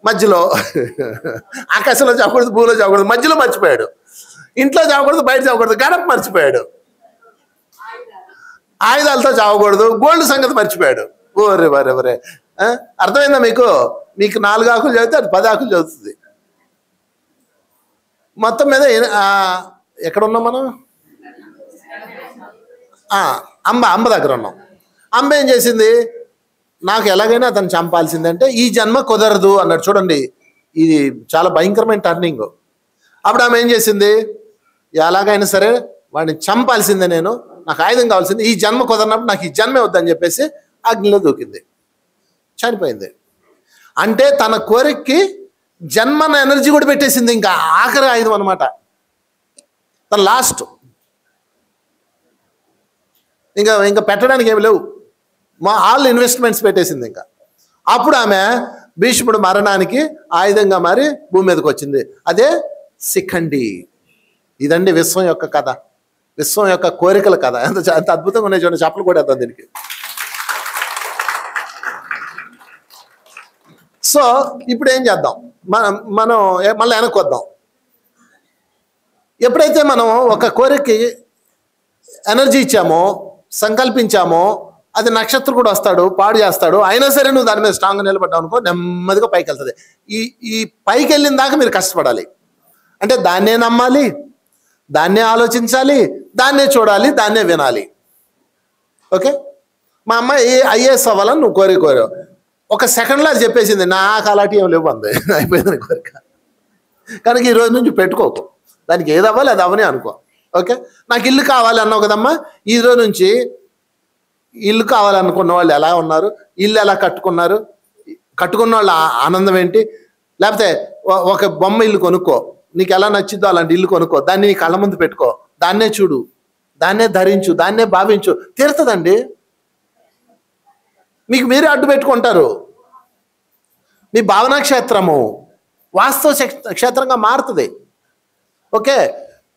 మధ్యలో ఆకాశంలో చావకూడదు, భూమిలో చావకూడదు, మధ్యలో మర్చిపోయాడు. ఇంట్లో చావకూడదు, బయట చావకూడదు, గడప మర్చిపోయాడు. ఆయుధాలతో చావకూడదు, గోల్డ్ సంగతి మర్చిపోయాడు. ఓరే వరే వరే, అర్థమైందా మీకు? 4 ఆకులు చదివితే అది 10 ఆకులు చదువుతుంది. మొత్తం మీద ఎక్కడ ఉన్నాం మనం? అంబ దగ్గర ఉన్నాం. అంబ ఏం చేసింది? నాకు ఎలాగైనా అతను చంపాల్సిందంటే ఈ జన్మ కుదరదు అన్నాడు. చూడండి, ఇది చాలా భయంకరమైన టర్నింగ్. అప్పుడు ఆమె ఏం చేసింది? ఎలాగైనా సరే వాడిని చంపాల్సిందే, నాకు ఆయుధం కావాల్సింది, ఈ జన్మ కుదరనప్పుడు నాకు ఈ జన్మే వద్దని చెప్పేసి అగ్నిలో దూకింది, చనిపోయింది. అంటే తన కోరికకి జన్మన ఎనర్జీ కూడా పెట్టేసింది, ఇంకా ఆఖరి ఆయుధం అనమాట, తన లాస్ట్. ఇంకా పెట్టడానికి ఏమి లేవు, ఆల్ ఇన్వెస్ట్మెంట్స్ పెట్టేసింది. ఇంకా అప్పుడు ఆమె భీష్ముడు మరణానికి ఆయుధంగా మారి భూమి మీదకి వచ్చింది. అదే శిఖండి. ఇదండి విశ్వం యొక్క కథ, విశ్వం యొక్క కోరికల కథ. ఎంత అద్భుతంగా ఉన్నాయి చూడండి, చెప్పలు కూడా వేద్దాం దీనికి. సో ఇప్పుడు ఏం చేద్దాం, మనం మళ్ళీ వెనక్కి వద్దాం. ఎప్పుడైతే మనం ఒక కోరికకి ఎనర్జీ ఇచ్చామో, సంకల్పించామో, అది నక్షత్రుడు వస్తాడు, పాడు చేస్తాడు. అయినా సరే నువ్వు దాని మీద స్ట్రాంగ్గా నిలబడ్డావు అనుకో, నెమ్మదిగా పైకి వెళ్తుంది. ఈ పైకి వెళ్ళిన దాకా మీరు కష్టపడాలి. అంటే దాన్నే నమ్మాలి, దాన్నే ఆలోచించాలి, దాన్నే చూడాలి, దాన్నే వినాలి. ఓకే, మా అమ్మాయి ఐఏఎస్ అవ్వాలని నువ్వు కోరావు, ఒక సెకండ్లో అది చెప్పేసింది, నాకు అలాంటి ఏమి లేవు అంది, అయిపోయింది కోరిక. కనుక ఈ రోజు నుంచి పెట్టుకోకు, దానికి ఏది అవ్వాలి అది అవని అనుకో. ఓకే, నాకు ఇల్లు కావాలి అన్నావు కదమ్మా, ఈ రోజు నుంచి ఇల్లు కావాలనుకున్న వాళ్ళు ఎలా ఉన్నారు, ఇల్లు ఎలా కట్టుకున్నారు, కట్టుకున్న వాళ్ళ ఆనందం ఏంటి, లేకపోతే ఒక బొమ్మ ఇల్లు కొనుక్కో, నీకు ఎలా నచ్చిద్దో అలాంటి ఇల్లు కొనుక్కో, దాన్ని నీ కళ్ళ ముందు పెట్టుకో, దాన్నే చూడు, దాన్నే ధరించు, దాన్నే భావించు, తీరుతుందండి. మీకు మీరే అడ్డు పెట్టుకుంటారు. మీ భావనా క్షేత్రము వాస్తవ క్షేత్రంగా మారుతుంది. ఓకే,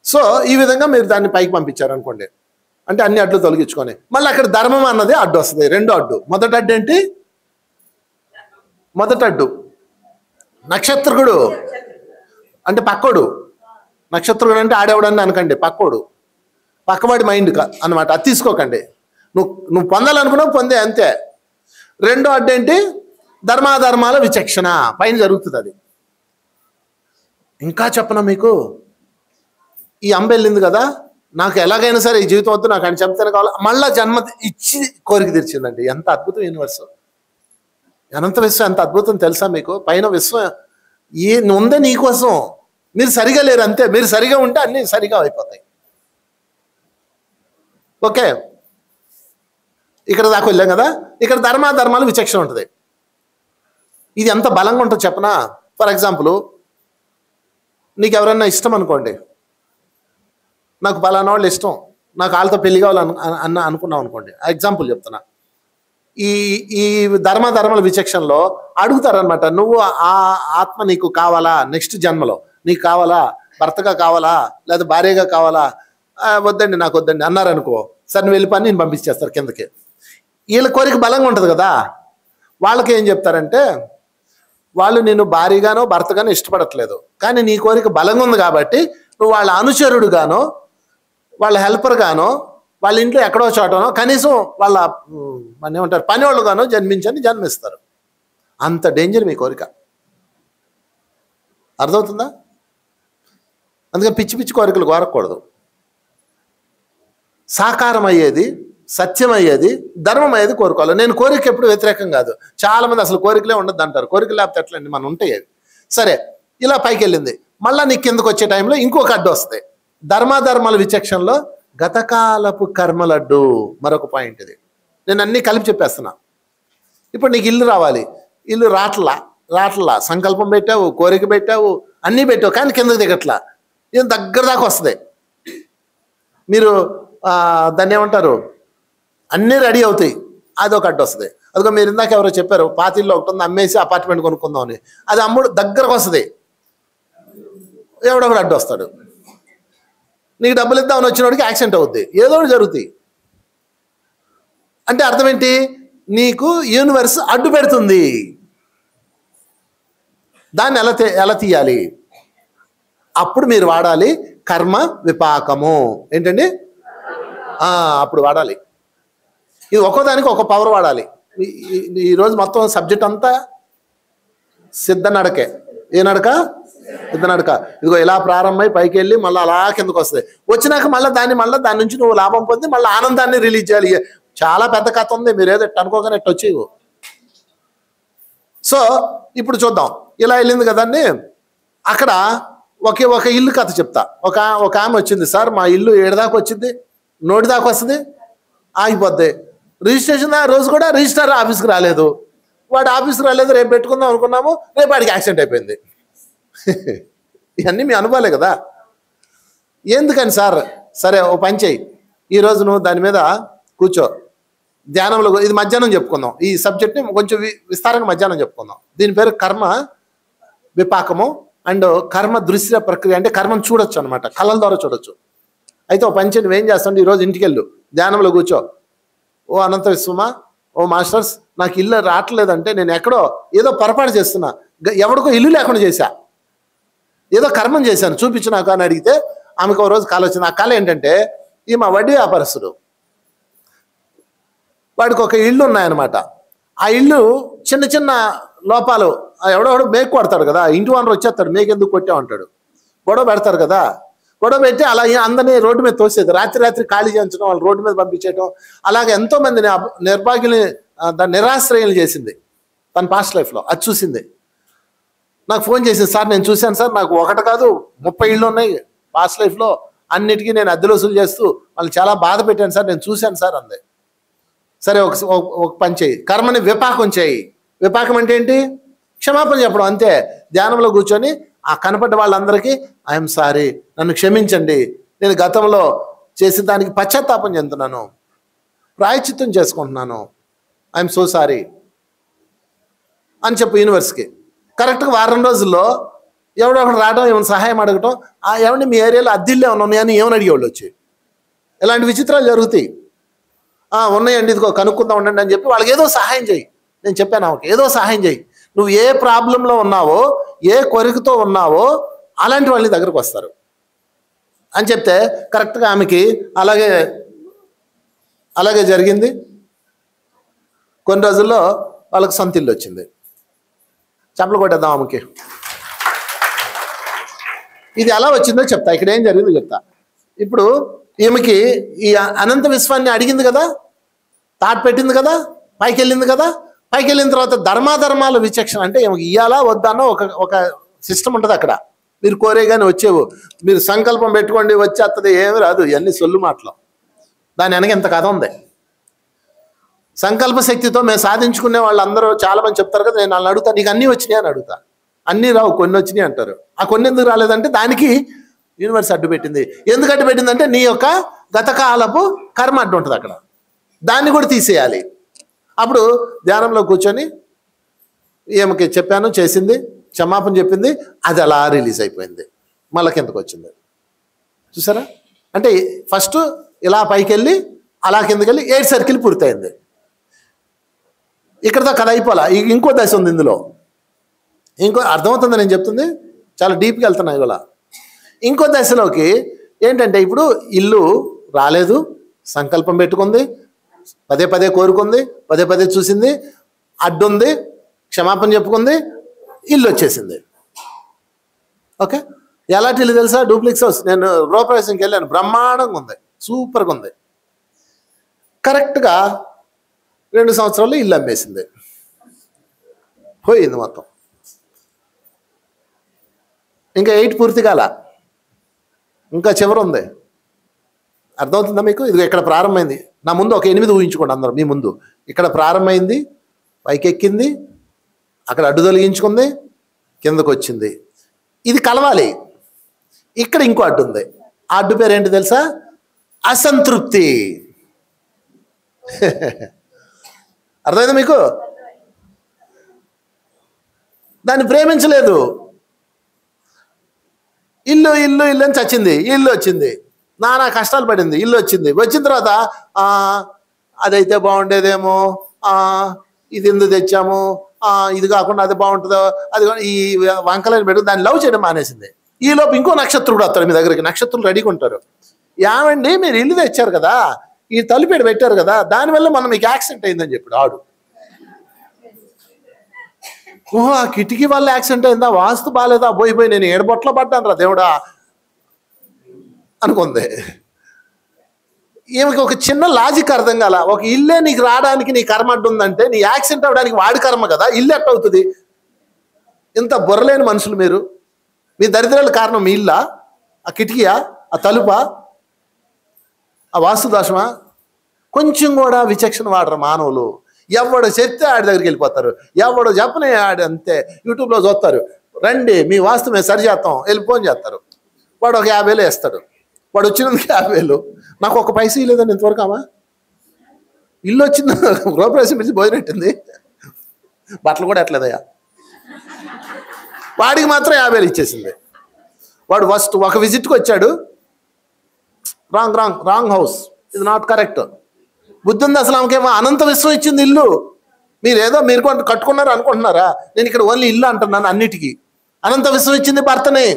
సో ఈ విధంగా మీరు దాన్ని పైకి పంపించారు అనుకోండి, అంటే అన్ని అడ్లు తొలగించుకొని మళ్ళీ అక్కడ ధర్మం అన్నది అడ్డు వస్తుంది. రెండో అడ్డు, మొదటి అడ్డు ఏంటి? మొదటి అడ్డు నక్షత్రుడు అంటే పక్కోడు. నక్షత్రుడు అంటే ఆడేవాడని అనకండి, పక్కోడు, పక్కవాడి మైండ్ అన్నమాట. అది తీసుకోకండి. నువ్వు పొందాలనుకున్నావు, పొందే, అంతే. రెండో అడ్డు ఏంటి? ధర్మాధర్మాల విచక్షణ, పైన జరుగుతుంది అది. ఇంకా చెప్పనా మీకు, ఈ అంబ వెళ్ళింది కదా, నాకు ఎలాగైనా సరే ఈ జీవితం వద్దు, నాకు ఆయన చెప్తాను కావాలి, మళ్ళా జన్మ ఇచ్చి కోరిక తీర్చిందండి. ఎంత అద్భుతం యూనివర్స్, అనంత విశ్వం ఎంత అద్భుతం తెలుసా మీకు? పైన విశ్వం ఉందే నీకోసం. మీరు సరిగా లేరు అంతే, మీరు సరిగా ఉంటే అన్నీ సరిగా అయిపోతాయి. ఓకే, ఇక్కడ దాకా వెళ్ళాం కదా. ఇక్కడ ధర్మాధర్మాలు విచక్షణ ఉంటుంది. ఇది ఎంత బలంగా ఉంటుంది చెప్పనా? ఫర్ ఎగ్జాంపుల్, నీకు ఎవరన్నా ఇష్టం అనుకోండి, నాకు పలానా వాళ్ళు ఇష్టం, నాకు వాళ్ళతో పెళ్లి కావాలని అనుకున్నావు అనుకోండి, ఎగ్జాంపుల్ చెప్తున్నా. ఈ ఈ ధర్మల విచక్షణలో అడుగుతారనమాట, నువ్వు ఆ ఆత్మ నీకు కావాలా, నెక్స్ట్ జన్మలో నీకు కావాలా, భర్తగా కావాలా లేదా భార్యగా కావాలా, వద్దండి నాకు వద్దండి అన్నారనుకో, సరే నువ్వు వెళ్ళిపోయి నేను పంపించేస్తారు కిందకి. వీళ్ళ కోరిక బలంగా ఉంటుంది కదా, వాళ్ళకి ఏం చెప్తారంటే, వాళ్ళు నిన్ను భార్యగానో భర్తగానో ఇష్టపడట్లేదు, కానీ నీ కోరిక బలంగా ఉంది కాబట్టి నువ్వు వాళ్ళ అనుచరుడుగానో వాళ్ళ హెల్పర్గానో వాళ్ళ ఇంట్లో ఎక్కడో చోటనో కనీసం వాళ్ళ మన ఏమంటారు పని వాళ్ళుగానో జన్మిస్తారు. అంత డేంజర్ మీ కోరిక. అర్థమవుతుందా? అందుకని పిచ్చి పిచ్చి కోరికలు కోరకూడదు. సాకారం అయ్యేది, సత్యం అయ్యేది, ధర్మం అయ్యేది కోరుకోవాలి. నేను కోరిక ఎప్పుడు వ్యతిరేకం కాదు. చాలామంది అసలు కోరికలే ఉండద్దు అంటారు. కోరికలు లేకపోతే ఎట్లండి, మనం ఉంటాయి. సరే, ఇలా పైకి వెళ్ళింది, మళ్ళీ నీకు కిందకు వచ్చే టైంలో ఇంకొక అడ్డు వస్తాయి. ధర్మాధర్మాల విచక్షణలో గతకాలపు కర్మలడ్డు మరొక పాయింట్. ఇది నేను అన్నీ కలిపి చెప్పేస్తున్నా. ఇప్పుడు నీకు ఇల్లు రావాలి, ఇల్లు రాట్లా సంకల్పం పెట్టావు, కోరిక పెట్టావు, అన్నీ పెట్టావు, కానీ కిందకు దిగట్లా, ఇది దగ్గర దాకా వస్తుంది. మీరు దాన్ని ఏమంటారు, అన్నీ రెడీ అవుతాయి, అది ఒక అడ్డు వస్తుంది. అదిగో మీరు ఇందాక ఎవరో చెప్పారు, పాతిల్లో ఒకటి ఉంది, అమ్మేసి అపార్ట్మెంట్ కొనుక్కుందామని, అది అమ్ముడు దగ్గరకు వస్తుంది, ఎవడొకడు అడ్డు వస్తాడు. నీకు డబ్బులు ఇద్దామని వచ్చినోడికి యాక్సిడెంట్ అవుద్ది, ఏదో ఒకటి జరుగుతాయి. అంటే అర్థం ఏంటి, నీకు యూనివర్స్ అడ్డు పెడుతుంది. దాన్ని ఎలా తీయాలి? అప్పుడు మీరు వాడాలి కర్మ విపాకము. ఏంటండి? అప్పుడు వాడాలి. ఇది ఒక్కోదానికి ఒక పవర్ వాడాలి. ఈరోజు మొత్తం సబ్జెక్ట్ అంతా సిద్ధ నడకే. ఏ నడక? సిద్ధ నడక. ఇదిగో ఇలా ప్రారంభమై పైకి వెళ్ళి మళ్ళీ అలా కిందకు వస్తుంది. వచ్చినాక మళ్ళీ దాని నుంచి నువ్వు లాభం పొంది మళ్ళీ ఆనందాన్ని రిలీజ్ చేయాలి. చాలా పెద్ద కథ ఉంది, మీరు ఏదో అనుకోగానే ఎట్టు వచ్చేవు. సో ఇప్పుడు చూద్దాం. ఇలా వెళ్ళింది కదండి. అక్కడ ఒక ఇల్లు కథ చెప్తా. ఒక ఆమె వచ్చింది, సార్ మా ఇల్లు 7 దాకా వచ్చింది, 1 దాకా వస్తుంది, ఆగిపోద్ది. రిజిస్ట్రేషన్ ఆ రోజు కూడా రిజిస్ట్రార్ ఆఫీస్కి రాలేదు. వాడు ఆఫీస్కి రాలేదు, రేపు పెట్టుకుందాం అనుకున్నాము, రేపు వాడికి యాక్సిడెంట్ అయిపోయింది. ఇవన్నీ మీ అనుభవాలే కదా. ఎందుకని సార్? సరే ఓ పని చేయి, ఈరోజు నువ్వు దాని మీద కూర్చో, ధ్యానంలో. ఇది మధ్యాహ్నం చెప్పుకుందాం, ఈ సబ్జెక్ట్ని కొంచెం విస్తారంగా మధ్యాహ్నం చెప్పుకుందాం. దీని పేరు కర్మ విపాకము అండ్ కర్మ దృశ్య ప్రక్రియ. అంటే కర్మను చూడొచ్చు అనమాట, కళ్ళ ద్వారా చూడొచ్చు. అయితే ఓ పని చేయి, నువ్వేం చేస్తావు, ఈరోజు ఇంటికి వెళ్ళు, ధ్యానంలో కూర్చో. ఓ అనంత విశ్వమా, ఓ మాస్టర్స్, నాకు ఇల్లు రావట్లేదంటే నేను ఎక్కడో ఏదో పొరపాటు చేస్తున్నా, ఎవడికో ఇల్లు లేకుండా చేశా, ఏదో కర్మం చేశాను, చూపించు నాకు అని అడిగితే ఆమెకు ఓ రోజు కళ వచ్చింది. ఆ కళ ఏంటంటే, ఈ మా వడ్డీ వ్యాపారస్తుడు, వాడికి ఒక ఇల్లు ఉన్నాయన్నమాట. ఆ ఇల్లు చిన్న చిన్న లోపాలు, ఎవడెవడో మేకు కొడతాడు కదా, ఇంటి ఓనర్ వచ్చేస్తాడు, మేకు ఎందుకు కొట్టామంటాడు, గొడవ పెడతారు కదా. గొడవ పెట్టి అలా అందరినీ రోడ్డు మీద తోసేది, రాత్రి ఖాళీ చేయించడం, వాళ్ళు రోడ్డు మీద పంపించేయడం. అలాగే ఎంతో మందిని నిర్భాగ్యుల్ని, దాన్ని నిరాశ్రయాలు చేసింది తన పాస్ట్ లైఫ్లో. అది చూసింది, నాకు ఫోన్ చేసింది, సార్ నేను చూశాను సార్, నాకు 1 కాదు 30 ఇళ్ళు ఉన్నాయి పాస్ట్ లైఫ్లో, అన్నిటికీ నేను అద్దెలు వసూలు చేస్తూ వాళ్ళు చాలా బాధ పెట్టాను సార్, నేను చూశాను సార్ అంది. సరే ఒక పని చేయి, కర్మని విపాకం చేయి. విపాకం అంటే ఏంటి? క్షమాపణ చెప్పడం, అంతే. ధ్యానంలో కూర్చొని ఆ కనపడ్డ వాళ్ళందరికీ ఐఎమ్ సారీ, నన్ను క్షమించండి, నేను గతంలో చేసిన దానికి పశ్చాత్తాపం చెందుతున్నాను, ప్రాయశ్చిత్తం చేసుకుంటున్నాను, ఐఎమ్ సో సారీ అని చెప్పు యూనివర్స్కి. కరెక్ట్గా వారం రోజుల్లో ఎవడో ఒకటి రావడం, ఏమైనా సహాయం అడగటం, ఏమంటే మీ ఏరియాలో అద్దెల్లో ఏమైనా ఉన్నాయని ఏమని అడిగేవాళ్ళు వచ్చి. ఇలాంటి విచిత్రాలు జరుగుతాయి. ఉన్నాయండి, ఇదిగో కనుక్కుందాం ఉండండి అని చెప్పి వాళ్ళకి ఏదో సహాయం చేయి. నేను చెప్పాను ఆమెకి, ఏదో సహాయం చేయి. నువ్వు ఏ ప్రాబ్లంలో ఉన్నావో, ఏ కోరికతో ఉన్నావో అలాంటి వాళ్ళ దగ్గరకు వస్తారు అని చెప్తే కరెక్ట్గా ఆమెకి అలాగే జరిగింది. కొన్ని రోజుల్లో వాళ్ళకి సొంత ఇల్లు వచ్చింది. చప్పలు కొట్టేద్దాం ఆమెకి. ఇది ఎలా వచ్చిందో చెప్తా, ఇక్కడ ఏం జరిగిందో చెప్తా. ఇప్పుడు ఈమెకి ఈ అనంత విశ్వాన్ని అడిగింది కదా, తాట్ పెట్టింది కదా, పైకి వెళ్ళింది కదా. పైకి వెళ్ళిన తర్వాత ధర్మాధర్మాల విచక్షణ, అంటే ఈమెకి ఇయ్యాలా వద్దానో ఒక సిస్టమ్ ఉంటుంది అక్కడ. మీరు కోరేగానే వచ్చేవు, మీరు సంకల్పం పెట్టుకోండి వచ్చేస్తుంది, ఏమి రాదు, ఇవన్నీ సొల్లు మాటలు. దాని వెనక ఎంత కథ ఉంది. సంకల్ప శక్తితో మేము సాధించుకునే వాళ్ళందరూ చాలా మంది చెప్తారు కదా, నేను వాళ్ళని అడుగుతా, నీకు అన్నీ వచ్చినాయి అని అడుగుతా. అన్నీ రావు, కొన్ని వచ్చినాయి అంటారు. ఆ కొన్ని ఎందుకు రాలేదంటే దానికి యూనివర్స్ అడ్డు పెట్టింది. ఎందుకు అడ్డు పెట్టిందంటే నీ యొక్క గతకాలపు కర్మ అడ్డు ఉంటుంది అక్కడ, దాన్ని కూడా తీసేయాలి. అప్పుడు ధ్యానంలో కూర్చొని ఈమెకి చెప్పాను, చేసింది, క్షమాపణ చెప్పింది, అది అలా రిలీజ్ అయిపోయింది, మళ్ళీ కిందకు వచ్చింది. చూసారా? అంటే ఫస్ట్ ఇలా పైకి వెళ్ళి అలా కిందకి వెళ్ళి 8 సర్కిల్ పూర్తయింది. ఇక్కడతో కథ అయిపోలా. ఇంకో దశ ఉంది ఇందులో. ఇంకో అర్థమవుతుంది నేను చెప్తుంది, చాలా డీప్గా వెళ్తున్నాయి ఇవాళ. ఇంకో దశలోకి ఏంటంటే ఇప్పుడు ఇల్లు రాలేదు, సంకల్పం పెట్టుకుంది, పదే పదే కోరుకుంది, పదే పదే చూసింది, అడ్డుంది, క్షమాపణ చెప్పుకుంది, ఇల్లు వచ్చేసింది. ఓకే, ఎలాంటి ఇల్లు తెలుసా? Duplex house. నేను గృహప్రవేశంకి వెళ్ళాను, బ్రహ్మాండంగా ఉంది, సూపర్గా ఉంది. కరెక్ట్గా 2 సంవత్సరాల్లో ఇల్లు అమ్మేసింది, పోయింది మొత్తం. ఇంకా 8 పూర్తి కాల, ఇంకా చివరి ఉంది. అర్థమవుతుందా మీకు? ఇది ఇక్కడ ప్రారంభమైంది. నా ముందు ఒక 8 ఊహించుకోండి అందరూ మీ ముందు. ఇక్కడ ప్రారంభమైంది, పైకెక్కింది, అక్కడ అడ్డు తొలగించుకుంది, కిందకు వచ్చింది. ఇది కలవాలి. ఇక్కడ ఇంకో అడ్డు ఉంది. ఆ అడ్డు పేరు ఏంటి తెలుసా? అసంతృప్తి. అర్థమైందా మీకు? దాన్ని ప్రేమించలేదు. ఇల్లు ఇల్లు ఇల్లు అని చచ్చింది, ఇల్లు వచ్చింది, నానా కష్టాలు పడింది, ఇల్లు వచ్చింది. వచ్చిన తర్వాత అదైతే బాగుండేదేమో, ఇది ఎందుకు తెచ్చాము, ఇది కాకుండా అది బాగుంటుందో, అది ఈ వంకలని పెట్టుకుని దాన్ని లవ్ చేయడం మానేసింది. ఈలోపు ఇంకో నక్షత్రుడు వస్తాడు మీ దగ్గరికి. నక్షత్రులు రెడీగా ఉంటారు. ఏమండి మీరు ఇల్లు తెచ్చారు కదా, ఈ తలుపేడు పెట్టారు కదా, దానివల్ల మనం మీకు యాక్సిడెంట్ అయిందని చెప్పాడు ఆడు. ఓహో, ఆ కిటికీ వల్ల యాక్సిడెంట్ అయిందా, వాస్తు బాగాలేదా, పోయిపోయి నేను ఏడబొట్లో పడ్డాను రా దేవుడా అనుకుంది. ఈమెకి ఒక చిన్న లాజిక్ అర్థం కాల. ఒక ఇల్లే నీకు రావడానికి నీ కర్మ అడ్డు ఉందంటే నీ యాక్సిడెంట్ అవ్వడానికి వాడి కర్మ కదా, ఇల్లు ఎట్ట అవుతుంది? ఇంత బుర్రలేని మనుషులు మీరు. మీ దరిద్రాల కారణం మీ ఇల్లా, ఆ కిటికీయా, ఆ తలుపా, ఆ వాస్తు దోషమా? కొంచెం కూడా విచక్షణ వాడరు మానవులు. ఎవడు చెప్తే ఆడి దగ్గరికి వెళ్ళిపోతారు, ఎవడు చెప్పనే ఆడి అంతే. యూట్యూబ్లో చూస్తారు, రండి మీ వాస్తు మేము సరి చేస్తాం, వెళ్ళి ఫోన్ చేస్తారు. వాడు ఒక 50,000 వేస్తాడు. వాడు వచ్చినందుకు 50,000, నాకు ఒక పైసా ఇవ్వలేదని ఇంతవరకు అమ్మా. ఇల్లు వచ్చింది, గృహప్రవేశం పిలిచి భోజనం పెట్టింది, బట్టలు కూడా ఎట్లేదయ్యా. వాడికి మాత్రం 50,000 ఇచ్చేసింది. వాడు ఫస్ట్ ఒక విజిట్కి వచ్చాడు, రాంగ్ రాంగ్ రాంగ్ హౌస్, ఇది నాట్ కరెక్ట్. బుద్ధి ఉంది అసలు ఆమెకేమో. అనంత విశ్వం ఇచ్చింది ఇల్లు. మీరు కట్టుకున్నారు అనుకుంటున్నారా? నేను ఇక్కడ ఓన్లీ ఇల్లు అంటున్నాను అన్నిటికీ. అనంత విశ్వం ఇచ్చింది భర్తని,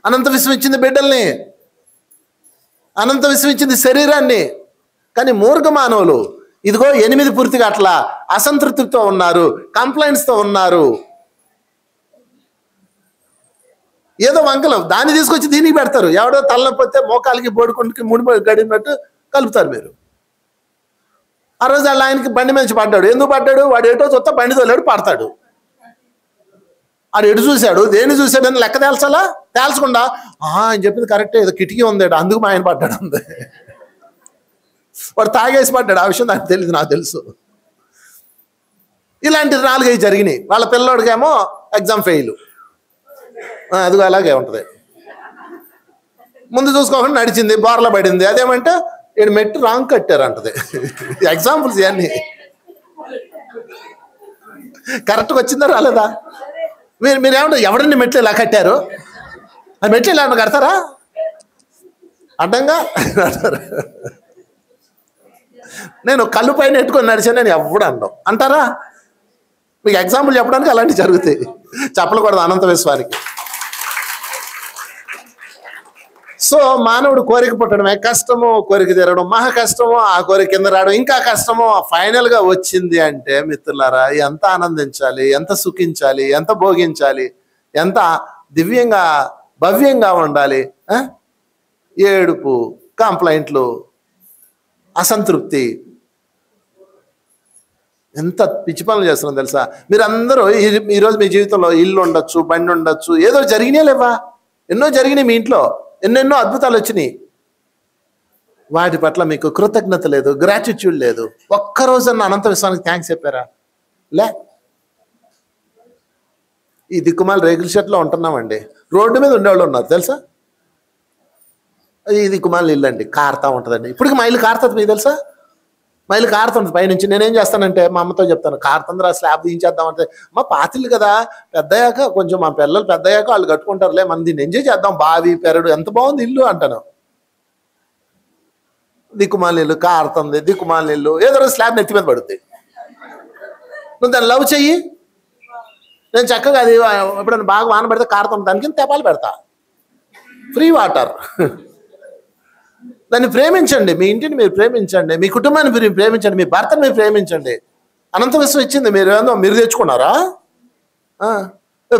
అనంత విశ్వం ఇచ్చింది బిడ్డల్ని, అనంత విశ్వం ఇచ్చింది శరీరాన్ని. కానీ మూర్ఖ మానవులు ఇదిగో 8 పూర్తిగా అట్లా అసంతృప్తితో ఉన్నారు, కంప్లైంట్స్తో ఉన్నారు. ఏదో వంకలు దాన్ని తీసుకొచ్చి దీనికి పెడతారు. ఎవడో తలనొప్పితే మోకాలకి బోడుకుంటుకి ముడి గడినట్టు కలుపుతారు మీరు. ఆ రోజు అలా ఆయనకి బండి మంచి పడ్డాడు. ఎందుకు పడ్డాడు? వాడు ఏటో చూస్తే బండి తోలేడు, పడతాడు. ఆడు ఎటు చూశాడు, దేన్ని చూశాడు అని లెక్క తేల్చాలా? తేల్చకుండా ఆయన చెప్పింది కరెక్టే, ఏదో కిటికీ ఉందాడు అందుకు మా ఆయన పడ్డాడు అంది. వాడు తాగేసి పడ్డాడు, ఆ విషయం నాకు తెలియదు, నాకు తెలుసు. ఇలాంటి 4-5 జరిగినాయి. వాళ్ళ పిల్లోడికేమో ఎగ్జామ్ ఫెయిల్, అదిగో అలాగే ఉంటుంది. ముందు చూసుకోకుండా నడిచింది, బోర్ల పడింది. అదేమంటే ఈడు మెట్టు రాంగ్ కట్టారు అంటది. ఎగ్జాంపుల్స్ ఇవన్నీ. కరెక్ట్గా వచ్చిందా రాలేదా? మీరేమంటారు, ఎవరండి మెట్లు ఇలా కట్టారు? ఆ మెట్లు ఇలా కడతారా అడ్డంగా? నేను కళ్ళు పైన ఎట్టుకొని నడిచాను నేను ఎవడు అంటాం అంటారా? మీకు ఎగ్జాంపుల్ చెప్పడానికి అలాంటివి జరుగుతాయి. చెప్పకూడదు అనంత విశ్వానికి. సో మానవుడు కోరిక పుట్టడమే కష్టము, కోరిక తీరడం మహా కష్టము, ఆ కోరిక కింద రావడం ఇంకా కష్టము. ఫైనల్గా వచ్చింది అంటే మిత్రులారా, ఎంత ఆనందించాలి, ఎంత సుఖించాలి, ఎంత భోగించాలి, ఎంత దివ్యంగా భవ్యంగా ఉండాలి. ఏడుపు, కంప్లైంట్లు, అసంతృప్తి, ఎంత పిచ్చి పనులు చేస్తున్నాం తెలుసా? మీరందరూ ఈరోజు మీ జీవితంలో ఇల్లు ఉండొచ్చు, బండి ఉండొచ్చు, ఏదో జరిగినాయి లేవా? ఎన్నో జరిగినాయి మీ ఇంట్లో, ఎన్నెన్నో అద్భుతాలు వచ్చినాయి. వాటి పట్ల మీకు కృతజ్ఞత లేదు, గ్రాటిట్యూడ్ లేదు. ఒక్కరోజన్న అనంత విశ్వానికి థ్యాంక్స్ చెప్పారా? లే. ఈ దిక్కుమాల రేగుల షర్ట్లో ఉంటున్నామండి. రోడ్డు మీద ఉండేవాళ్ళు ఉన్నారు తెలుసా. ఈ దిక్కుమాల ఇల్లు అండి, కారుతా ఉంటుందండి. ఇప్పటికి మా ఇల్లు కారుతుంది, మీకు తెలుసా. మా ఇల్లు కారుతుంది పైనుంచి. నేనేం చేస్తానంటే మా అమ్మతో చెప్తాను, కారుతుందిరా స్లాబ్ దించేద్దామంటే, మా పాతిల్లు కదా, పెద్దయ్యాక కొంచెం మా పిల్లలు పెద్దయ్యాక వాళ్ళు కట్టుకుంటారులే, మనం దీన్ని ఎంజాయ్ చేద్దాం, బావి పెరడు ఎంత బాగుంది ఇల్లు అంటాను. దిక్కుమాల ఇల్లు కారుతుంది, దిక్కుమాల ఇల్లు, ఏదో రోజు స్లాబ్ నెత్తి మీద పడుతుంది. నువ్వు దాన్ని లవ్ చెయ్యి. నేను చక్కగా అది ఎప్పుడైనా బాగా వాన పెడితే కారుతుంది, దానికి తెపాలు పెడతా, ఫ్రీ వాటర్. దాన్ని ప్రేమించండి, మీ ఇంటిని మీరు ప్రేమించండి, మీ కుటుంబాన్ని మీరు ప్రేమించండి, మీ భర్తను మీరు ప్రేమించండి. అనంత విశ్వం ఇచ్చింది, మీరు తెచ్చుకున్నారా?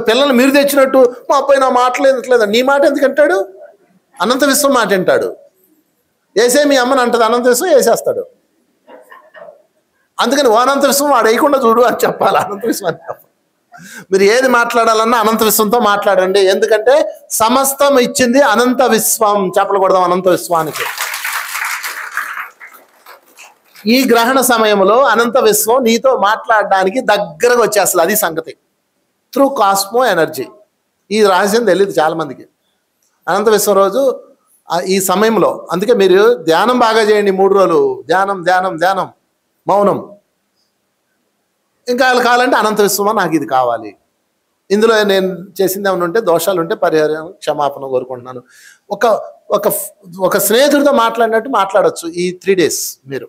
పిల్లలు మీరు తెచ్చినట్టు మా అబ్బాయి నా మాటలేదు, నీ మాట ఎందుకు అంటాడు? అనంత విశ్వం మాట అంటాడు. వేసే మీ అమ్మని అంటది, అనంత విశ్వం వేసేస్తాడు. అందుకని ఓ అనంత విశ్వం వాడు వేయకుండా చూడు అని చెప్పాలి. అనంత విశ్వం అని చెప్పాలి. మీరు ఏది మాట్లాడాలన్నా అనంత విశ్వంతో మాట్లాడండి. ఎందుకంటే సమస్తం ఇచ్చింది అనంత విశ్వం. చెప్పకూడదాం అనంత విశ్వానికి. ఈ గ్రహణ సమయంలో అనంత విశ్వం నీతో మాట్లాడడానికి దగ్గరగా వచ్చేస్తుంది. అది సంగతి. Through cosmo energy. ఈ రహస్యం తెలియదు చాలా మందికి. అనంత విశ్వం రోజు ఈ సమయంలో, అందుకే మీరు ధ్యానం బాగా చేయండి. 3 రోజులు ధ్యానం ధ్యానం ధ్యానం, మౌనం. ఇంకా కావాలంటే అనంత విశ్వమా నాకు ఇది కావాలి, ఇందులో నేను చేసింది ఏమైనా ఉంటే దోషాలు ఉంటే పరిహారం క్షమాపణ కోరుకుంటున్నాను. ఒక స్నేహితుడితో మాట్లాడినట్టు మాట్లాడచ్చు ఈ 3 days. మీరు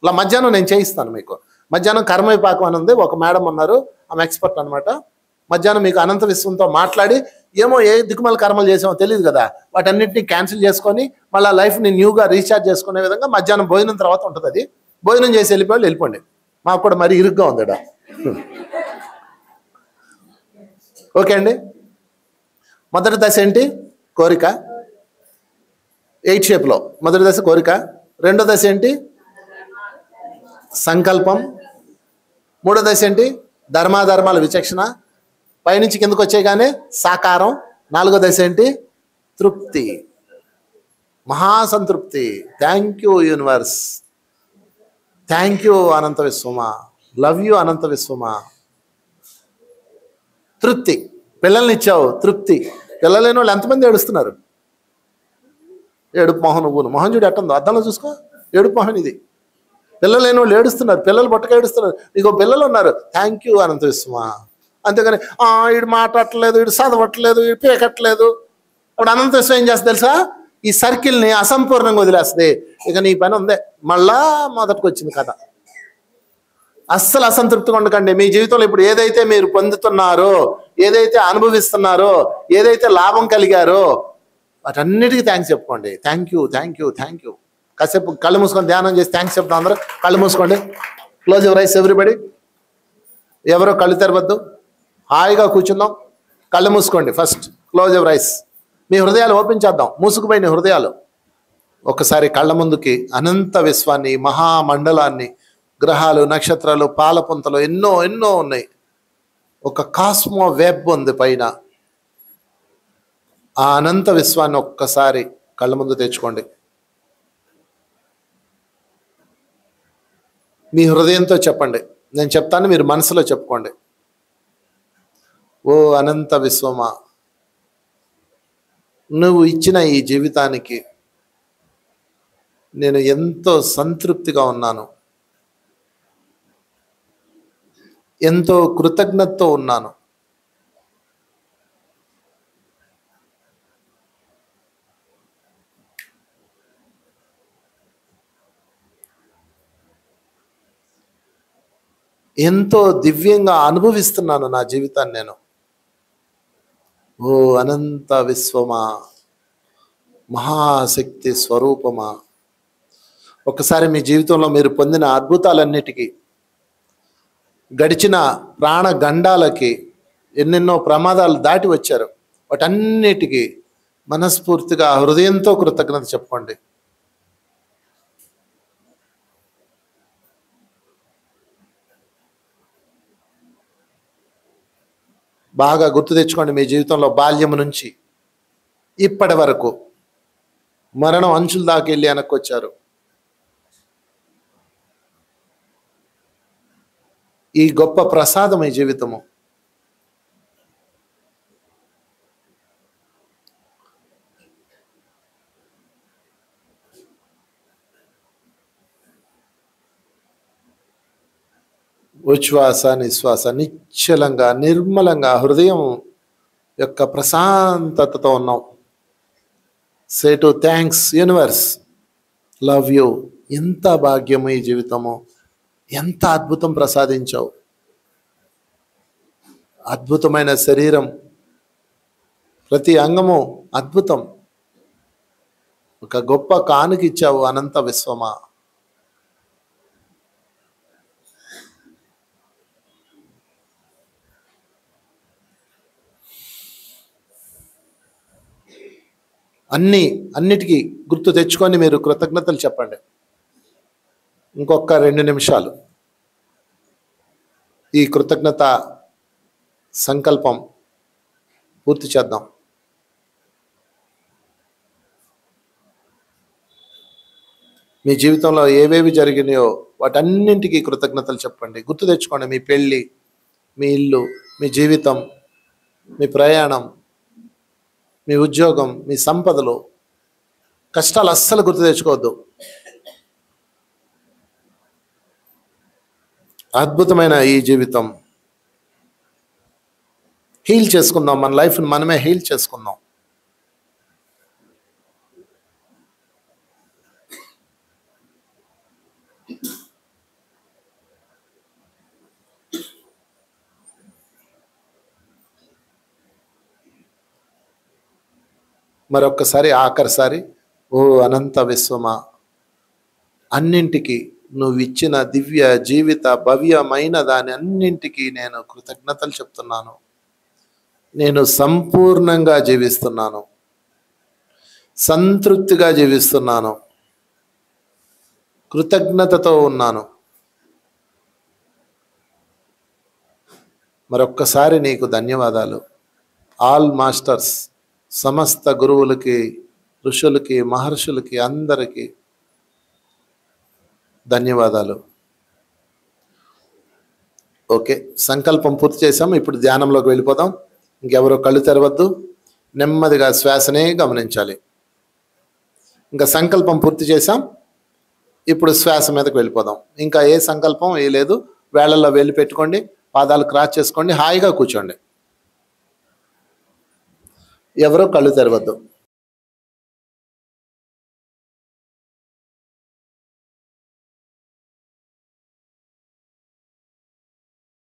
ఇలా మధ్యాహ్నం నేను చేయిస్తాను మీకు. మధ్యాహ్నం కర్మవిపాకం అని ఉంది, ఒక మేడం ఉన్నారు, ఆమె ఎక్స్పర్ట్ అనమాట. మధ్యాహ్నం మీకు అనంత విశ్వంతో మాట్లాడి, ఏమో ఏ దిక్కుమాల కర్మలు చేసామో తెలియదు కదా, వాటన్నిటిని క్యాన్సిల్ చేసుకొని మళ్ళీ లైఫ్ని న్యూగా రీఛార్జ్ చేసుకునే విధంగా మధ్యాహ్నం భోజనం తర్వాత ఉంటుంది. అది భోజనం చేసి వెళ్ళిపోండి. మాకు కూడా మరీ ఇరుగ్గా ఉంది. ఓకే అండి. మొదటి దశ ఏంటి? కోరిక. 8 షేప్లో మొదటి దశ కోరిక. రెండో దశ ఏంటి? సంకల్పం. మూడో దశ ఏంటి? ధర్మాధర్మాల విచక్షణ. పైనుంచి కిందకు వచ్చేగానే సాకారం. నాలుగో దశ ఏంటి? తృప్తి, మహాసంతృప్తి. Thank you universe, thank you అనంత విశ్వమా, లవ్ యూ అనంత విశ్వమా. తృప్తి. పిల్లల్ని ఇచ్చావు, తృప్తి. పిల్లలు లేని వాళ్ళు ఎంతమంది ఏడుస్తున్నారు? ఏడుపు మొహం. నువ్వు మొహం చూడు ఎట్టుందో, అద్దంలో చూసుకో. ఏడుపు మొహం ఇది. పిల్లలు లేని వాళ్ళు ఏడుస్తున్నారు, పిల్లలు బొట్టగా ఏడుస్తున్నారు. నీకు పిల్లలు ఉన్నారు, థ్యాంక్ యూ అనంత విశ్వమా. అంతేగాని వీడు మాట్లాడట్లేదు, వీడు చదవట్లేదు, వీడు పీకట్లేదు. అప్పుడు అనంత విశ్వం ఏం చేస్తుంది తెలుసా? ఈ సర్కిల్ని అసంపూర్ణంగా వదిలేస్తుంది. ఇక నీ పని ఉందే, మళ్ళా మొదటికి వచ్చింది కథ. అస్సలు అసంతృప్తిగా ఉండకండి. మీ జీవితంలో ఇప్పుడు ఏదైతే మీరు పొందుతున్నారో, ఏదైతే అనుభవిస్తున్నారో, ఏదైతే లాభం కలిగారో, వాటన్నిటికీ థ్యాంక్స్ చెప్పుకోండి. Thank you, thank you, thank you. కాసేపు కళ్ళు మూసుకొని ధ్యానం చేసి థ్యాంక్స్ చెప్తాం. అందరూ కళ్ళు మూసుకోండి. Close your eyes everybody. ఎవరో కళ్ళు తెరవద్దు, హాయిగా కూర్చుందాం. కళ్ళు మూసుకోండి. First close your eyes. మీ హృదయాలు ఓపెన్ చేద్దాం. మూసుకుపోయిన హృదయాలు ఒకసారి కళ్ళ ముందుకి అనంత విశ్వాన్ని, మహామండలాన్ని, గ్రహాలు, నక్షత్రాలు, పాలపుంతలు ఎన్నో ఎన్నో ఉన్నాయి. ఒక కాస్మో వెబ్ ఉంది పైన. ఆ అనంత విశ్వాన్ని ఒక్కసారి కళ్ళ ముందు తెచ్చుకోండి. మీ హృదయంతో చెప్పండి. నేను చెప్తాను, మీరు మనసులో చెప్పుకోండి. ఓ అనంత విశ్వమా, నువ్వు ఇచ్చిన ఈ జీవితానికి నేను ఎంతో సంతృప్తిగా ఉన్నాను, ఎంతో కృతజ్ఞతతో ఉన్నాను. ఎంతో దివ్యంగా అనుభవిస్తున్నాను నా జీవితాన్ని నేను. ఓ అనంత విశ్వమా, మహాశక్తి స్వరూపమా, ఒకసారి మీ జీవితంలో మీరు పొందిన అద్భుతాలన్నిటికీ, గడిచిన ప్రాణగండాలకి, ఎన్నెన్నో ప్రమాదాలు దాటి వచ్చారు, వాటన్నిటికీ మనస్ఫూర్తిగా హృదయంతో కృతజ్ఞత చెప్పుకోండి. బాగా గుర్తు తెచ్చుకోండి. మీ జీవితంలో బాల్యం నుంచి ఇప్పటి వరకు మరణం అంచుల దాకా వెళ్ళి వెనక్కి వచ్చారు. ఈ గొప్ప ప్రసాదం ఈ జీవితము. ఉచ్ఛ్వాస నిశ్వాస నిశ్చలంగా నిర్మలంగా హృదయం యొక్క ప్రశాంతతతో ఉన్నాం. Say to thanks universe, love you. ఎంత భాగ్యము ఈ జీవితము, ఎంత అద్భుతం ప్రసాదించావు. అద్భుతమైన శరీరం, ప్రతి అంగము అద్భుతం. ఒక గొప్ప కానుక ఇచ్చావు అనంత విశ్వమా. అన్నిటికీ గుర్తు తెచ్చుకొని మీరు కృతజ్ఞతలు చెప్పండి. ఇంకొక 2 నిమిషాలు ఈ కృతజ్ఞత సంకల్పం పూర్తి చేద్దాం. మీ జీవితంలో ఏవేవి జరిగినాయో వాటన్నింటికీ కృతజ్ఞతలు చెప్పండి. గుర్తు తెచ్చుకోండి. మీ పెళ్ళి, మీ ఇల్లు, మీ జీవితం, మీ ప్రయాణం, మీ ఉద్యోగం, మీ సంపదలు, కష్టాలు అస్సలు గుర్తు తెచ్చుకోవద్దు. అద్భుతమైన ఈ జీవితం హీల్ చేసుకుందాం. మన లైఫ్ని మనమే హీల్ చేసుకుందాం. మరొక్కసారి ఆఖరిసారి, ఓ అనంత విశ్వమా, అన్నింటికి నువ్వు ఇచ్చిన దివ్య జీవిత భవ్యమైన దాని అన్నింటికీ నేను కృతజ్ఞతలు చెప్తున్నాను. నేను సంపూర్ణంగా జీవిస్తున్నాను, సంతృప్తిగా జీవిస్తున్నాను, కృతజ్ఞతతో ఉన్నాను. మరొక్కసారి నీకు ధన్యవాదాలు. ఆల్ మాస్టర్స్, సమస్త గురువులకి, ఋషులకి, మహర్షులకి అందరికీ ధన్యవాదాలు. ఓకే, సంకల్పం పూర్తి చేసాం. ఇప్పుడు ధ్యానంలోకి వెళ్ళిపోదాం. ఇంకెవరో కళ్ళు తెరవద్దు, నెమ్మదిగా శ్వాసనే గమనించాలి. ఇంకా సంకల్పం పూర్తి చేసాం. ఇప్పుడు శ్వాస మీదకి వెళ్ళిపోదాం. ఇంకా ఏ సంకల్పం ఏ లేదు. వేళల్లో వెళ్ళి పెట్టుకోండి, పాదాలు క్రాస్ చేసుకోండి, హాయిగా కూర్చోండి. ఎవరో కళ్ళు తెరవద్దు.